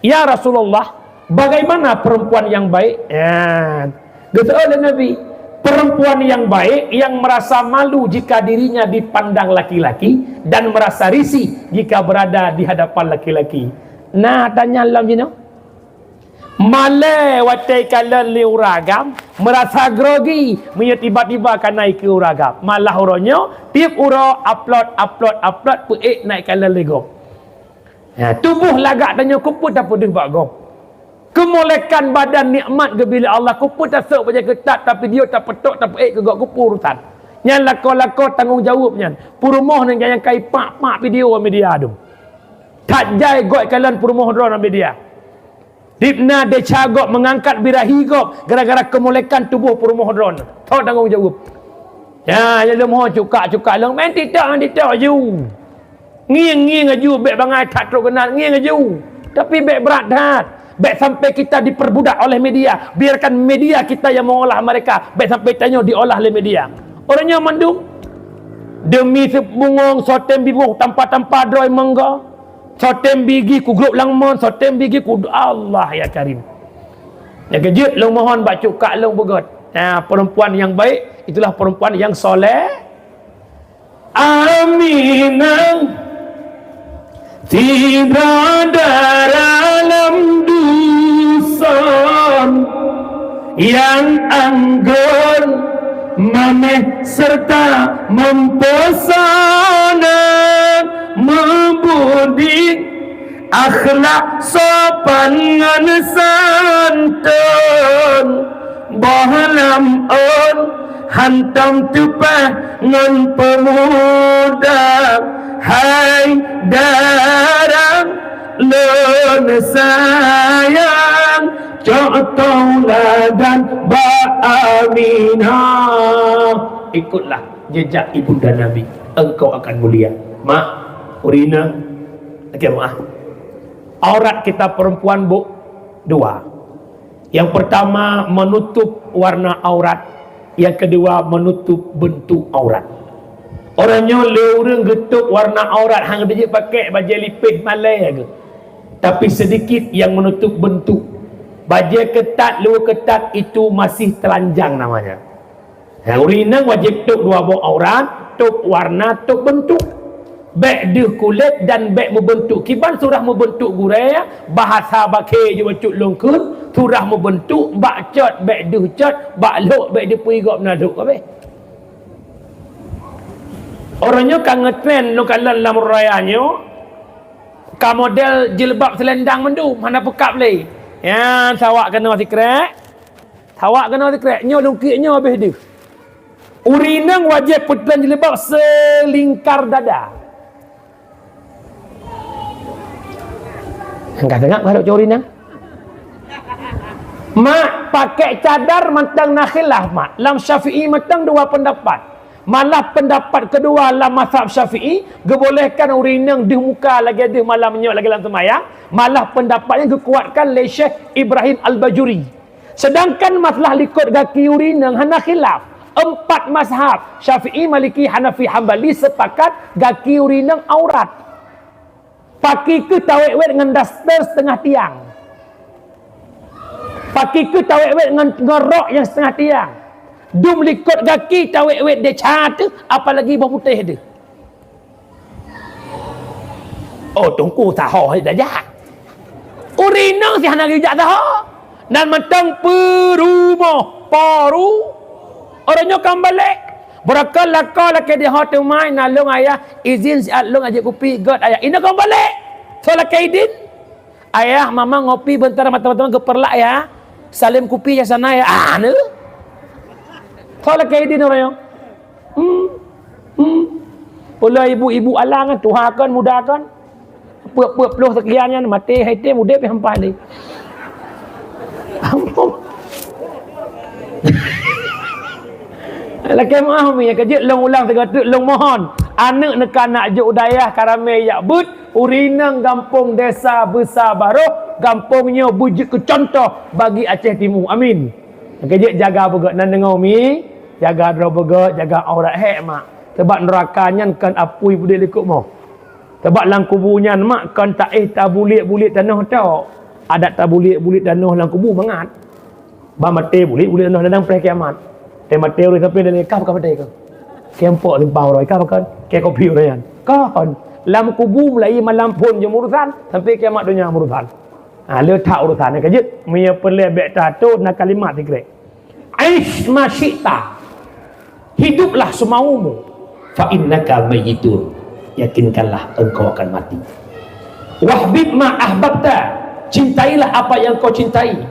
Ya Rasulullah, bagaimana perempuan yang baik? Kata oleh Nabi, perempuan yang baik yang merasa malu jika dirinya dipandang laki-laki dan merasa risih jika berada di hadapan laki-laki. Nah, tanya lam jino. Malai watai kalan li uragam, merasa grogi, tiba-tiba akan naik ke uragam. Malah orangnya tiap ura upload puik naik kalan li gop. Tubuh lagak tanya kuput apa dah bak gop. Kemolekan badan nikmat ke bila Allah kuput tak sok baca ketat tapi dia tak petok tak puik ke gop kupur urusan. Yang lako-lako tanggung jawabnya. Purmoh nang yang kai pak video media tu. Tak jai gok kalian purmoh drone media. Dipna de cagok mengangkat birahi gok gara-gara kemolekan tubuh purmoh drone. Tahu tanggung jawab. Ya, jadi mohon cuka long main tidak ju. Ngiang aju bek bangai tak terkenal ngiang aju. Tapi bek berat dah. Bek sampai kita diperbudak oleh media. Biarkan media kita yang mengolah mereka. Bek sampai tanya diolah oleh media. Orangnya mandum demi sebungong sotem bibuh tanpa droi mengga. Sotem bigi ku grup langmon, sotem bigi ku Allah ya Karim. Yang kejut long mohon bak cukak long begot. Perempuan yang baik itulah perempuan yang soleh. Aminah tidak dalam dusun yang anggun mameh serta mempesona, membudi akhlak sopan ngan santun, bohlam on hantam tupah ngan pemuda, hai darang lun sayang, contoh ladan ba Aminah. Ikutlah jejak ibunda Nabi, engkau akan mulia. Mak, Urina, maaf. Aurat kita perempuan dua. Yang pertama menutup warna aurat, yang kedua menutup bentuk aurat. Orangnya leureung getuk warna aurat hang dia pakai baju lipis malai ke. Tapi sedikit yang menutup bentuk. Baju ketat, luar ketat itu masih telanjang namanya. Urina wajib tuk dua buah aurat, tuk warna, tuk bentuk. Baik dia kulit dan baik membentuk. Kiban surah membentuk guraya, bahasa bakir je wacuk longkun, surah membentuk, bak cot, baik dia cot, bak lok, baik dia pui gop naduk apa? Orangnya kan ngetren lo kalan lam rayanya ka model jilbab selendang mendu mana pekap le. Ya, sawak kena sikrek. Sawak kena sikrek, nyo lungkiknya habis dia. Urinang wajib putan jilbab selingkar dada. Enggak tengok kalau urinang. Mak pakai cadar matang nakhilah mak. Lam Syafi'i matang dua pendapat. Malah pendapat kedua dalam mazhab Syafi'i gebolehkan urinang di muka lagi ada malam menyok lagi dalam semayang. Malah pendapatnya dikuatkan oleh Syekh Ibrahim Al-Bajuri. Sedangkan masalah likut kaki urinang hana khilaf. Empat mazhab Syafi'i, Maliki, Hanafi, Hambali sepakat gaki urinang aurat. Pakai ke tawek-wek dengan daster setengah tiang. Pakai ke tawek-wek dengan ngerok yang setengah tiang. Dum likut gaki tawek-wek dia cat, apalagi bau putih dia. Oh, tunggu tahu dah jah. Urinang si hana gejak tahu. Dan matang perumah paru. Orangnya kan balik. Berakal lakal laki dia hotel main nalung ayah izin si alung aja kopi god ayah. Ini kan balik. So laki izin. Ayah mama ngopi bentar teman-teman keperlak ya. Salim kopi ya sana ya. Ne. So laki izin orangnya. Pula ibu-ibu alang kan tuhakan mudakan. Puak-puak peluh sekiannya mati haite muda pe hampa ni. Laki maaf mi kerja long ulang tegak long mohon. Anak nekan nak je udayah karame yak but urinang kampung desa besar baru kampungnya bujuk ke contoh bagi Aceh Timur. Amin. Kerja jaga begak nan dengar mi, jaga dro begak, jaga aurat hek mak. Sebab nerakanya kan apui bude likut mau. Sebab lang kubunya mak kan tak tabulik-bulik tanah tau. Adat tabulik-bulik tanah lang kubu mangat. Ba mate bulik-bulik tanah dadang pre kiamat. Te mate uri sampai dalam kap mate ke. Kempok limpau roi kap kan. Ke kopi urian. Kan lam kubu mulai malam pun je urusan sampai kiamat dunia urusan. Letak urusan ni kejut. Mia pelebek tato nak kalimat dikrek. Aish masyita. Hiduplah semaumu. Fa innaka mayyitun. Yakinkanlah engkau akan mati. Wahbib ma ahbabta, cintailah apa yang kau cintai.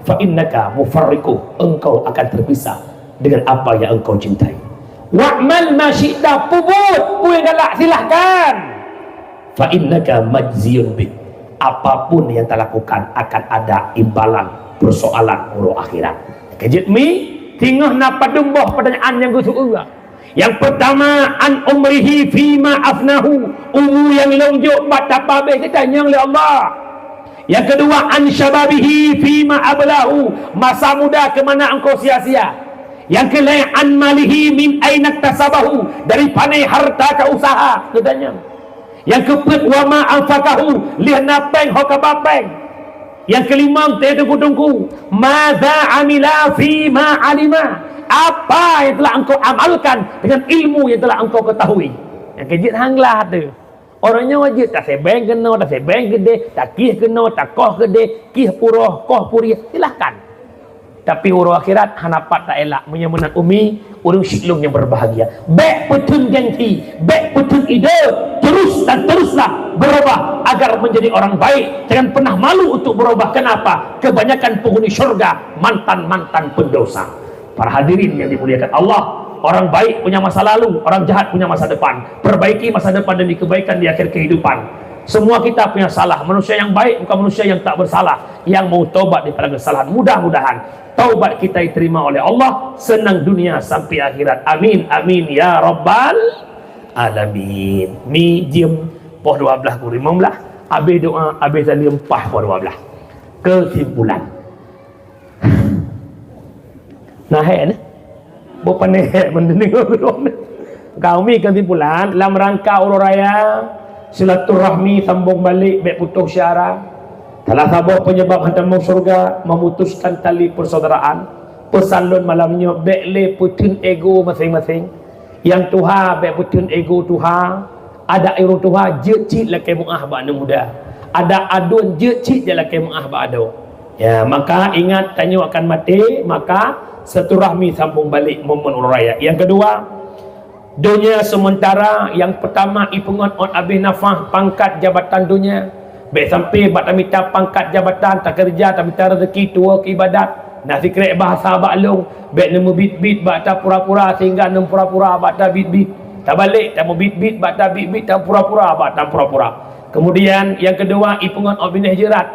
Fa innaka mufarriqu, engkau akan terpisah dengan apa yang engkau cintai. Wa'mal ma syi'ta, pun galak silahkan. Fa innaka majziyun bik, apapun yang telah lakukan akan ada imbalan persoalan urus akhirat. Kejut mi tinggal napa dumboh pertanyaan yang gue suka. Yang pertama, an umrihi fima afnahu, umur yang lonjok batapa be kita tanya oleh Allah. Yang kedua, an syababihi fima ablahu, masa muda ke mana engkau sia-sia. Yang ketiga, an malihi min aina tasabahu, dari pandai harta ke usaha kita tanya. Yang keempat, wa ma anfaqahu lihna peng ho ka bapeng. Yang kelima, tunggu madza amila fima alima, apa yang telah engkau amalkan dengan ilmu yang telah engkau ketahui. Yang kejut hanglah tu. Orangnya wajib tak sebeng kena, tak sebeng gede, tak kih kena, tak koh gede, kih puroh, koh puri, silahkan. Tapi urus akhirat hanapat tak elak menyemenan umi, urus syiklung yang berbahagia. Baik petun ganti, baik petun ide, terus dan teruslah berubah agar menjadi orang baik. Jangan pernah malu untuk berubah. Kenapa? Kebanyakan penghuni syurga mantan-mantan pendosa. Para hadirin yang dimuliakan Allah, orang baik punya masa lalu, orang jahat punya masa depan. Perbaiki masa depan demi kebaikan di akhir kehidupan. Semua kita punya salah. Manusia yang baik bukan manusia yang tak bersalah, yang mau taubat daripada kesalahan. Mudah-mudahan taubat kita diterima oleh Allah, senang dunia sampai akhirat. Amin amin ya rabbal alamin. Mi jam poh 12 ku 15. Habis doa, habis tadi 4 poh 12. Kesimpulan. Nah, ni bukan ni mendengar kami kesimpulan dalam rangka urus raya silaturahmi sambung balik baik putus syara salah satu penyebab hantamu surga memutuskan tali persaudaraan. Pesan lun malamnya baik le putun ego masing-masing. Yang Tuhan baik putun ego Tuhan, ada ego Tuhan jecik laki muah ba muda, ada adun jecik je laki muah ba ado. Ya, maka ingat tanya akan mati, maka silaturahmi sambung balik momen urus raya. Yang kedua, dunia sementara. Yang pertama, ipungan on abih nafah pangkat jabatan dunia. Baik sampai bat minta pangkat jabatan, tak kerja, tak minta rezeki, tua ke ibadat. Nak sikrek bahasa baklung, baik nemu bit-bit, bata pura-pura sehingga nemu pura-pura, bata bit-bit. Tak balik, tak mau bit-bit, bata bit-bit, tak pura-pura, bata pura-pura. Kemudian yang kedua, ipungan on binah jerat.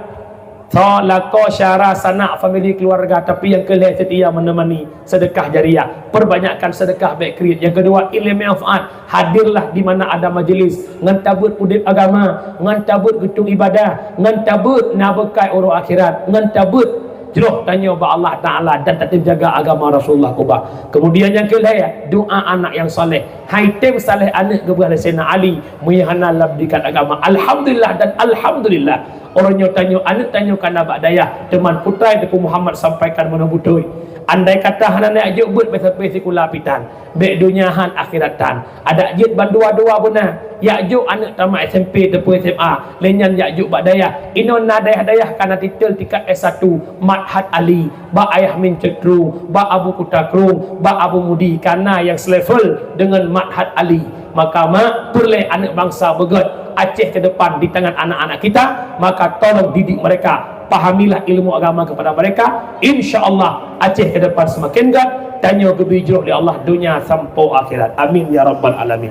So, lako syara sanak family keluarga, tapi yang kelih setia menemani sedekah jariah. Perbanyakkan sedekah baik kredit. Yang kedua, ilmu manfaat. Hadirlah di mana ada majlis, ngantabut udip agama, ngantabut gedung ibadah, ngantabut nabekai urus akhirat, ngantabut jeroh tanya ba Allah Ta'ala dan tetap jaga agama Rasulullah kubah. Kemudian yang kelima, doa anak yang soleh. Haitim saleh anak kepada Sayyidina Ali muyahana labdikan agama. Alhamdulillah dan alhamdulillah. Orangnya tanya anak tanya kana badaya teman putra itu Muhammad sampaikan menebutui. Andai kata hana nak juk but sampai sekula pitan. Baik dunia han akhiratan. Ada jid bandua-dua benar. Ya juk anak tamat SMP tepu SMA. Lenyan ya juk badaya. Inon nadayah-dayah kana titel tingkat S1 Madhat Ali. Ba ayah min cetru, ba Abu Kutakrung, ba Abu Mudi kana yang selevel dengan Madhat Ali. Maka mak perlu anak bangsa begot Aceh ke depan di tangan anak-anak kita, maka tolong didik mereka, pahamilah ilmu agama kepada mereka. InsyaAllah Aceh ke depan semakin gad, tanya kebijruk di Allah dunia sampai akhirat. Amin ya rabbal alamin.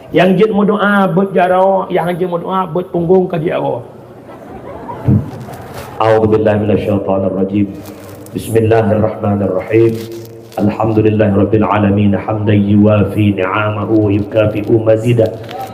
Yang jid mu doa buat jarau, yang jid mu doa buat punggung kaki awak. A'udzubillahi minasyaitonir rajim. Bismillahirrahmanirrahim. Alhamdulillahi rabbil alamin hamdan yuwafi ni'amahu wa yukafi'u mazidah.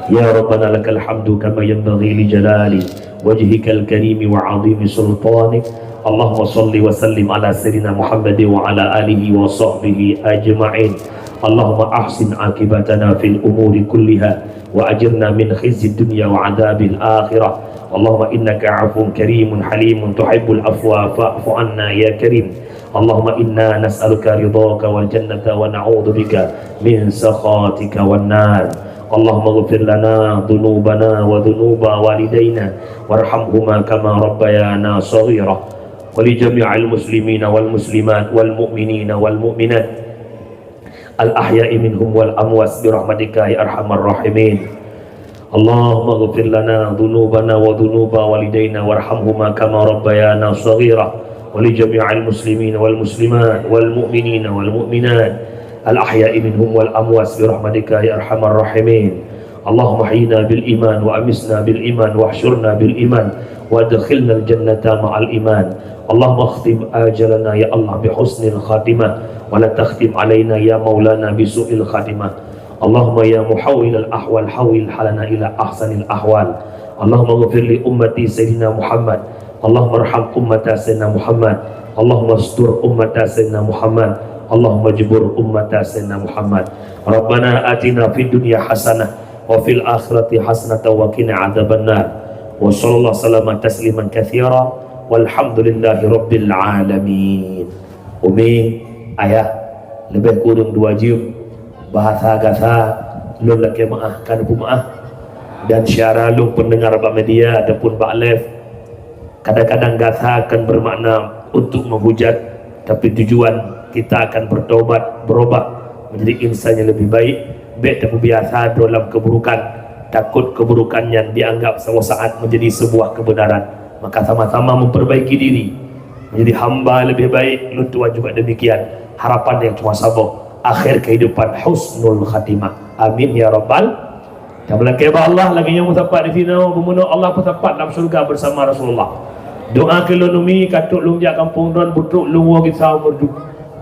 Ya Rabbana lakal hamdu kama yanbaghi li jalali wajhikal karim wa 'azimi sultanik. Allahumma salli wa sallim ala sayyidina Muhammad wa ala alihi wa sahbihi ajma'in. Allahumma ahsin akibatana fil umuri kulliha wa ajirna min khizyid dunya wa 'adzabil akhirah. Allahumma innaka 'afuwun karimun halimun tuhibbul afwa fa'fu 'anna ya karim. Allahumma inna nas'aluka ridhaka wal jannata wa na'udzu bika min sakhatika wan nar. Allahumma ighfir lana dhunubana wa dhunuba walidayna warhamhuma kama rabbayana shaghira wa li jami'il muslimina wal muslimat wal mu'minina wal mu'minat al ahya'i minhum wal amwas bi rahmatika ya arhamar rahimin. Allahumma ighfir lana dhunubana wa dhunuba walidayna warhamhuma kama rabbayana shaghira wa li jami'il muslimina wal muslimat wal mu'minina wal mu'minat الأحياء منهم والأموات برحمتك يا أرحم الراحمين. اللهم احينا بالإيمان وأمسنا بالإيمان واحشرنا بالإيمان وادخلنا الجنة مع الإيمان. اللهم اختم آجلنا يا الله بحسن الخاتمة ولا تختم علينا يا مولانا بسوء الخاتمة. اللهم يا محول الأحوال حول حالنا إلى أحسن الأحوال. اللهم اغفر لأمتي سيدنا محمد. اللهم ارحم أمة سيدنا محمد. اللهم استر أمة سيدنا محمد. Allahumma jibur ummata sayyidina Muhammad. Rabbana atina fid dunya hasanah wa fil akhirati hasanah wa qina adzabannar. Wa sallallahu salama tasliman katsira walhamdulillahi rabbil alamin. Umi ayah lebih kurang 2 jam bahasa gasa lun laki maah kan maah dan syara lun pendengar Pak Media ataupun Pak Lev kadang-kadang gasa akan bermakna untuk menghujat, tapi tujuan kita akan bertobat, berubah menjadi insan yang lebih baik. Baik tak biasa dalam keburukan, takut keburukan yang dianggap suatu saat menjadi sebuah kebenaran. Maka sama-sama memperbaiki diri menjadi hamba lebih baik. Lu Tuhan juga demikian. Harapan yang cuma sabar akhir kehidupan husnul khatimah. Amin ya rabbal. Tak boleh keba Allah lagi yang mutapat di sini. Bermula Allah mutapat dalam surga bersama Rasulullah. Doa ke lunumi katuk lungjak kampung don butruk luwa kisah merdu.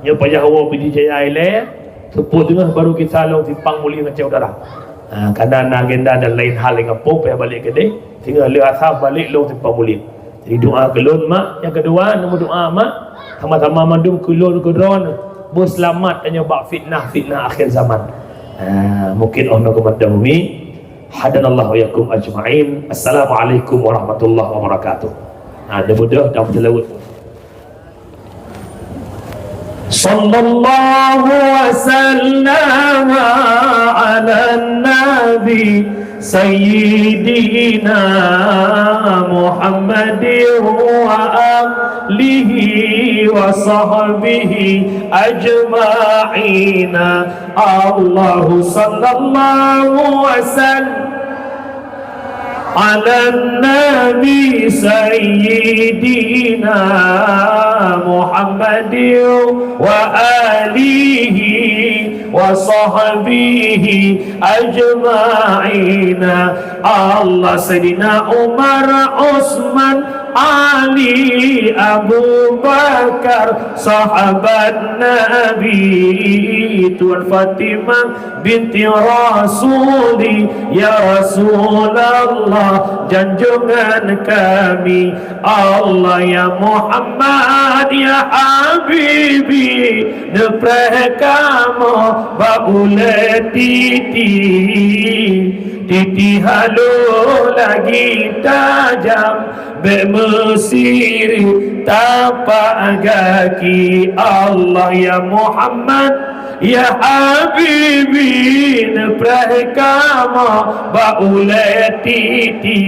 Ya payah hawa pergi jaya ile sepuluh tengah baru kita long simpang muli macam udara. Kadang agenda dan lain hal yang apa payah balik ke dia sehingga le asal balik long simpang muli. Jadi doa kelon mak. Yang kedua nombor doa mak sama-sama mandum kelon kedron berselamat hanya bak fitnah akhir zaman. Mungkin Allah kepada bumi. Hadanallahu yakum ajma'in. Assalamualaikum warahmatullahi wabarakatuh. Ada mudah dah berlaut. Sallallahu wasallam ala nabi sayyidina Muhammadin wa alihi wa sahbihi ajma'ina. Allahu sallallahu wasallam على النبي سيدنا محمد وآله وصحبه أجمعين. الله سيدنا عمر عثمان علي أبو بكر صحابة النبي Tuan Fatimah binti Rasuli, ya Rasulullah junjungan kami Allah, ya Muhammad ya Habibi, nepreh kamu babule titi halu lagi tajam bermesiri tapak kaki Allah, ya Muhammad ya Habibi, nepreh kamu baule titi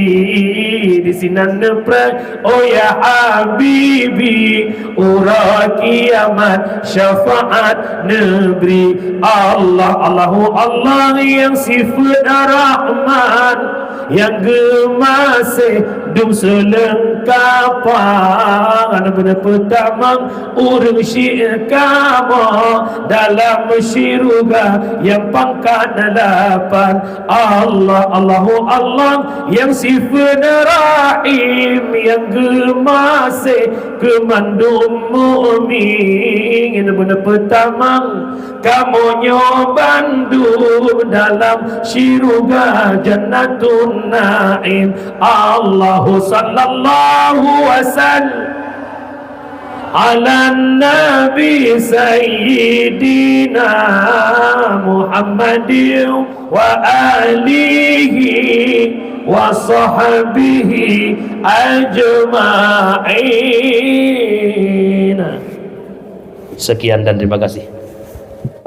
di sinan nepreh, oh ya Habibi, ura kiamat syafaat negeri Allah. Allahu Allah yang sifat Rahman, yang gemasih dum selengkapan, benar pertama urung syi'ir kamu dalam syirga yang pangkat 8 Allah. Allahu Allah yang sifat rahim, yang gemasih kemandum mu'min, benar pertama kamu nyobandu dalam syirga jannatun na'im. Allahu sallallahu wasallam ala nabi sayyidina Muhammadin wa alihi wa sahbihi ajma'in. Sekian dan terima kasih.